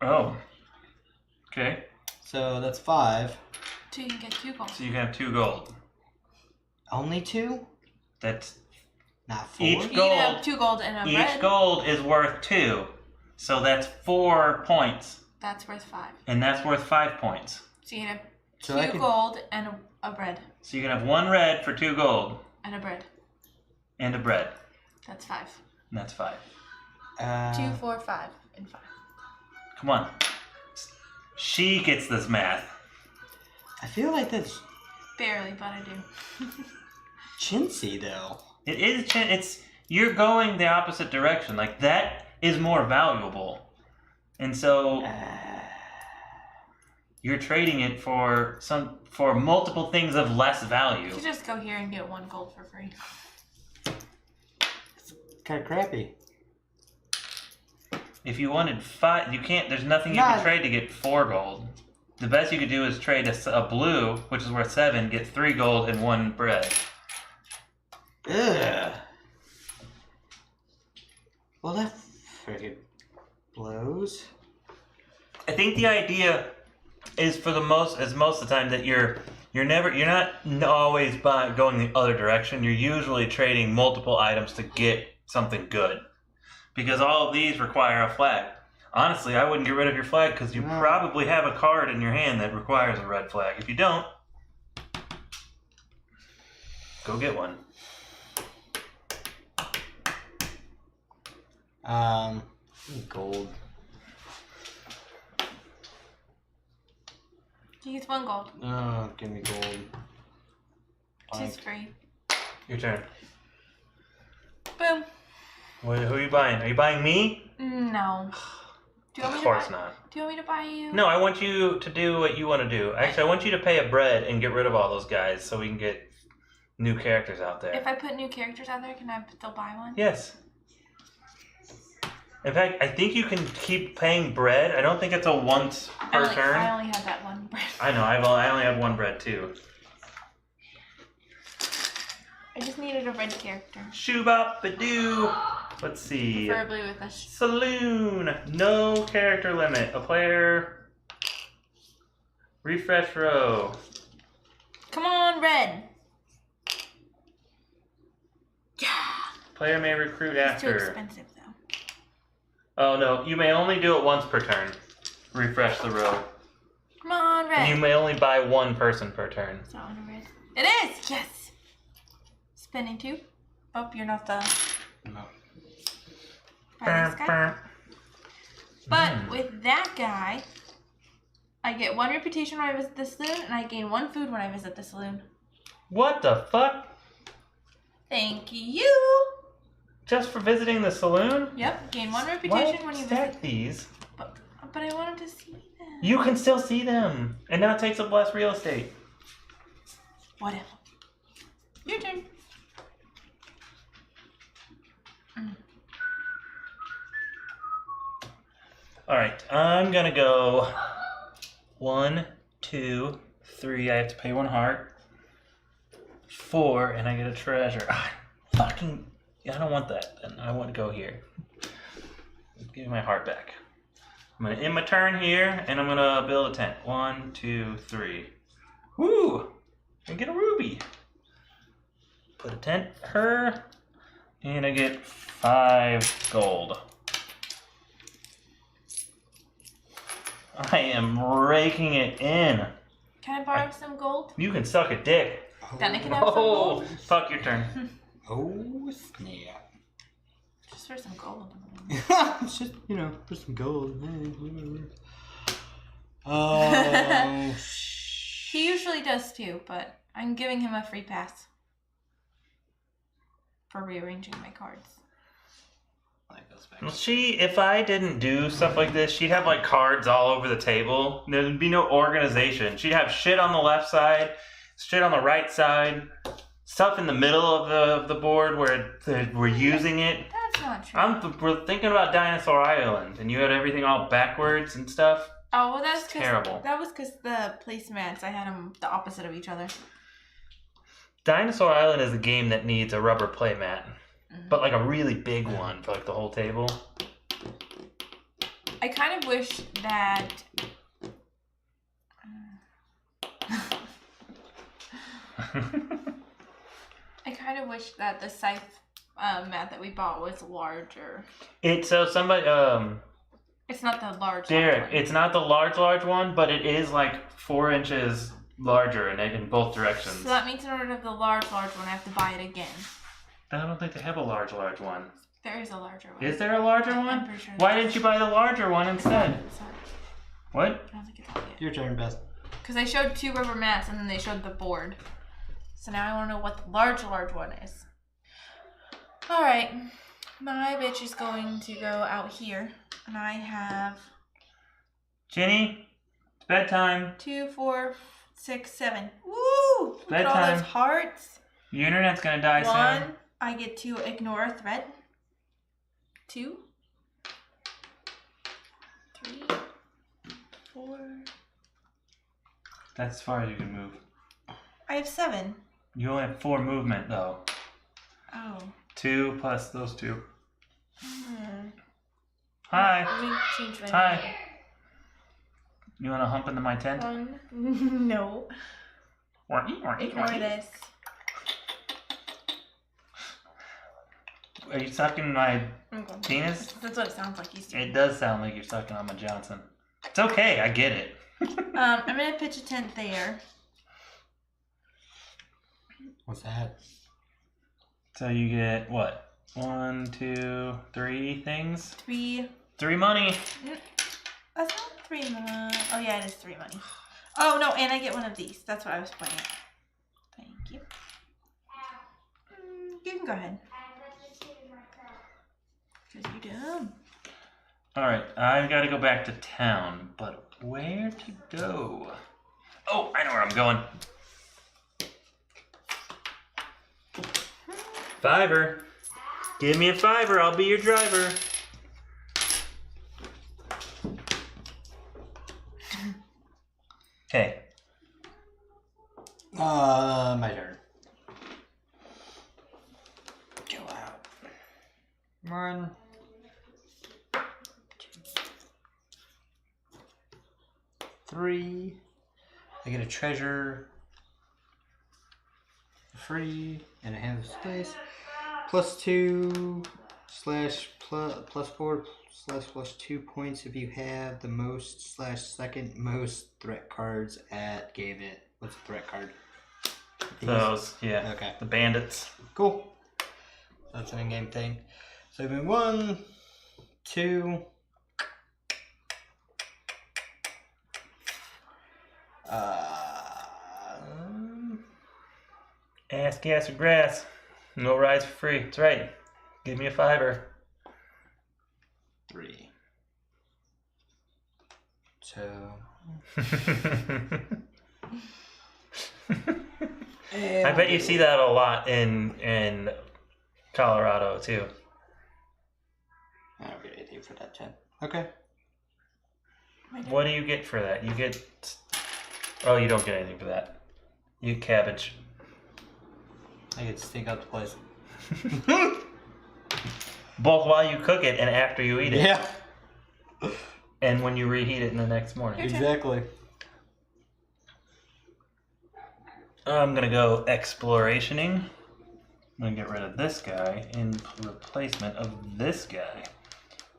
Oh. Okay. So that's 5. So you can get 2 gold. So you can have 2 gold. Only 2? That's Not 4? Each You gold. can have 2 gold and a Each red. gold is worth 2. So that's 4 points. That's worth 5. And that's worth 5 points. So you can have So I 2 could- gold and a bread. So you can have 1 red for 2 gold And a bread. and a bread. That's 5. And that's 5. 2, 4, 5, and 5. Come on. She gets this math. I feel like that's Barely, but I do. chintzy, though. It is. It's you're going the opposite direction. Like that is more valuable, and so you're trading it for multiple things of less value. You could just go here and get 1 gold for free. Kind of crappy. If you wanted 5, you can't. There's nothing you can trade to get 4 gold. The best you could do is trade a blue, which is worth 7, get 3 gold and 1 bread. Ugh. Well, that friggin' blows. I think the idea is most of the time that you're not always going the other direction. You're usually trading multiple items to get something good, because all of these require a flag. Honestly, I wouldn't get rid of your flag because you probably have a card in your hand that requires a red flag. If you don't, go get one. Gold. You get 1 gold. Oh, give me gold. She's free. Your turn. Boom. Who are you buying? Are you buying me? No. Do you want Of me course to buy? not. Do you want me to buy you? No, I want you to do what you want to do. Actually, I want you to pay a bread and get rid of all those guys so we can get new characters out there. If I put new characters out there, can I still buy one? Yes. In fact, I think you can keep paying bread. I don't think it's a once per turn. I only have that 1 bread. I know. I only have 1 bread too. I just needed a red character. Shoo-bop-a-doo. Let's see. Preferably with a Saloon. No character limit. A player. Refresh row. Come on, red. Yeah. Player may recruit It's too after. expensive though. Oh no, you may only do it once per turn. Refresh the row. Come on, red. And you may only buy 1 person per turn. It's not on a red. It is. Yes. Spinning 2. Oh, you're not the. No. Buy this guy. But with that guy, I get 1 reputation when I visit the saloon, and I gain 1 food when I visit the saloon. What the fuck? Thank you. Just for visiting the saloon? Yep, gain 1 reputation Why when you stack visit. these? But I wanted to see them. You can still see them, and now it takes up less real estate. Whatever. Your turn. All right, I'm gonna go 1, 2, 3. I have to pay 1 heart. 4, and I get a treasure. I don't want that. Then I want to go here. Give me my heart back. I'm gonna end my turn here, and I'm gonna build a tent. 1, 2, 3. Woo! I get a ruby. Put a tent her, and I get 5 gold. I am raking it in. Can I borrow some gold? You can suck a dick. Then I can have some Oh, gold. fuck your turn. Oh, snap. Just for some gold. It's just, for some gold. Oh, He usually does too, but I'm giving him a free pass for rearranging my cards. Well, if I didn't do stuff like this, she'd have like cards all over the table. There'd be no organization. She'd have shit on the left side, shit on the right side, stuff in the middle of the board where we're using it. That's not true. We're thinking about Dinosaur Island, and you had everything all backwards and stuff. Oh, well, that's terrible. That was because the placemats, I had them the opposite of each other. Dinosaur Island is a game that needs a rubber play mat. But like a really big one for like the whole table. I kind of wish that the scythe mat that we bought was larger. It's somebody It's not the large Derek, one. it's not the large one, but it is like 4 inches larger in both directions. So that means in order to have the large one, I have to buy it again. I don't think they have a large one. There is a larger one. Is there a larger one? I'm pretty sure. Why didn't you buy the larger one instead? Sorry. What? I don't think it's out yet. Your turn, Beth. Because they showed 2 rubber mats and then they showed the board. So now I want to know what the large one is. Alright. My bitch is going to go out here. And I have Ginny, it's bedtime. 2, 4, 6, 7. Woo! Look at all Bedtime. those hearts. Your internet's gonna die 1, soon. I get to ignore a threat. 2, 3, 4. That's as far as you can move. I have 7. You only have 4 movement though. Oh. 2 plus those 2. Hmm. Hi. Let me change my Hi. You wanna hump into my tent? 1. No. Ignore this. Are you sucking my Okay. penis? That's what it sounds like he's doing. It does sound like you're sucking on my Johnson. It's okay, I get it. I'm gonna pitch a tent there. What's that? So you get what? 1, 2, 3 things? 3. 3 money. That's not 3 money. Oh yeah, it is 3 money. Oh no, and I get one of these. That's what I was pointing at. Thank you. You can go ahead. Because you're dumb. Alright, I've got to go back to town, but where to go? Oh, I know where I'm going. $5. Give me a $5, I'll be your driver. Okay. My turn. Go out. 1, 2, 3. I get a treasure free, and I have space. +2 / +4 / +2 points if you have the most / second most threat cards at game it. What's a threat card? These? Those, yeah. Okay. The bandits. Cool. That's an in-game thing. So move 1, 2, Ass, gas, or grass. No rides for free. That's right. Give me a $5. 3. So. I bet you see that a lot in Colorado too. I don't get anything for that 10. Okay. What do you get for that? You get. Oh, you don't get anything for that. You get cabbage. I get to stink out the place. Both while you cook it and after you eat it. Yeah. And when you reheat it in the next morning. Exactly. I'm gonna go explorationing. I'm gonna get rid of this guy in replacement of this guy.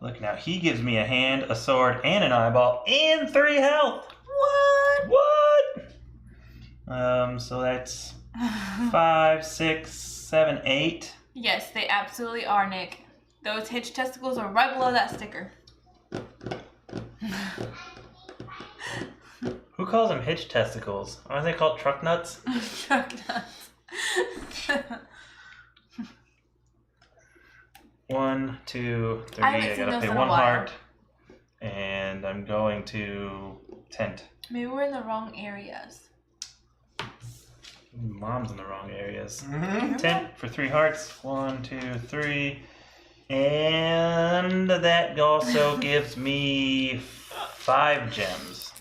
Look now, he gives me a hand, a sword, and an eyeball, and 3 health. What? So that's 5, 6, 7, 8. Yes, they absolutely are, Nick. Those hitch testicles are right below that sticker. Who calls them hitch testicles? Aren't they called truck nuts? Truck nuts. 1, 2, 3. I haven't I seen gotta those pay in a 1 while. heart. And I'm going to tent. Maybe we're in the wrong areas. Mom's in the wrong areas. Mm-hmm. Tent for 3 hearts. 1, 2, 3. And that also gives me 5 gems.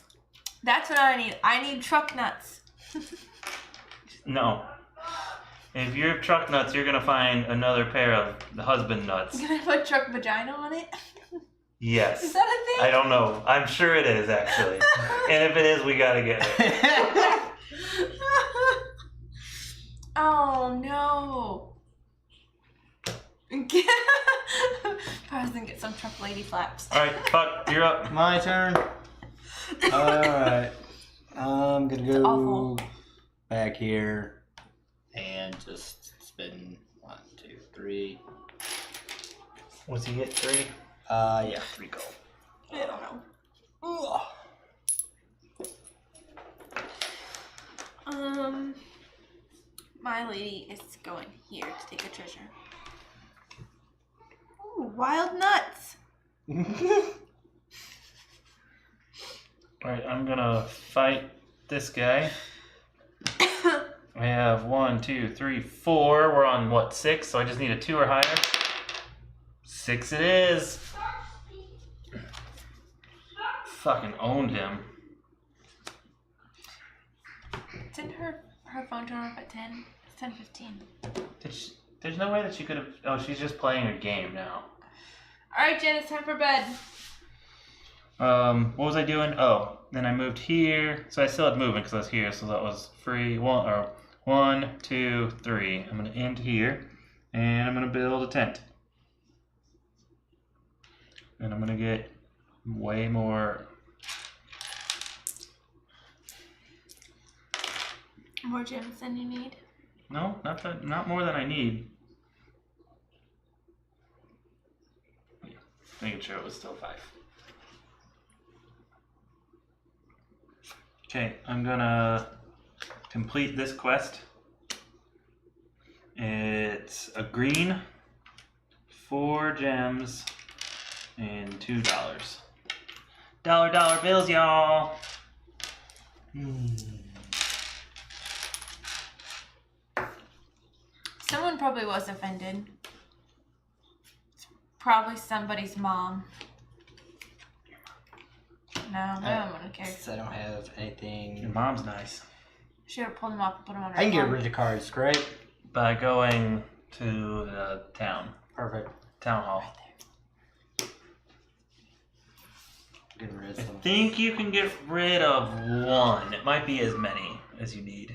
That's what I need. I need truck nuts. No. If you're truck nuts, you're gonna find another pair of the husband nuts. Can I put truck vagina on it? Yes. Is that a thing? I don't know. I'm sure it is, actually. And if it is, we gotta get it. Oh no. Probably gonna get some truck lady flaps. Alright, Puck, you're up. My turn. Alright. I'm gonna go awful. back here and just spin 1, 2, 3. What's he get? 3? Yeah, 3 gold. I don't know. My lady is going here to take a treasure. Ooh, wild nuts. Alright, I'm gonna fight this guy. I have 1, 2, 3, 4. We're on what, 6? So I just need a 2 or higher. 6 it is. Fucking owned him. Didn't her phone turn off at 10? It's 10:15. There's no way that she could have. Oh, she's just playing a game now. Alright, Jen, it's time for bed. What was I doing? Oh, then I moved here. So I still had movement because I was here. So that was free. 1, 2, 3. I'm gonna end here, and I'm gonna build a tent. And I'm gonna get way more. More gems than you need. No, not more than I need. Making sure it was still 5. Okay, I'm gonna complete this quest. It's a green, 4 gems, and $2. Dollar bills, y'all. Someone probably was offended. It's probably somebody's mom. No, no one cares. Since I don't have Your anything. mom's nice. Should have pulled them off and put them on her I can get phone. rid of the cards, great. By going to the town Perfect. hall. Get rid of I some. think you can get rid of 1. It might be as many as you need.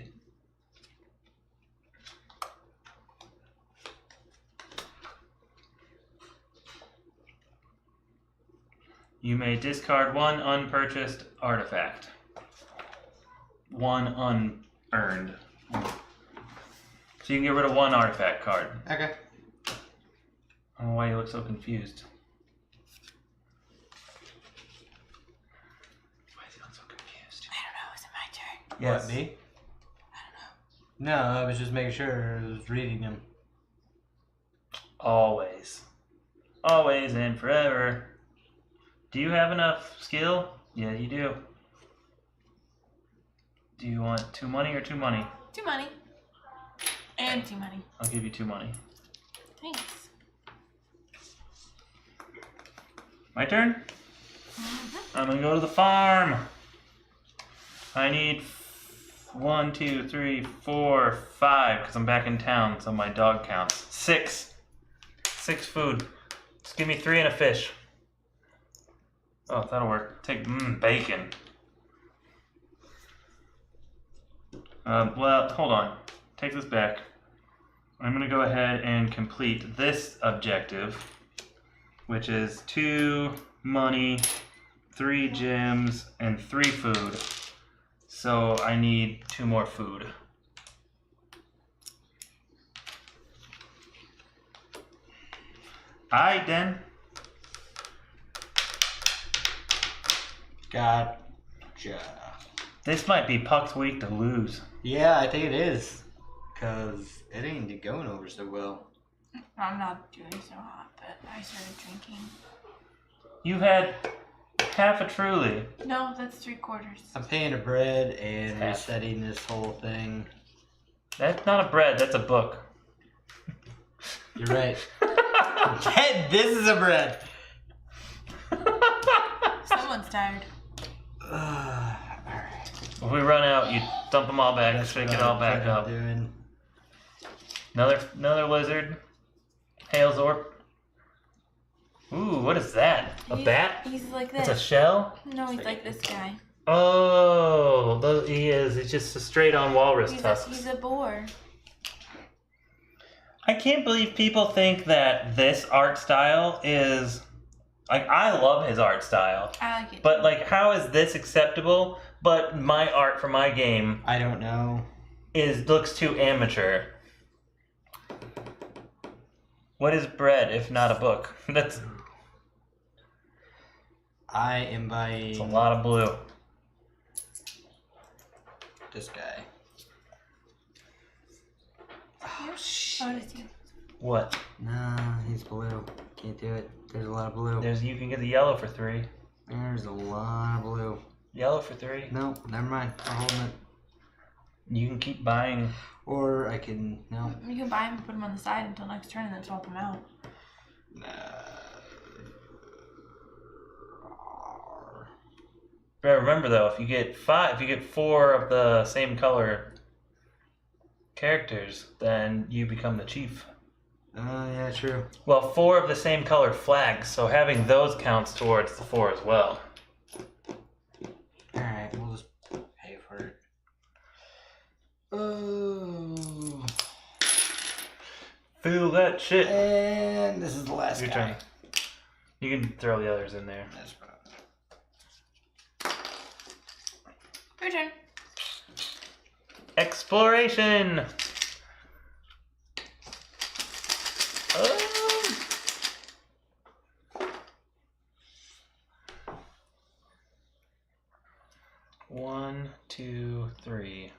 You may discard 1 unpurchased artifact. 1 unearned. So you can get rid of 1 artifact card. Okay. I don't know why you look so confused. Why is he looking so confused? I don't know. Is it my turn? Yes. What, me? No, I was just making sure I was reading them. Always. Always and forever. Do you have enough skill? Yeah, you do. Do you want 2 money or 2 money? 2 money. And 2 money. I'll give you 2 money. Thanks. My turn? I'm gonna go to the farm. I need 1, 2, 3, 4, 5 because I'm back in town, so my dog counts. 6. 6 food. Just give me 3 and a fish. Oh, that'll work. Take bacon. Well, hold on. Take this back. I'm gonna go ahead and complete this objective, which is 2 money, 3 gems, and 3 food. So I need 2 more food. Alright then. Gotcha. This might be Puck's week to lose. Yeah, I think it is. Because it ain't going over so well. I'm not doing so hot, but I started drinking. You had half a truly. No, that's 3/4. I'm paying a bread and Half. resetting this whole thing. That's not a bread, that's a book. You're right. This is a bread. Someone's tired. Alright. If we run out, you dump them all back, That's shake what it all I'm back fucking up. Doing. Another lizard. Hailzorp. Ooh, what is that? A bat? He's like It's this. a shell? No, he's like this guy. Oh, he is. It's just a straight on walrus tusks. He's a boar. I can't believe people think that this art style is... Like, I love his art style. I like it. But, like, how is this acceptable? But my art for my game I don't know. looks too amateur. What is bread if not a book? That's I am buying a lot of blue. this guy. Oh, it's you. What? Nah, he's blue. Can't do it. There's a lot of blue. You can get the yellow for 3. There's a lot of blue. Yellow for 3. No, never mind. I'm holding it. You can keep buying. Or I can... No. You can buy them and put them on the side until next turn and then swap them out. But remember though, if you get 4 of the same color characters, then you become the chief. Yeah, true. Well, 4 of the same color flags, so having those counts towards the 4 as well. Alright, we'll just pay for it. Oh. Feel that shit. And this is the last Your guy. turn. You can throw the others in there. That's fine. Your turn. Exploration. One, 2, 3.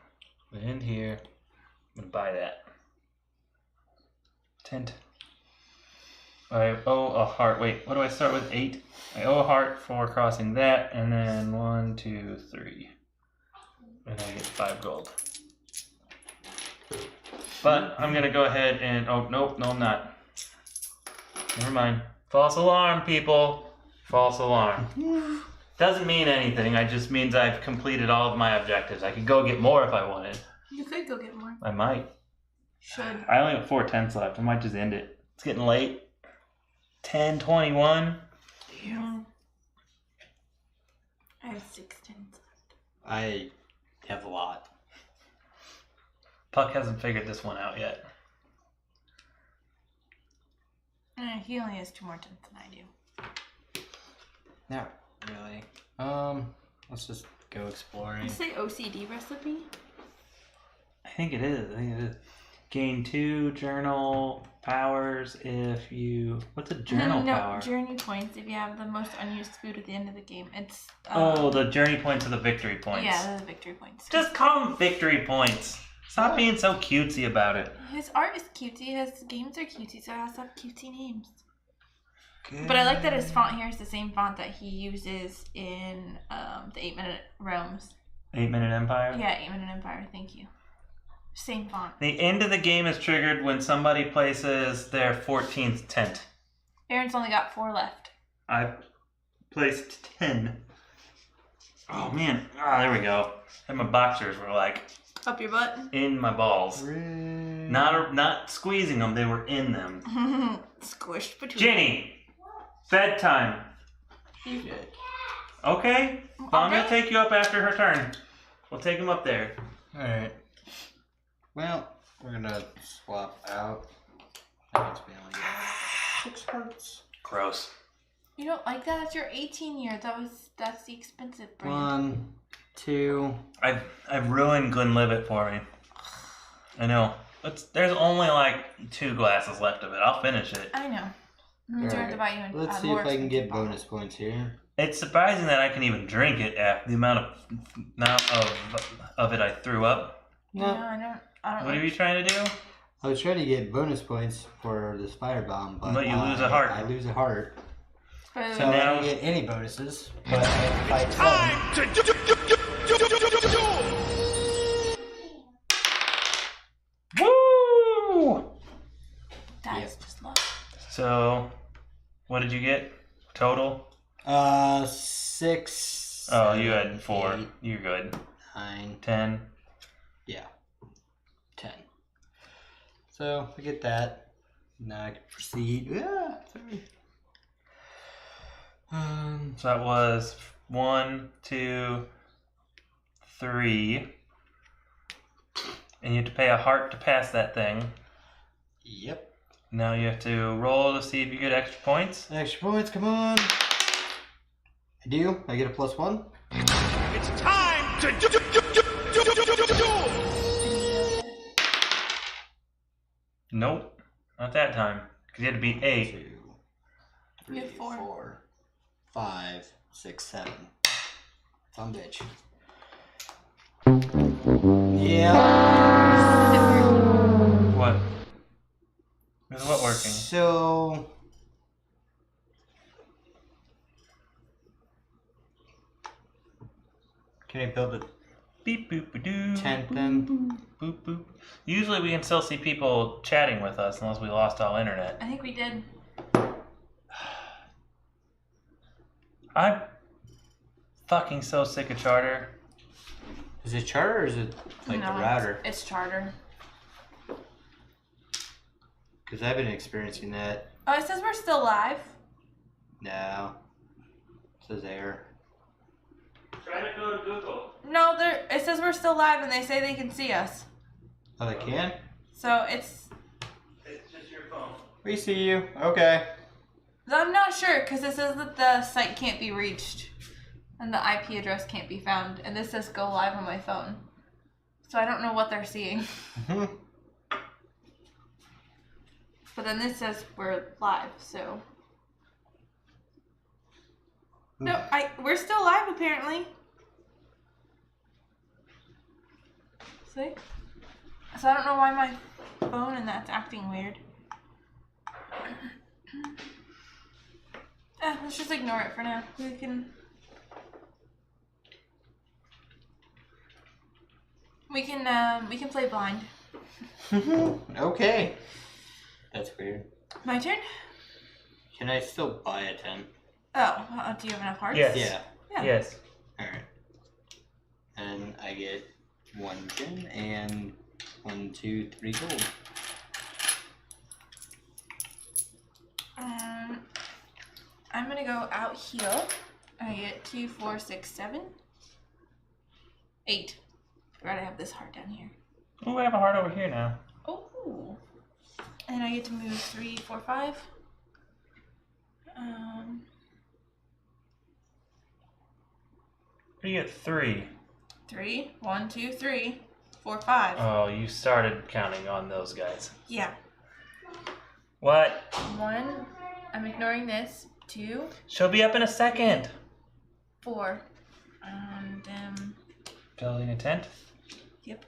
In here. I'm gonna buy that. Tent. I owe a heart. Wait, what do I start with? 8. I owe a heart for crossing that, and then 1, 2, 3. And I get 5 gold. But I'm gonna go ahead and no, I'm not. Never mind. False alarm, people. False alarm. Doesn't mean anything. It just means I've completed all of my objectives. I could go get more if I wanted. You could go get more. I might. Should. I only have 4 tents left. I might just end it. It's getting late. 10:21. Yeah. I have 6 tents. I have a lot. Puck hasn't figured this one out yet. He only has 2 more tents than I do. Not really. Let's just go exploring. Did you say OCD recipe? I think it is. Gain 2 journal powers if you... What's a journal power? Journey points if you have the most unused food at the end of the game. It's the journey points are the victory points. Yeah, they're the victory points. Just call them victory points. Stop being so cutesy about it. His art is cutesy, his games are cutesy, so it has to have cutesy names. Good. But I like that his font here is the same font that he uses in the 8-Minute Realms. 8-Minute Empire? Yeah, 8-Minute Empire, thank you. Same font. The end of the game is triggered when somebody places their 14th tent. Aaron's only got 4 left. I placed 10. Oh man, there we go. And my boxers were like Up your butt. in my balls. Not squeezing them, they were in them. Squished between. Jenny, bedtime. Okay, well, I'm gonna take you up after her turn. We'll take him up there. Alright. Well, we're gonna swap out. That means we only get 6 hearts. Gross. You don't like that? It's your 18 year. That's the expensive brand. 1, 2. I've ruined Glenlivet for me. I know. There's only like 2 glasses left of it. I'll finish it. I know. I'm Alright. trying to buy you an Let's see if I can get bonus points here. It's surprising that I can even drink it after the amount of it I threw up. No, I don't. What are you trying to do? I was trying to get bonus points for this firebomb, but you lose a heart. I lose a heart. So So I now- don't get any bonuses, but I have to fight 7. Time to duel! Woo! that is just love. So, what did you get total? 6. Oh, you had 4. 8, You're good. 9. 10. Yeah. 10. So I get that. Now I can proceed. Yeah, sorry. So that was 1, 2, 3. And you have to pay a heart to pass that thing. Yep. Now you have to roll to see if you get extra points. Extra points, come on. I do. I get a +1. It's time to duel! Nope. Not that time. Because you had to be 8. 2, You 3, have 4. 4, 5, 6, 7. Some bitch. Yeah. What? Is what working? So can I build a Beep boop ba doo. tent then? Boop boop. Usually we can still see people chatting with us unless we lost all internet. I think we did. I'm fucking so sick of Charter. Is it charter or is it like No, the router? It's charter. Because I've been experiencing that. Oh, it says we're still live. No. It says error. Try to go to Google. No, it says we're still live, and they say they can see us. Oh, they can? So it's. It's just your phone. We see you. Okay. I'm not sure because it says that the site can't be reached, and the IP address can't be found, and this says go live on my phone. So I don't know what they're seeing. But then this says we're live, so. No, we're still live apparently. See? So I don't know why my phone and that's acting weird. Let's just ignore it for now. We can play blind. Okay. That's weird. My turn? Can I still buy a tent? Oh, do you have enough hearts? Yes. Yeah. Yeah. Yes. Alright. And I get 1 gem and 1, 2, 3 gold. I'm gonna go out here. I get 2, 4, 6, 7, 8. Forgot I have this heart down here. Oh, I have a heart over here now. Oh. And I get to move 3, 4, 5. You get 3. 3. 1, 2, 3. 4, 5. Oh, you started counting on those guys. Yeah. What? 1. I'm ignoring this. 2, She'll be up in a second. 4. And Building a tent? yep.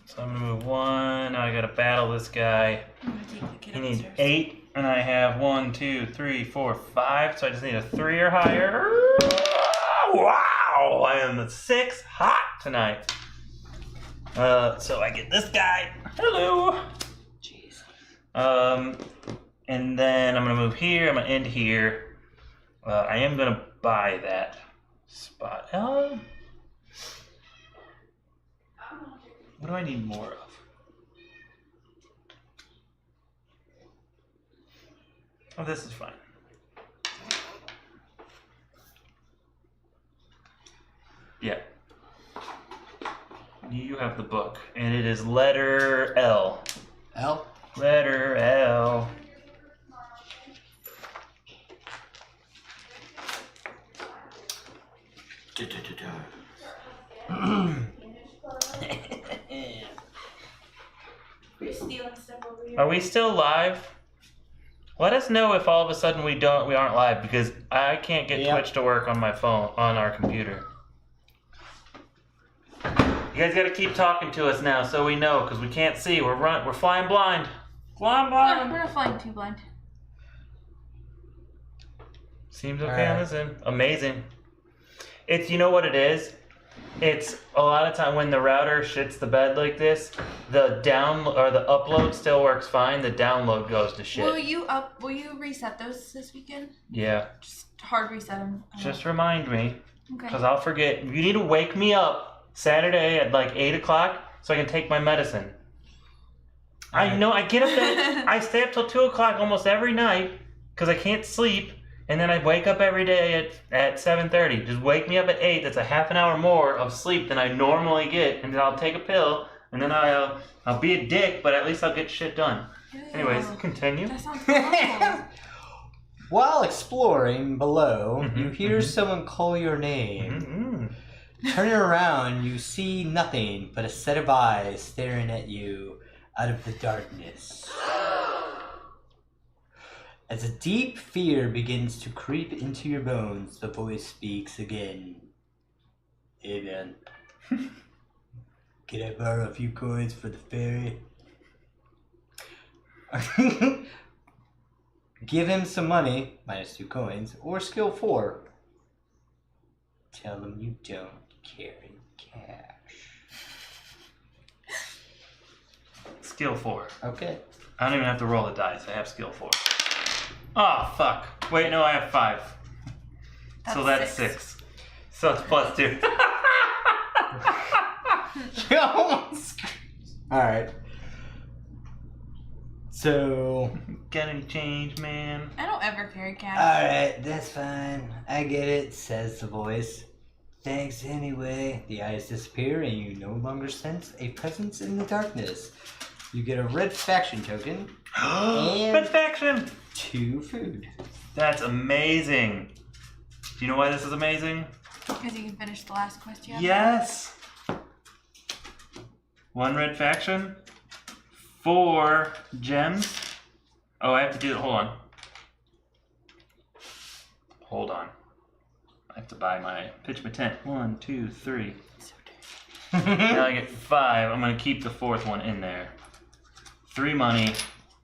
So I'm gonna move 1. Now I gotta battle this guy. I'm gonna take the kid He needs upstairs. 8, and I have 1, 2, 3, 4, 5. So I just need a 3 or higher. Wow! I am 6 hot tonight. So I get this guy. Hello. Jeez. And then I'm gonna move here. I'm gonna end here. I am gonna buy that spot. What do I need more of? Oh, this is fine. Yeah. You have the book, and it is letter L. L? Letter L. You're stealing stuff over here. Are we still live? Let us know if all of a sudden we aren't live, because I can't get Yep. Twitch to work on my phone, on our computer. You guys got to keep talking to us now, so we know, because we can't see. We're flying blind. Flying No, blind. we're not flying too blind. Seems okay Alright. on this end. Amazing. It's, you know what it is? It's a lot of time when the router shits the bed like this, the upload still works fine. The download goes to shit. Will you reset those this weekend? Yeah. Just hard reset them. Just remind me, Okay. because I'll forget. You need to wake me up Saturday at like 8 o'clock so I can take my medicine. I know. I get up at, I stay up till 2 o'clock almost every night because I can't sleep. And then I wake up every day at 7:30. Just wake me up at 8. That's a half an hour more of sleep than I normally get. And then I'll take a pill. And then I'll be a dick, but at least I'll get shit done. Anyways, continue. That sounds awful. While exploring below, Mhm, you hear mhm. someone call your name. Mm-hmm. Turning around, you see nothing but a set of eyes staring at you out of the darkness. As a deep fear begins to creep into your bones, the voice speaks again. Hey man, can I borrow a few coins for the ferry? Give him some money, -2 coins, or skill 4. Tell him you don't carry cash. Skill 4. Okay. I don't even have to roll the dice. I have skill 4. Oh, fuck. Wait, no, I have 5. So that's 6. So it's +2. Alright. So. Got any change, man? I don't ever carry cash. Alright, that's fine. I get it, says the voice. Thanks anyway. The eyes disappear and you no longer sense a presence in the darkness. You get a red faction token and Red faction! 2 food. That's amazing. Do you know why this is amazing? Because you can finish the last quest you have. Yes. 1 red faction. 4 gems. Oh, I have to do it. Hold on. I have to pitch my tent. 1, 2, 3. Now I get 5. I'm gonna keep the 4th one in there. 3 money,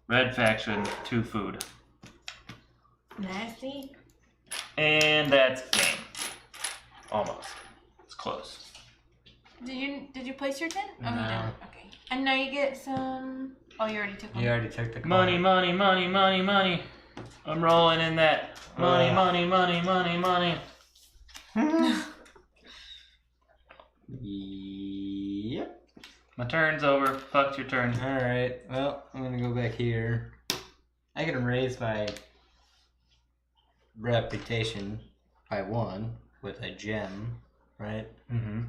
red faction, 2 food. Nasty. And that's game. Almost. It's close. Did you place your tent? Oh, you No. didn't. Okay. And now you get some. Oh, you already took one. You already took the coin. Money, money, money, money, money. I'm rolling in that. Money, money, money, money, money. Yep. My turn's over. Fuck's your turn. Alright, well, I'm gonna go back here. I can raise my reputation by 1 with a gem, right? Mm-hmm.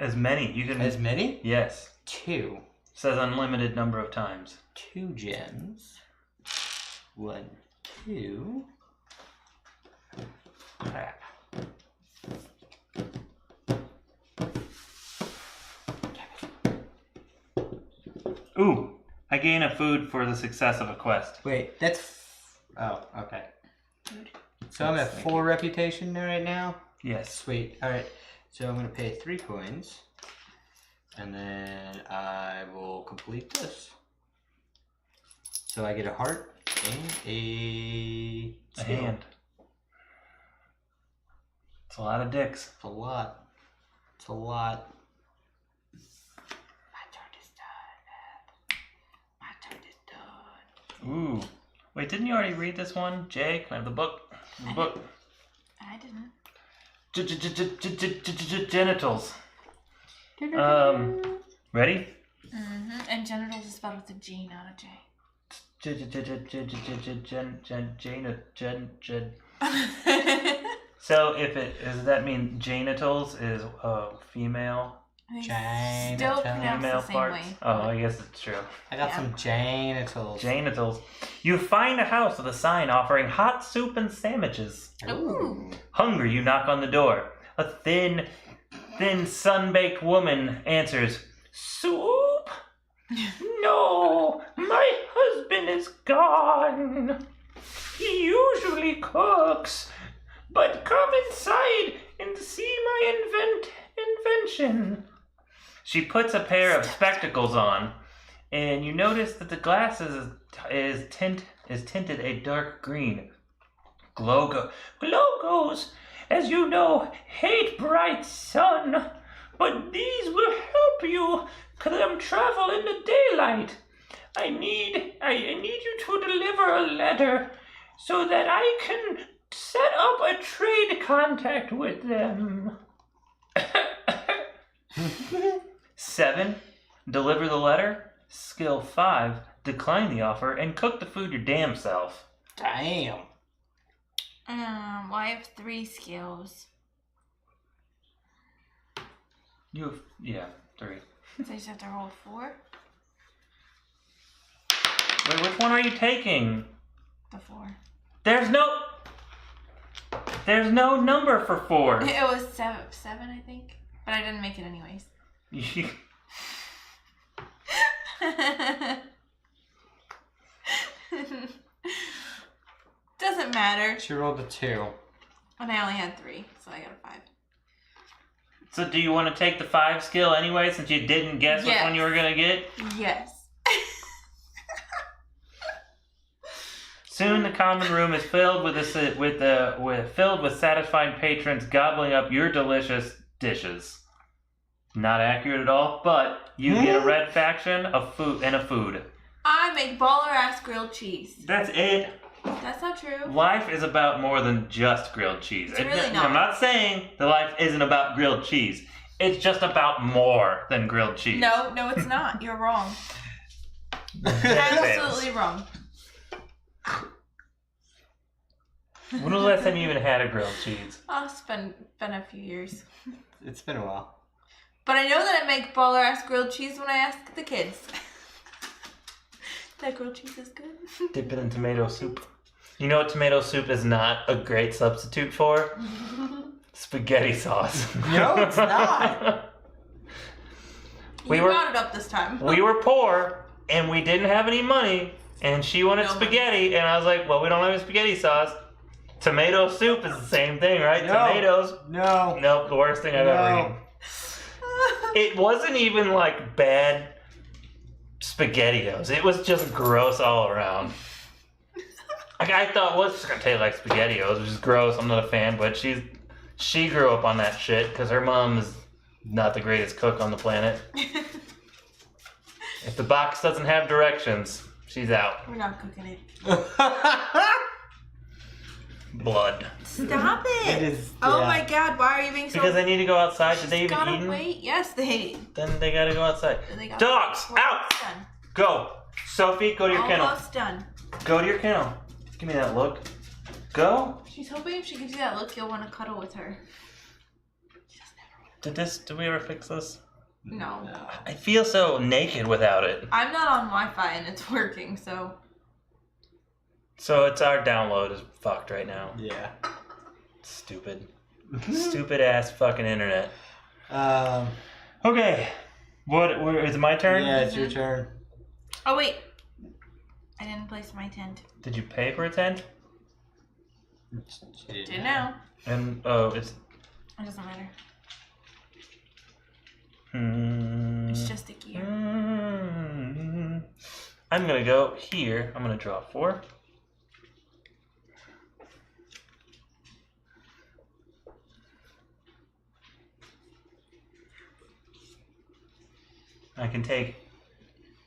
As many. You can. As many? Yes. 2. Says unlimited number of times. 2 gems. 1, 2. Ooh, I gain a food for the success of a quest. Wait, oh, okay. So I'm at 4 reputation right now? Yes. Sweet. Alright. So I'm going to pay 3 coins. And then I will complete this. So I get a heart and a hand. It's a lot of dicks. It's a lot. It's a lot. Ooh. Wait, didn't you already read this one? Jay, can I have the book? The book. I didn't. Genitals. Ready? Mm-hmm. And genitals is spelled with a G, not a J. So does that mean genitals is female? Still pronounced Female the same parts? way. Oh, I guess it's true. I got some genitals. Genitals. You find a house with a sign offering hot soup and sandwiches. Ooh. Hungry, you knock on the door. A thin, sun-baked woman answers, "Soup? No, my husband is gone. He usually cooks. But come inside and see my invention." She puts a pair of spectacles on, and you notice that the glasses is tinted a dark green. Glogos, as you know, hate bright sun, but these will help you come travel in the daylight. I need you to deliver a letter so that I can set up a trade contact with them. 7. Deliver the letter. Skill 5. Decline the offer and cook the food your damn self. Damn. Well, I have 3 skills. You have, 3. So I just have to roll 4? Wait, which one are you taking? The 4. There's no number for 4. It was 7, I think. But I didn't make it anyways. Doesn't matter. She rolled a 2. And I only had 3, so I got a 5. So do you want to take the 5 skill anyway, since you didn't guess which one you were gonna get? Yes. Soon the common room is filled with satisfied patrons gobbling up your delicious dishes. Not accurate at all, but you get a red faction, a food. I make baller ass grilled cheese. That's it. That's not true. Life is about more than just grilled cheese. It's really not. I'm not saying that life isn't about grilled cheese. It's just about more than grilled cheese. No, it's not. You're wrong. Absolutely wrong. When was the last time you even had a grilled cheese? Oh, it's been a few years. It's been a while. But I know that I make baller ass grilled cheese when I ask the kids. That grilled cheese is good. Dip it in tomato soup. You know what tomato soup is not a great substitute for? Spaghetti sauce. No, it's not. You brought it up this time. We were poor, and we didn't have any money, and she wanted spaghetti, and I was like, well, we don't have any spaghetti sauce. Tomato soup is the same thing, right? No. Tomatoes. No. Nope, the worst thing I've ever eaten. It wasn't even like bad SpaghettiOs. It was just gross all around. Like, I thought, well, it's just gonna taste like SpaghettiOs, which is gross. I'm not a fan, but she grew up on that shit because her mom is not the greatest cook on the planet. If the box doesn't have directions, she's out. We're not cooking it. Blood. Stop it! It is. Oh yeah. my god, why are you being so... Because they need to go outside. Did they even gotta eat? wait. Yes, they... Then they gotta go outside. They got Dogs, We're out! almost done. Go. Sophie, go to your kennel. Almost done. Go to your kennel. Give me that look. Go. She's hoping if she gives you that look, you'll want to cuddle with her. Did we ever fix this? No. I feel so naked without it. I'm not on Wi-Fi and it's working, so... So it's our download is fucked right now. Yeah. Stupid. Stupid ass fucking internet. Okay. What is it my turn? Yeah, it's your turn. Oh, wait. I didn't place my tent. Did you pay for a tent? Didn't know. And, it's... It doesn't matter. Hmm. It's just a gear. I'm gonna go here. I'm gonna draw 4. I can take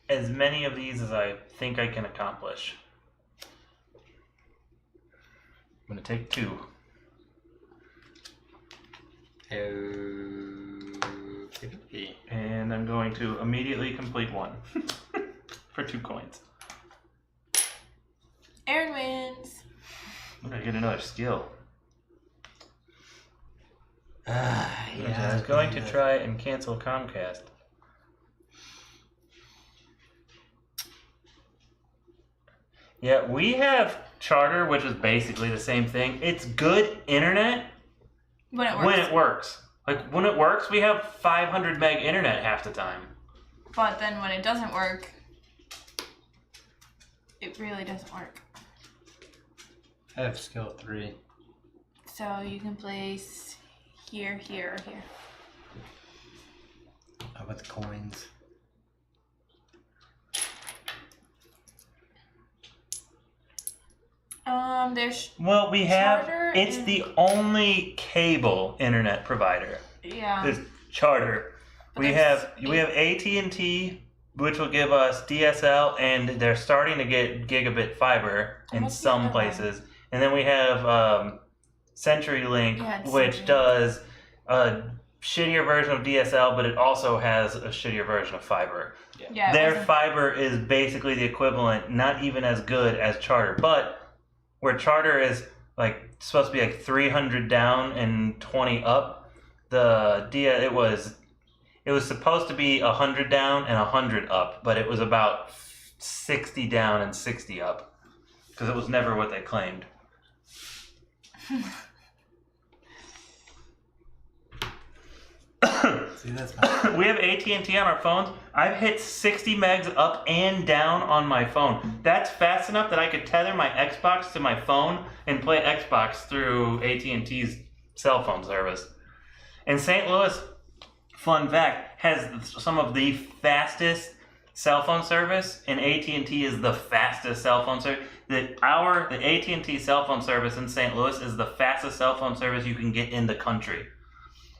as many of these as I think I can accomplish. I'm gonna take 2. Okay. And I'm going to immediately complete 1 for 2 coins. Aaron wins. I'm gonna get another skill. Yeah, I was going to try and cancel Comcast. Yeah, we have Charter, which is basically the same thing. It's good internet When it works. when it works. Like, when it works, we have 500 meg internet half the time. But then when it doesn't work, it really doesn't work. I have skill 3. So you can place here, here, or here. How about the coins? There's Well, we have... Charter It's and- the only cable internet provider. yeah. It's Charter. But We there's have AT&T, which will give us DSL, and they're starting to get gigabit fiber in What's the some other one? places. And then we have CenturyLink, Yeah, it's which CenturyLink. does a shittier version of DSL, but it also has a shittier version of fiber. Yeah. it Their wasn't- fiber is basically the equivalent, not even as good as Charter, but where Charter is like supposed to be like 300 down and 20 up, it was supposed to be 100 down and 100 up, but it was about 60 down and 60 up because it was never what they claimed. See, that's fine. We have AT&T on our phones. I've hit 60 megs up and down on my phone. That's fast enough that I could tether my Xbox to my phone and play Xbox through AT&T's cell phone service. And St. Louis, fun fact, has some of the fastest cell phone service, and AT&T is the fastest cell phone service. The AT&T cell phone service in St. Louis is the fastest cell phone service you can get in the country.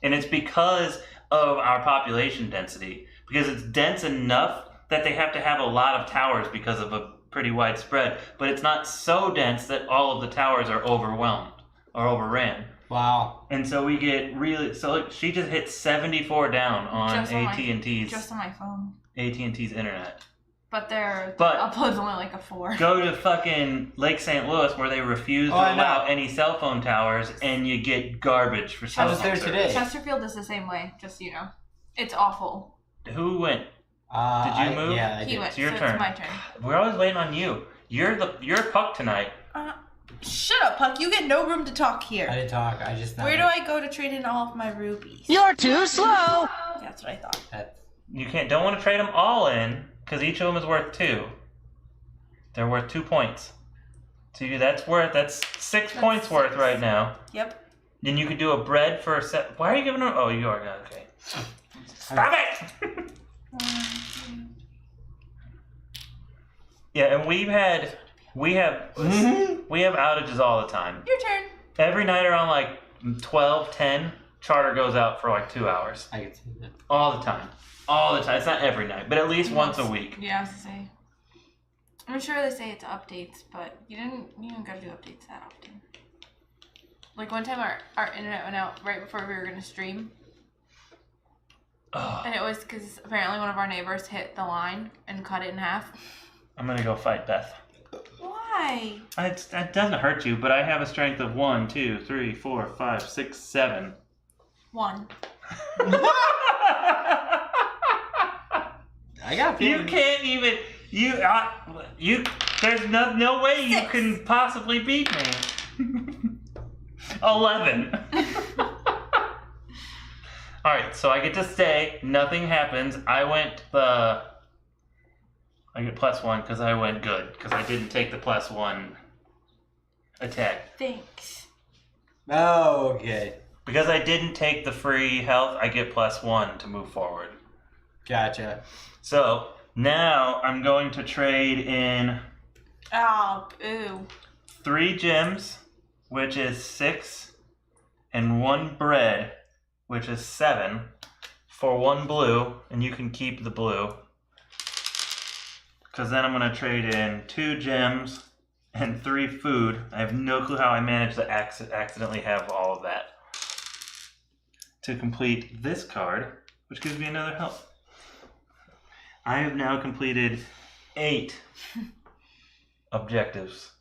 And it's because of our population density. Because it's dense enough that they have to have a lot of towers because of a pretty wide spread. But it's not so dense that all of the towers are overwhelmed or overran. Wow. And so we get really... So look, she just hit 74 down on Just on my- AT&T's Just on my phone. AT&T's internet. But their But- upload's only like a 4. Go to fucking Lake St. Louis where they refuse to I know. allow any cell phone towers, and you get garbage for cell I was phone there service. today. Chesterfield is the same way, just so you know. It's awful. Who went? Did you move? Yeah, I He did. went, It's your so turn. it's my turn. We're always waiting on you. You're Puck tonight. Shut up, Puck. You get no room to talk I here. didn't talk. I just. Where do I go to trade in all of my rubies? You're too slow. That's what I thought. You don't want to trade them all in because each of them is worth 2. They're worth 2 points. So that's 6 points worth right now. Yep. Then you could do a bread for a set. Why are you giving them? Oh, you are okay. Stop it! Yeah, and we have outages all the time. Your turn. Every night around like 12, 10, Charter goes out for like 2 hours. I can see that. All the time. All the time. It's not every night, but at least once a week. Yeah, I was gonna say. I'm sure they say it's updates, but you didn't gotta do updates that often. Like one time our internet went out right before we were gonna stream. Ugh. And it was because apparently one of our neighbors hit the line and cut it in half. I'm gonna go fight Beth. Why? It doesn't hurt you, but I have a strength of 1, 2, 3, 4, 5, 6, 7. 1. I got You can't even. There's no way you 6. can possibly beat me. 11. All right, so I get to stay. Nothing happens. I went I get +1 because I went good. Because I didn't take the +1 attack. Thanks. Oh, okay. Because I didn't take the free health, I get +1 to move forward. Gotcha. So now I'm going to trade in Oh, boo. 3 gems, which is 6, and 1 bread, which is 7, for 1 blue, and you can keep the blue. Because then I'm going to trade in 2 gems and 3 food. I have no clue how I managed to accidentally have all of that. To complete this card, which gives me another health. I have now completed 8 objectives.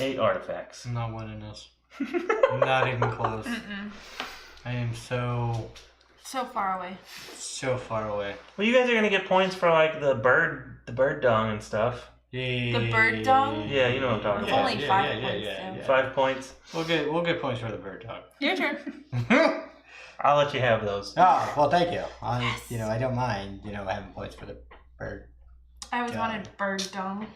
8 artifacts. I'm not winning this. Not even close. Mm-mm. I am so far away. so far away. Well, you guys are gonna get points for like the bird dung and stuff. Yeah. The bird dung? Yeah, you know what I'm talking It's about. only 5 points, so. 5 points. We'll get points for the bird dog. Your turn. I'll let you have those. Oh, well, thank you. Yes. I don't mind, having points for the bird. I always Dung. wanted bird dung.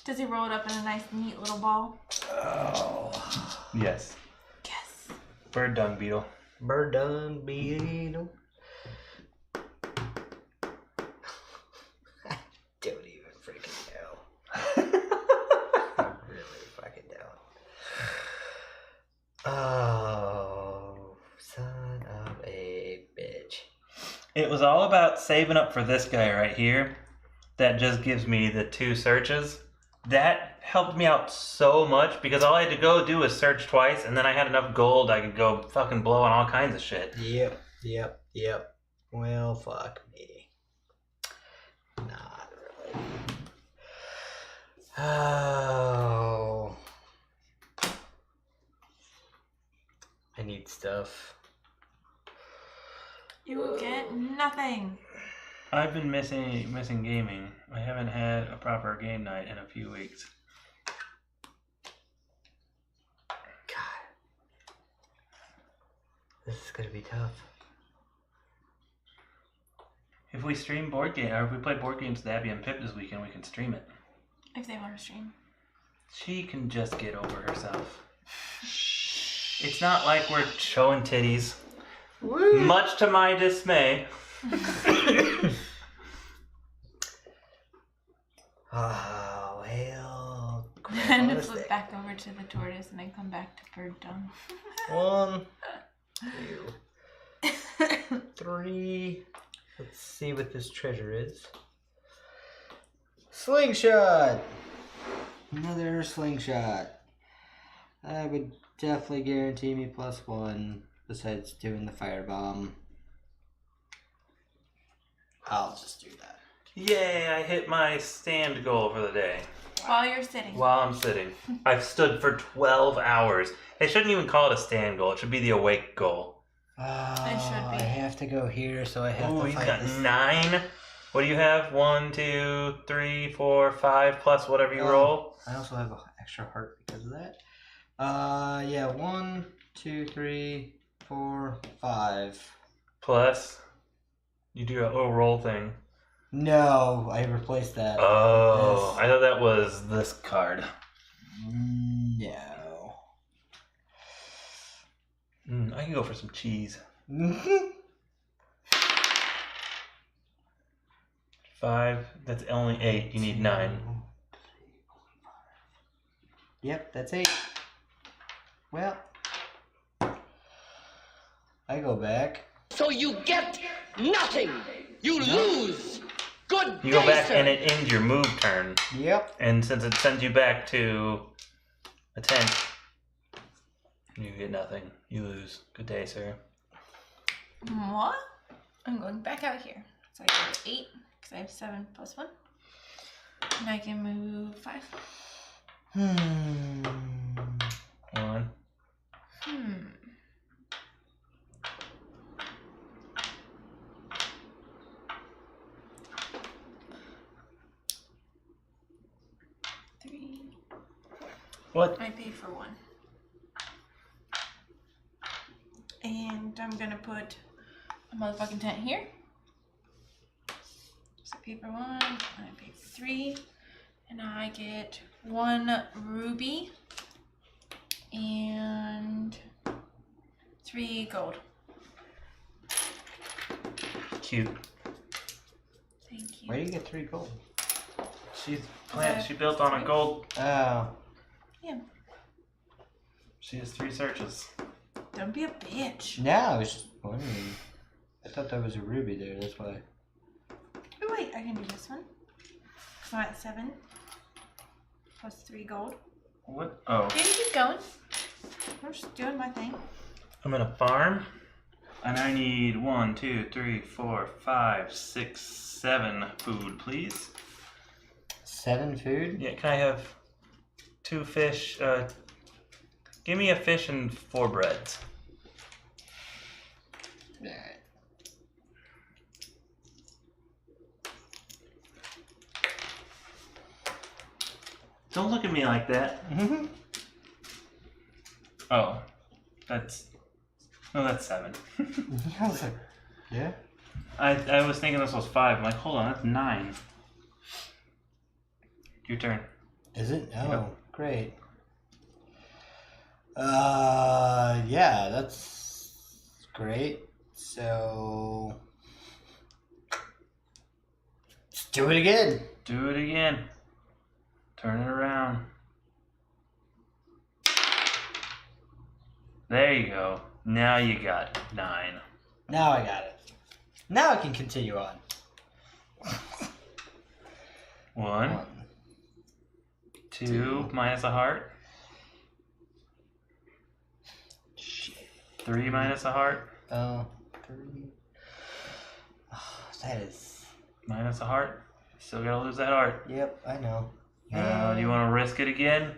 Does he roll it up in a nice, neat little ball? Oh. Yes. Yes. Bird dung beetle. Bird dung beetle. I don't even freaking know. I really fucking don't. Oh, son of a bitch. It was all about saving up for this guy right here. That just gives me the 2 searches. That helped me out so much because all I had to go do was search twice, and then I had enough gold I could go fucking blow on all kinds of shit. Yep. Well, fuck me. Not really. Oh. I need stuff. You get nothing. I've been missing gaming. I haven't had a proper game night in a few weeks. God. This is gonna be tough. If we stream board game, or if we play board games with Abby and Pip this weekend, we can stream it. If they want to stream. She can just get over herself. It's not like we're showing titties. Woo. Much to my dismay. Oh, hell. And to flip back over to the tortoise and then come back to bird dung. 1, 2, 3. Let's see what this treasure is. Slingshot! Another slingshot. That would definitely guarantee me +1, besides doing the firebomb. I'll just do that. Yay, I hit my stand goal for the day. While you're sitting. While I'm sitting. I've stood for 12 hours. They shouldn't even call it a stand goal. It should be the awake goal. Oh, It should be. I have to go here, so I have Oh, to you've fight got this. 9? What do you have? 1, 2, 3, 4, 5, plus whatever you roll? I also have an extra heart because of that. Yeah, 1, 2, 3, 4, 5. Plus, you do a little roll thing. No, I replaced that. Oh, I thought that was this card. No. I can go for some cheese. 5, that's only 8. You need 9. Yep, that's 8. Well, I go back. So you get nothing. You lose. Good You go day, back sir. and it ends your move turn. Yep. And since it sends you back to a 10, you get nothing. You lose. Good day, sir. What? I'm going back out here. So I go to 8, because I have 7 plus 1. And I can move 5. 1. What? I pay for 1. And I'm gonna put a motherfucking tent here. paper 1, and paper 3, and I get 1 ruby and 3 gold. Cute. Thank you. Where do you get 3 gold? She built on a gold. Oh. Yeah. She has 3 searches. Don't be a bitch. No, I was just wondering. I thought that was a ruby there, that's why. Oh wait, I can do this one. So I'm at 7. Plus 3 gold. What? Oh. Yeah, you keep going. I'm just doing my thing. I'm in a farm, and I need 1, 2, 3, 4, 5, 6, 7 food, please. 7 food? Yeah, can I have 2 fish? Give me a fish and 4 breads. Alright. Don't look at me like that. Oh, that's 7. I was like, yeah? I was thinking this was 5. I'm like, hold on, that's 9. Your turn. Is it? Oh, Yep. great. Yeah, that's great. So, let's do it again. Do it again. Turn it around. There you go. Now you got 9. Now I got it. Now I can continue on. 1, 2 minus a heart. Shit. 3 minus a heart. Oh, 3. Oh, that is. Minus a heart. Still gotta lose that heart. Yep, I know. Do you want to risk it again?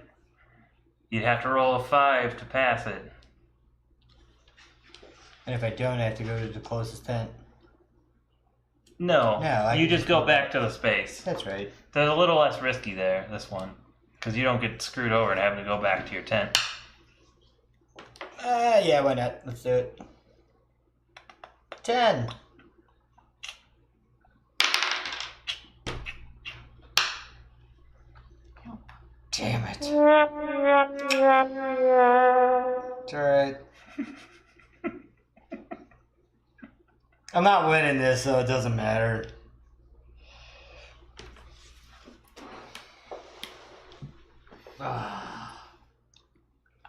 You'd have to roll a 5 to pass it. And if I don't, I have to go to the closest tent. No, I you can just go back to the space. That's right. There's a little less risky there, this one. Because you don't get screwed over and having to go back to your tent. Yeah, why not? Let's do it. 10. Damn it. It's alright. I'm not winning this, so it doesn't matter.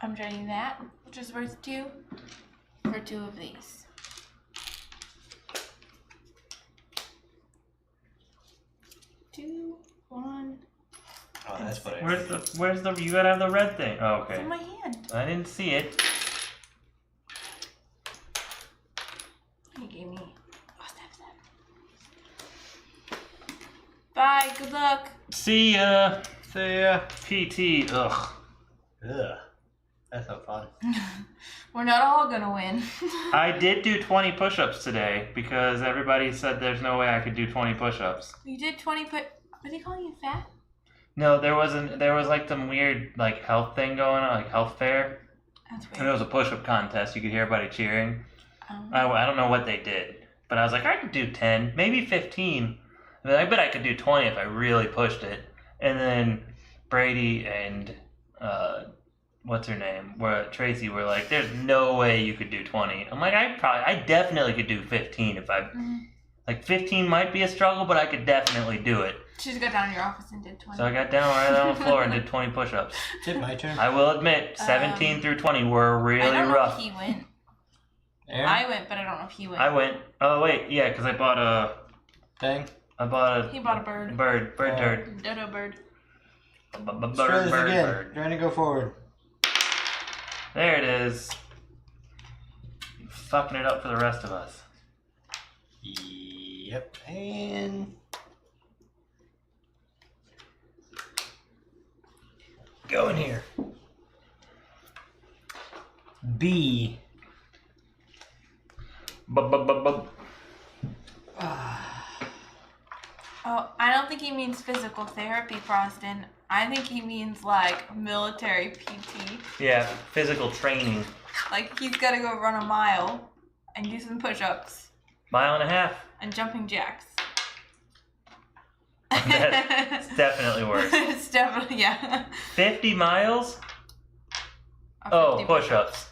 I'm draining that, which is worth 2, for 2 of these. Two, 1. Oh, that's what I Where's the, you gotta have the red thing. Oh, It's okay. in my hand. I didn't see it. You gave me. Oh, snap. Bye, good luck. See ya. See ya. PT, ugh. Ugh. That's not fun. We're not all gonna win. I did do 20 push-ups today because everybody said there's no way I could do 20 push-ups. You did 20 Are they calling you fat? No, there was like some weird like health thing going on, like health fair. That's And it weird. was a push-up contest. You could hear everybody cheering. Um, I don't know what they did, but I was like, I could do 10, maybe 15. I mean, I bet I could do 20 if I really pushed it. And then Brady and what's her name, Tracy were like, there's no way you could do 20. I'm like, I definitely could do 15 if I like 15 might be a struggle, but I could definitely do it. She just got down to your office and did 20. So I got down right on the floor and did 20 push-ups. Is it my turn? I will admit, 17 through 20 were really I don't know rough. if he went. Aaron? I went, but I don't know if he went. I went. Oh wait, yeah, because I bought a Thing? He bought a bird. bird turd. Dodo bird. Let's try this again. Trying to go forward. There it is. Fucking it up for the rest of us. Yep. And go in here. B. Oh, I don't think he means physical therapy, Froston. I think he means like military PT. Yeah, physical training. Like he's gotta go run a mile and do some push-ups Mile and a half. and jumping jacks. That's definitely worse. It's definitely, yeah. 50 miles? Or 50 Oh, push-ups.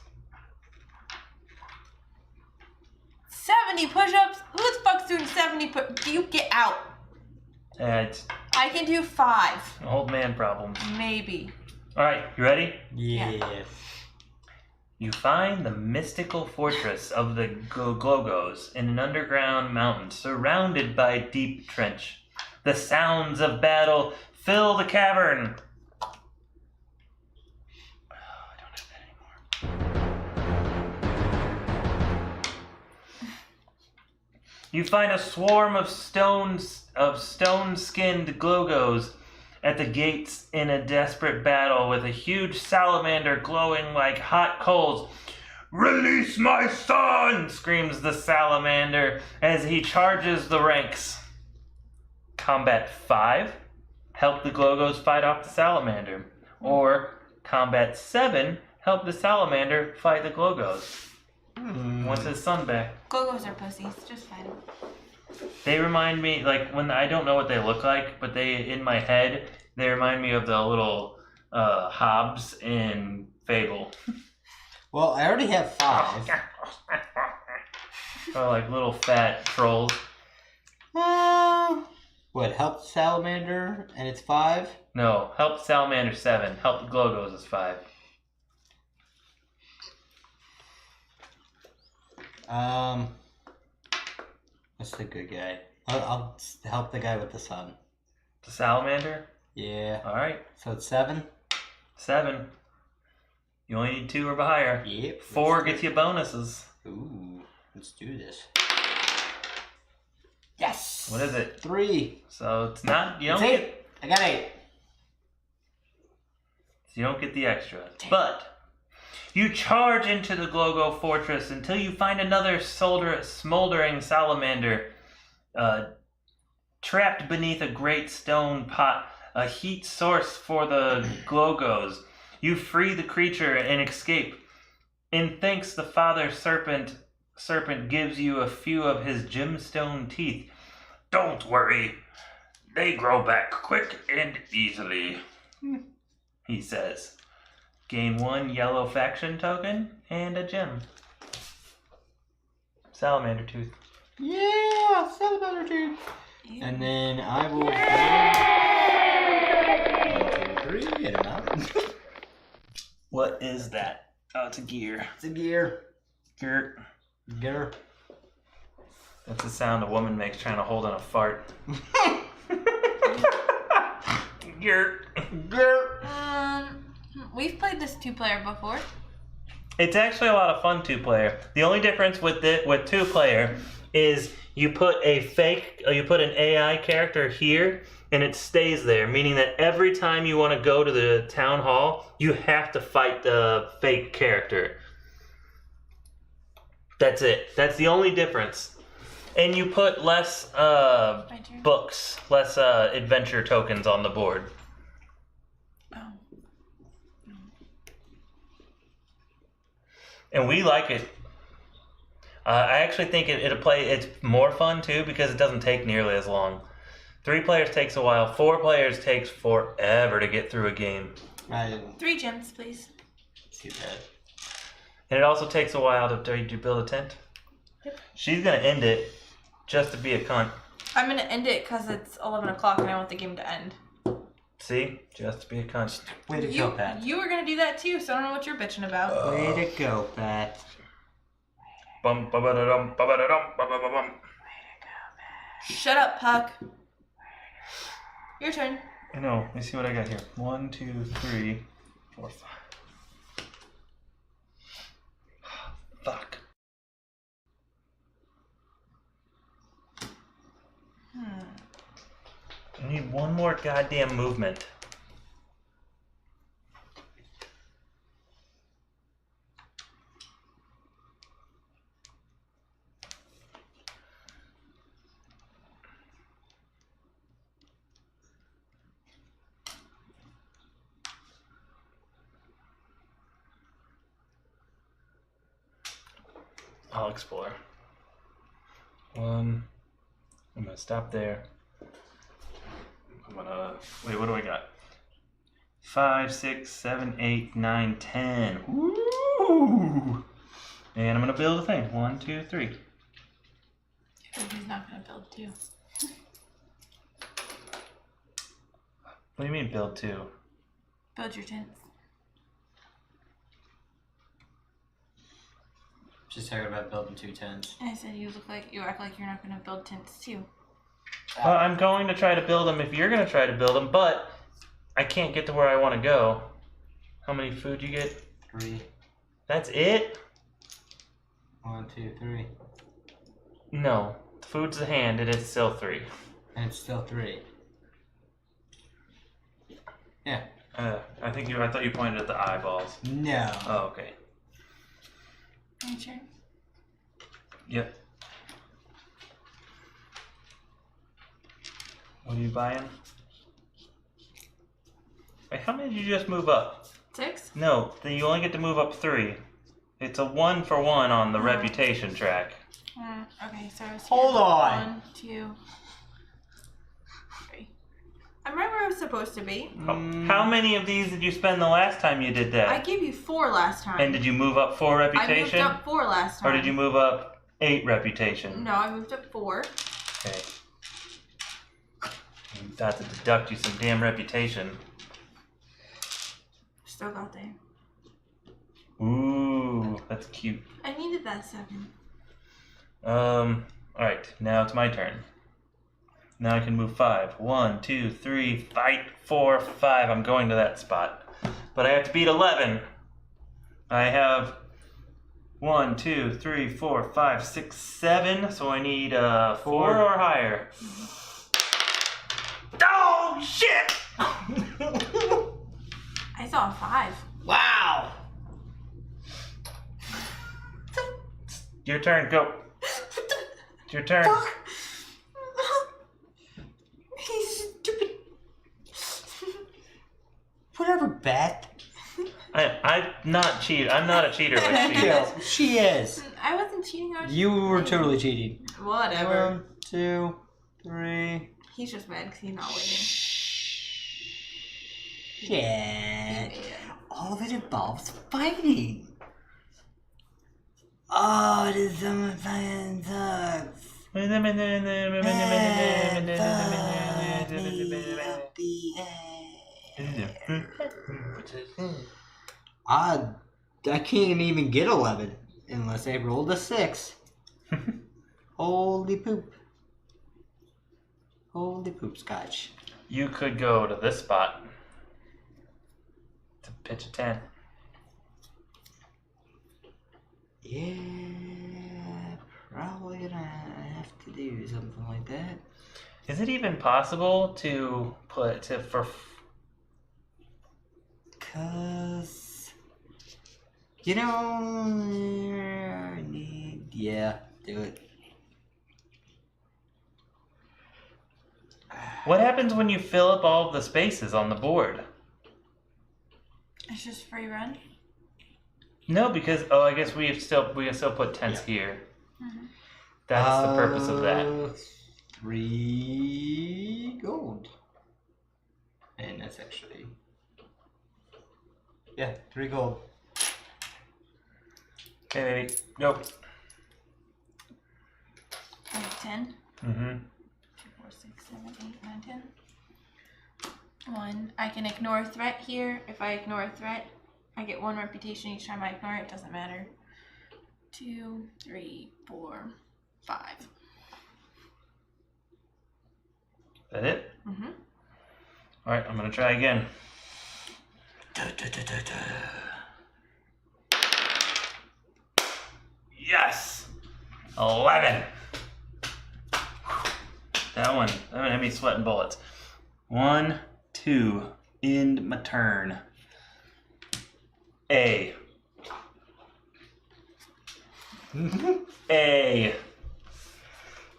70 push-ups? Who the fuck's doing 70 You get out. It's I can do 5. old man problems. Maybe. All right, you ready? Yeah. You find the mystical fortress of the Glogos in an underground mountain surrounded by a deep trench. The sounds of battle fill the cavern. Oh, I don't have that anymore. You find a swarm of stone-skinned Glogos at the gates in a desperate battle with a huge salamander glowing like hot coals. "Release my son!" screams the salamander as he charges the ranks. Combat 5, help the Glogos fight off the salamander. Or Combat 7, help the salamander fight the Glogos. Wants his son back. Glogos are pussies. Just fight them. They remind me, like, when I don't know what they look like, but in my head, they remind me of the little Hobbs in Fable. Well, I already have 5. Or like little fat trolls. What, help the salamander and it's 5? No, help Salamander 7. Help the Glogos is 5. What's the good guy? I'll help the guy with the sun. The Salamander? Yeah. Alright. So it's 7? 7. You only need 2 or higher. Yep. 4 gets you bonuses. Ooh, let's do this. Yes! What is it? 3. So it's not, you It's don't 8. get, I got 8. you don't get the extra. But you charge into the Glogo fortress until you find another smoldering salamander trapped beneath a great stone pot, a heat source for the Glogos. You free the creature and escape. In thanks, the father serpent gives you a few of his gemstone teeth. "Don't worry, they grow back quick and easily," he says. Gain 1 yellow faction token and a gem. Salamander tooth. Yeah, salamander tooth. And then I will. 1, 2, 3. Get him out. What is that? Oh, it's a gear. It's a gear. Gear. Gear. That's the sound a woman makes trying to hold in a fart. Gear. Gear. We've played this 2-player before. It's actually a lot of fun 2-player. The only difference with 2-player is you put an AI character here and it stays there, meaning that every time you want to go to the town hall, you have to fight the fake character. That's it. That's the only difference. And you put less books, less adventure tokens on the board. And we like it. I actually think it's more fun too because it doesn't take nearly as long. 3 players takes a while. 4 players takes forever to get through a game. 3 gems, please. Too bad. And it also takes a while to build a tent. Yep. She's gonna end it just to be a cunt. I'm gonna end it because it's 11 o'clock and I want the game to end. See? Just to be a cunt. Way to go, Pat. You were gonna do that too, so I don't know what you're bitching about. Way to go, Pat. Bum, ba-ba-da-dum, ba-ba-da-dum, ba-ba-ba-bum. Shut up, Puck. Your turn. I know. Let me see what I got here. 1, 2, 3, 4, 5. Fuck. I need 1 more goddamn movement. I'll explore. 1. I'm gonna stop there. I'm gonna wait. What do I got? 5, 6, 7, 8, 9, 10. Woo! And I'm gonna build a thing. 1, 2, 3. He's not gonna build 2. What do you mean build 2? Build your tents. Just talking about building 2 tents. I said you act like you're not gonna build tents too. Well, I'm going to try to build them if you're gonna try to build them, but I can't get to where I want to go. How many food you get? 3. That's it? 1, 2, 3. No. Food's the hand, and it's still 3. And it's still 3. Yeah. I thought you pointed at the eyeballs. No. Oh, okay. My turn. Yep. What are you buying? Wait, how many did you just move up? 6? No, then you only get to move up 3. It's a 1 for 1 on the reputation track. Okay, so I was Hold on. 1, 2, 3. I'm right where I was supposed to be. How many of these did you spend the last time you did that? I gave you 4 last time. And did you move up 4 reputation? I moved up 4 last time. Or did you move up 8 reputation? No, I moved up 4. Okay. I'm about to deduct you some damn reputation. Still got there. Ooh, that's cute. I needed that 7. Alright, now it's my turn. Now I can move 5. 1, 2, 3, fight, 4, 5. I'm going to that spot. But I have to beat 11. I have 1, 2, 3, 4, 5, 6, 7. So I need 4 or higher. Oh, shit! I saw a 5. Wow! Your turn, go. It's your turn. He's stupid. Whatever, Beth. I'm not cheat. I'm not a cheater like she is. She is. I wasn't cheating. I was You were just totally cheating. Whatever. 1, 2, 3. He's just mad because he's not winning. Shit. All of it involves fighting. Oh, this summer fucking sucks. I can't even get 11 unless I rolled a 6. Holy poop. Holy poop scotch. You could go to this spot to pitch a tent. Yeah, probably gonna have to do something like that. Is it even possible to put for? Cause you know, I need do it. What happens when you fill up all of the spaces on the board? It's just free run. No, because I guess we can still put tents here. Mm-hmm. That's the purpose of that. 3 gold, and that's actually 3 gold. Okay, baby. Nope. I have 10. Mm-hmm. 2, 4, 6, 7, 8, 9, 10. 1. I can ignore a threat here. If I ignore a threat, I get 1 reputation each time I ignore it. Doesn't matter. 2, 3, 4, 5. That it? Mm-hmm. All right, I'm gonna try again. Yes, 11. That one had me sweating bullets. 1, 2. End my turn. A. A.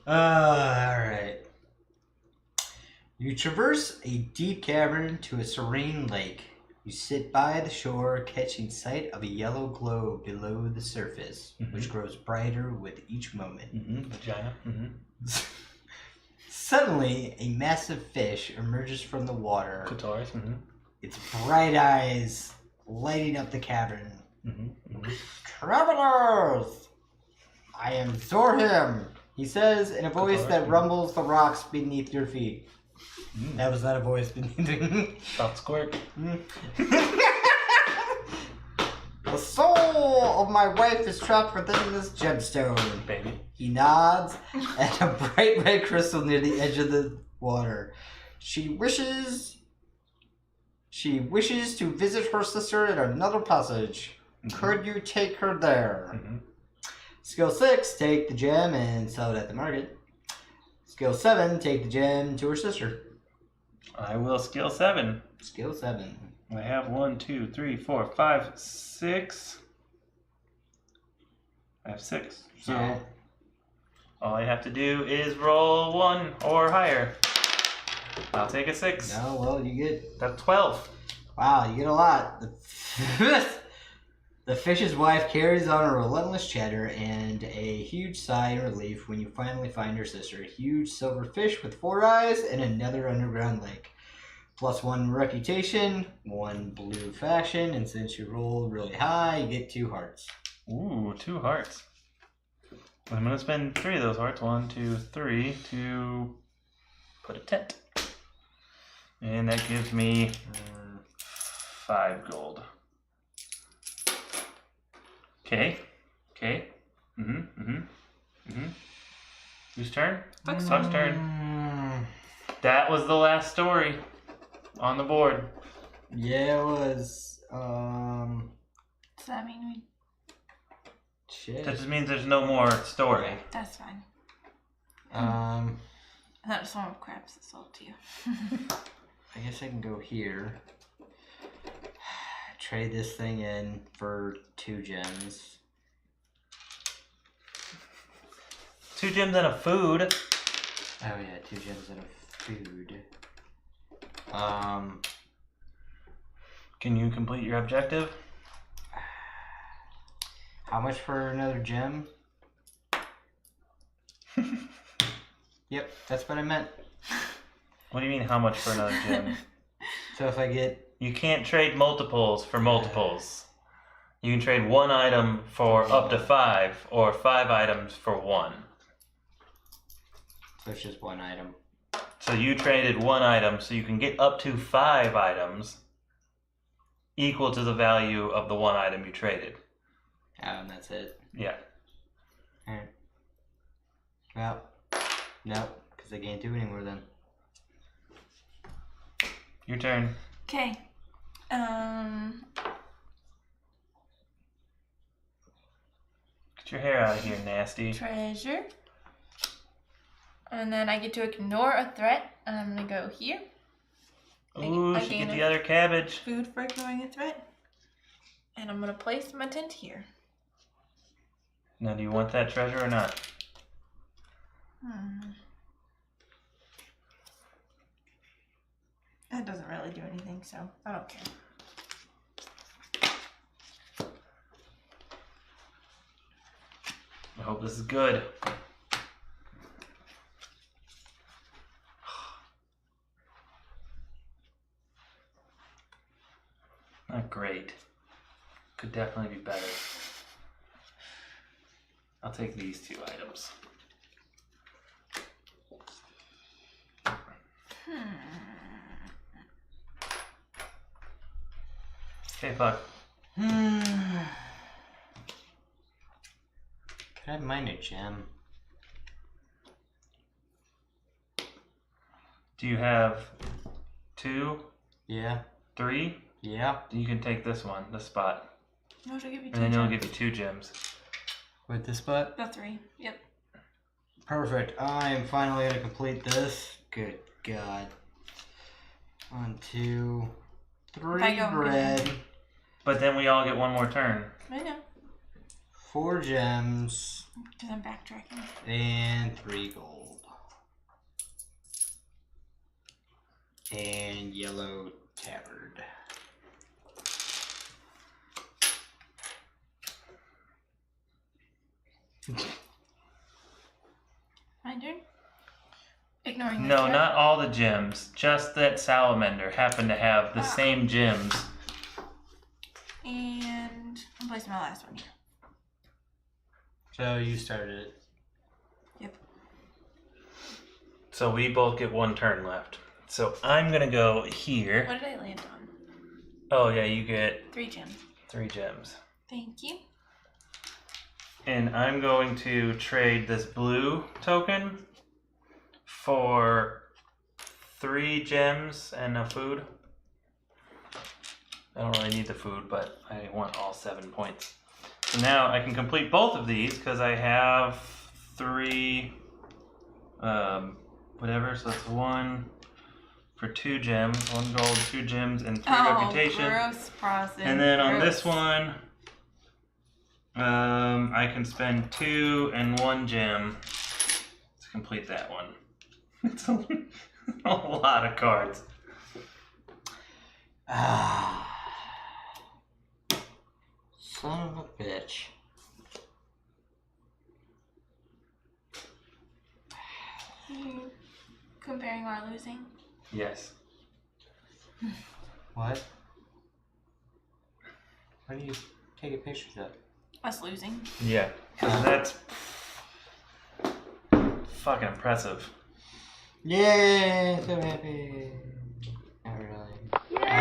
Alright. You traverse a deep cavern to a serene lake. You sit by the shore, catching sight of a yellow glow below the surface, which grows brighter with each moment. Vagina. Suddenly, a massive fish emerges from the water. Clitoris. Mm-hmm. Its bright eyes lighting up the cavern. Mm-hmm. Mm-hmm. Travelers! I am Zorhim, he says in a voice that rumbles the rocks beneath your feet. That was not a voice beneath me. Stop squirt. The soul of my wife is trapped within this gemstone. Baby. He nods at a bright red crystal near the edge of the water. She wishes to visit her sister in another passage. Mm-hmm. Could you take her there? Mm-hmm. Skill 6, take the gem and sell it at the market. Skill 7, take the gem to her sister. I will skill 7. Skill 7. I have 1, 2, 3, 4, 5, 6. I have 6. So yeah. All I have to do is roll 1 or higher. I'll take a 6. No, well, you get... That's 12. Wow, you get a lot. The fish's wife carries on a relentless chatter and a huge sigh in relief when you finally find her sister. A huge silver fish with 4 eyes and another underground lake. +1 reputation, 1 blue faction, and since you rolled really high, you get 2 hearts. Ooh, 2 hearts. I'm going to spend 3 of those hearts, 1, 2, 3, to put a tent. And that gives me 5 gold. Okay. Whose turn? Buck's turn. That was the last story on the board. Yeah, it was. Does that mean we... Shit. That just means there's no more story. That's fine. Um, I thought just one with crabs. It's all up to you. I guess I can go here. Trade this thing in for 2 gems. 2 gems and a food. Oh yeah, 2 gems and a food. Can you complete your objective? How much for another gem? Yep, that's what I meant. What do you mean, how much for another gem? So if I get... You can't trade multiples for multiples. You can trade 1 item for up to 5, or 5 items for 1. So it's just 1 item. So you traded 1 item, so you can get up to 5 items equal to the value of the 1 item you traded. Oh, and that's it? Yeah. Alright. Well, no, because I can't do any more then. Your turn. Okay. Get your hair out of here, nasty. Treasure. And then I get to ignore a threat, and I'm gonna go here. Ooh, she get the other cabbage. Food for ignoring a threat. And I'm gonna place my tent here. Now, do you want that treasure or not? That doesn't really do anything, so I don't care. I hope this is good. Not great. Could definitely be better. I'll take these 2 items. Okay, Puck. Could I mine a gem? Do you have 2? Yeah. 3? Yeah. You can take this one, this spot. No, she'll give you 2 And then it'll gems. give you 2 gems. With this spot? The 3. Yep. Perfect. I am finally going to complete this. Good God. 1, 2, 3 I go bread. But then we all get 1 more turn. I know. 4 gems. Because I'm backtracking. And 3 gold. And yellow tabard. My turn. ignoring the No, threat. not all the gems. Just that salamander happened to have the same gems. And I'm placing my last one here. So you started it. Yep. So we both get one turn left. So I'm gonna go here. What did I land on? Oh yeah, you get 3 gems. 3 gems. Thank you. And I'm going to trade this blue token for 3 gems and a food. I don't really need the food, but I want all 7 points. So now I can complete both of these because I have 3, whatever. So that's 1 for 2 gems, 1 gold, 2 gems, and 3 reputation. Gross process. And then on this one, I can spend 2 and 1 gem to complete that one. It's a lot of cards. Ah. Son of a bitch. You comparing our losing? Yes. What? Why do you take a picture of that? Us losing. Yeah. 'Cause that's fucking impressive. Yay! So happy. Not really. Crap,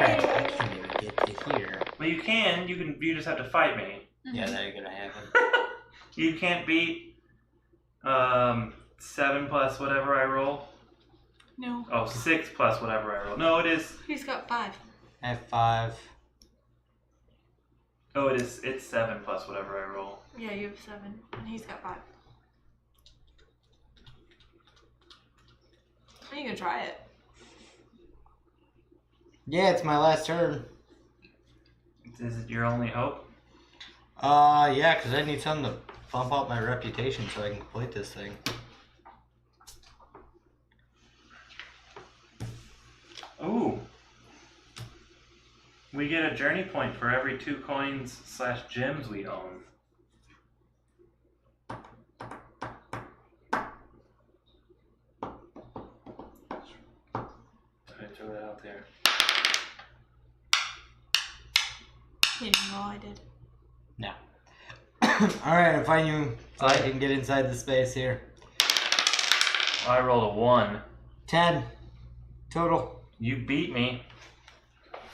I can't even get to here. Well, you can. You just have to fight me. Yeah, that ain't gonna happen. You can't beat 7 plus whatever I roll. No. Oh, 6 plus whatever I roll. No, it is. He's got 5. I have 5. Oh, it is. It's 7 plus whatever I roll. Yeah, you have 7, and he's got 5. You can try it. Yeah, it's my last turn. Is it your only hope? Yeah, because I need something to bump up my reputation so I can complete this thing. Ooh. We get a journey point for every 2 coins / gems we own. I throw that out there. You didn't know I did. No. Alright, I'm find you so I can get inside the space here. I rolled a 1. 10 total. You beat me.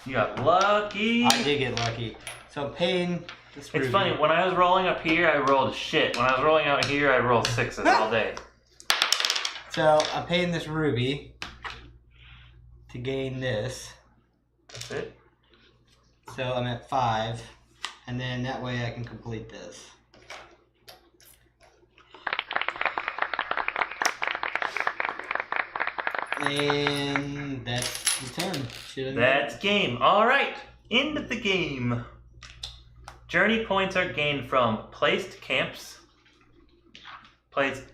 You got lucky. I did get lucky. So I'm paying this It's funny, when I was rolling up here, I rolled shit. When I was rolling out here, I rolled 6s all day. So I'm paying this ruby to gain this. That's it? So I'm at 5. And then that way I can complete this. And that's the turn. That's game. Alright, into the game. Journey points are gained from placed camps.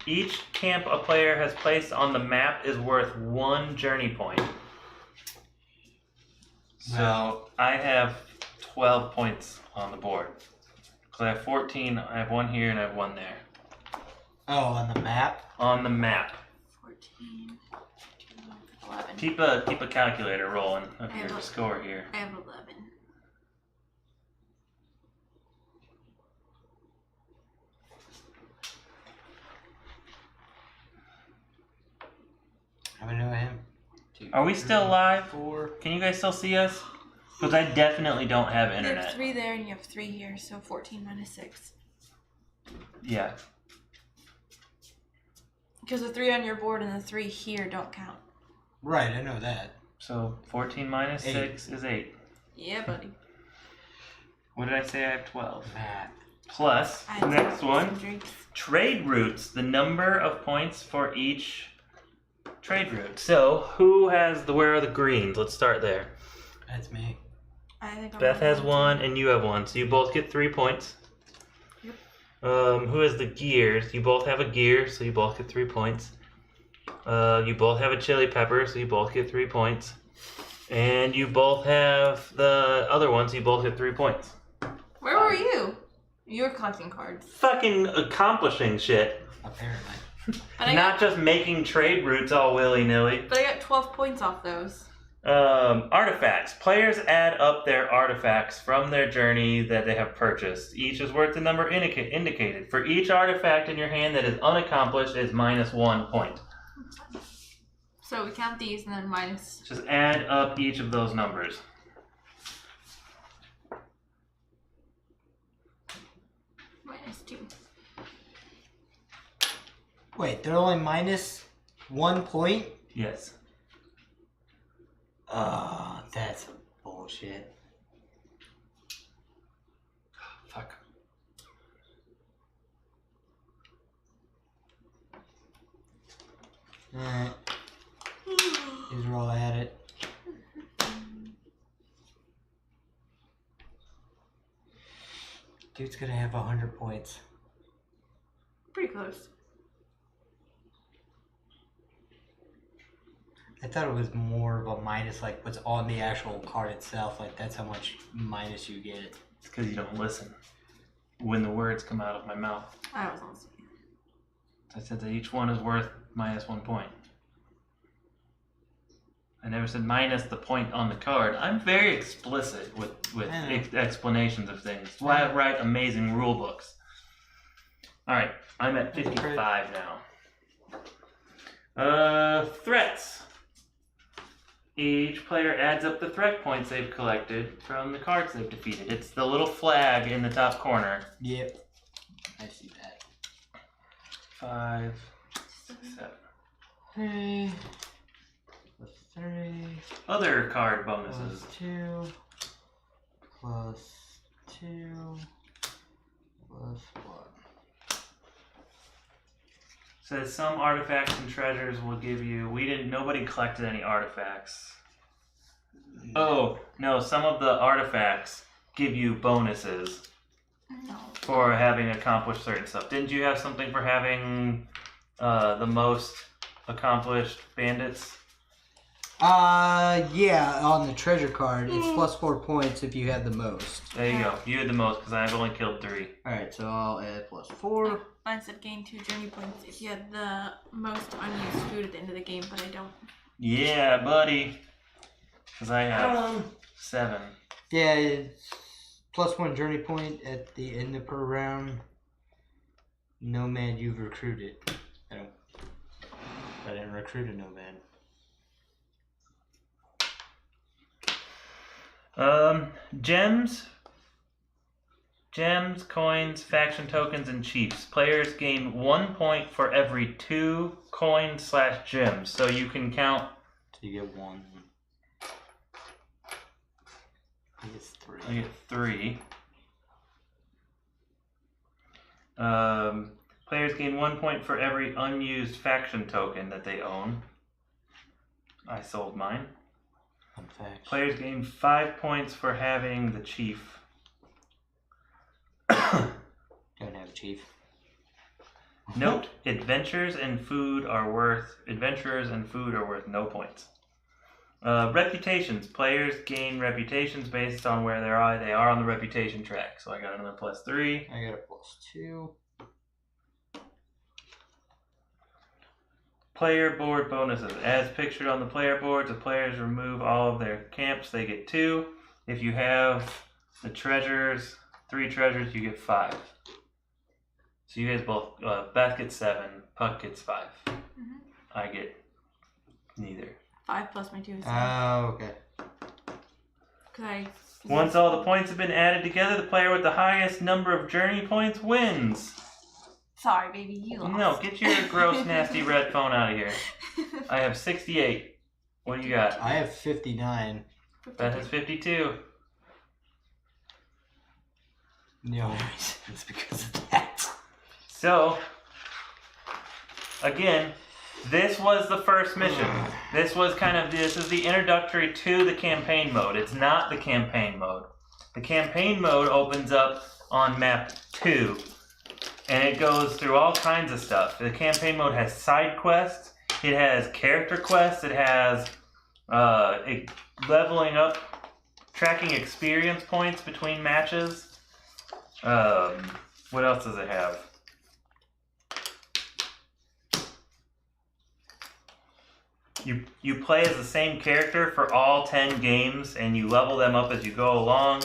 Each camp a player has placed on the map is worth 1 journey point. So I have 12 points on the board. Because I have 14, I have 1 here and I have 1 there. Oh, on the map? On the map. 14, 11. Keep a calculator rolling of I have your a- score here. I have 11. How many do I have? 2, Are we still live? 4. Can you guys still see us? Because I definitely don't have You have internet. 3 there and you have 3 here, so 14 minus 6. Yeah. Because the 3 on your board and the 3 here don't count. Right, I know that. So 14 minus 8. 6 is 8. Yeah, buddy. What did I say? I have 12. Math. Plus, I have next some one, drinks. trade routes. The number of points for each trade route. So, who has where are the greens? Let's start there. That's me. I think I'm Beth gonna has go 1 and you have 1. So you both get 3 points. Yep. Who has the gears? You both have a gear, so you both get 3 points. You both have a chili pepper, so you both get 3 points. And you both have the other one, so you both get 3 points. Where were you? You were collecting cards. Fucking accomplishing shit. Apparently. But I Not got, just making trade routes all willy-nilly. but I got 12 points off those. Artifacts. Players add up their artifacts from their journey that they have purchased. Each is worth the number indicated. For each artifact in your hand that is unaccomplished, is minus 1 point. So we count these and then minus. Just add up each of those numbers. Minus 2. Wait, they're only minus 1 point? Yes. Oh, that's bullshit. Fuck. Alright. These are all at it. Dude's gonna have 100 points. Pretty close. I thought it was more of a minus, like what's on the actual card itself. Like that's how much minus you get. It's because you don't listen when the words come out of my mouth. I was listening. I said that each one is worth minus 1 point. I never said minus the point on the card. I'm very explicit with explanations of things. That's why I write amazing rule books. Alright, I'm at 55 now. Threats. Each player adds up the threat points they've collected from the cards they've defeated. It's the little flag in the top corner. Yep. I see that. 5, 6, 7. 3 plus 3 Other card bonuses. plus 2 plus 2 plus 1. Says some artifacts and treasures will give you. Nobody collected any artifacts. Oh, no, some of the artifacts give you bonuses No. for having accomplished certain stuff. Didn't you have something for having the most accomplished bandits? Yeah, on the treasure card, it's plus 4 points if you have the most. There you go. You had the most because I've only killed 3. Alright, so I'll add plus 4. Mine said gain 2 journey points if you had the most unused food at the end of the game, but I don't. Yeah, buddy. Because I have 7. Yeah, it's plus 1 journey point at the end of per round. Nomad you've recruited. I didn't recruit a nomad. Gems, coins, faction tokens, and chiefs. Players gain 1 point for every 2 coins/gems. So you can count. So you get 1. I get 3. I get 3. Players gain 1 point for every unused faction token that they own. I sold mine. Players gain 5 points for having the chief. Don't have a chief. Note: adventurers and food are worth no points. Reputations. Players gain reputations based on where they are on the reputation track. So I got another plus 3. I got a plus 2. Player board bonuses. As pictured on the player boards, the players remove all of their camps, they get 2. If you have the treasures, 3 treasures, you get 5. So you guys both, Beth gets 7, Puck gets 5. Mm-hmm. I get neither. 5 plus my 2 is 7. Oh, okay. Once all the points have been added together, the player with the highest number of journey points wins. Sorry, baby, you lost. No, get your gross, nasty red phone out of here. I have 68. What do you got? I have 59. Beth has 52. No, it's because of that. So, again, this was the first mission. This is the introductory to the campaign mode. It's not the campaign mode. The campaign mode opens up on map 2. And it goes through all kinds of stuff. The campaign mode has side quests. It has character quests. It has leveling up, tracking experience points between matches. What else does it have? You play as the same character for all 10 games, and you level them up as you go along.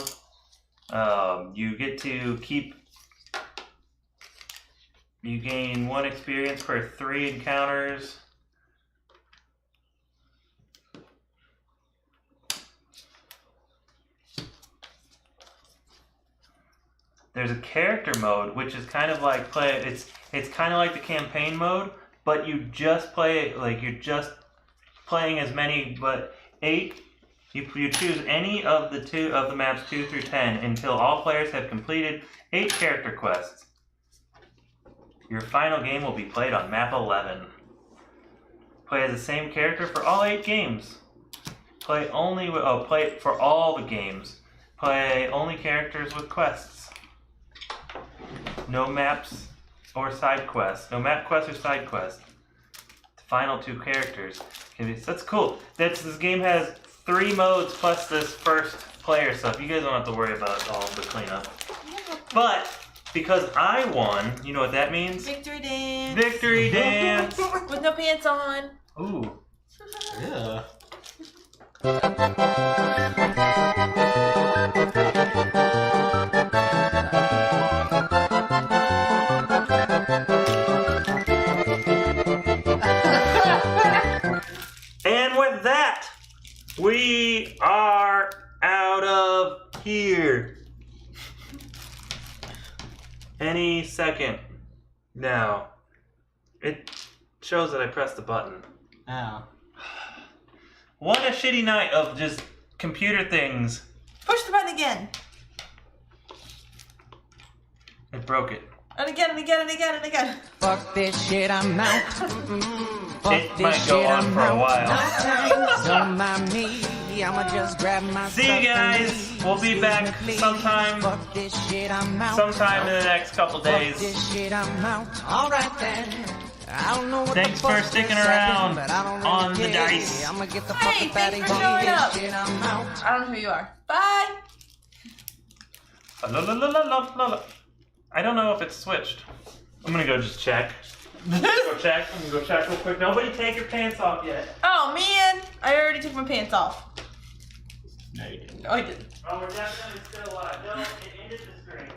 You get to keep. You gain 1 experience per 3 encounters. There's a character mode, which is kind of like it's kind of like the campaign mode, but you just play like you're just playing as many, but 8. You choose any of the maps 2 through 10 until all players have completed 8 character quests. Your final game will be played on map 11. Play as the same character for all 8 games. Play for all the games. Play only characters with quests. No maps or side quests. No map quests or side quests. The final 2 characters. That's cool. This game has 3 modes plus this first player stuff. You guys don't have to worry about all the cleanup. But because I won, you know what that means? Victory dance. Victory dance. With no pants on. Ooh. Yeah. And with that, we are out of here. Any second now. It shows that I pressed the button. Oh. What a shitty night of just computer things. Push the button again. It broke it. And again and again and again and again. Fuck this shit, I'm out. It might go on for a while. Don't mind me, I'ma just grab my See you guys. We'll be back sometime. Fuck this shit, I'm out. Sometime in the next couple Fuck days. this shit, I'm out. Alright then. I don't know what Thanks the fuck for sticking this around second, but I don't really on the care. dice. I'ma get the Hey, fuck out thanks of for here. showing up. Shit, I'm out. I don't know who you are. Bye. La, la, la, la, la, la, la. I don't know if it's switched. I'm gonna go just check. I'm gonna go check real quick. Nobody take your pants off yet. Oh man, I already took my pants off. No, you didn't. No, I didn't. Oh, we're definitely still alive. No, it ended the stream.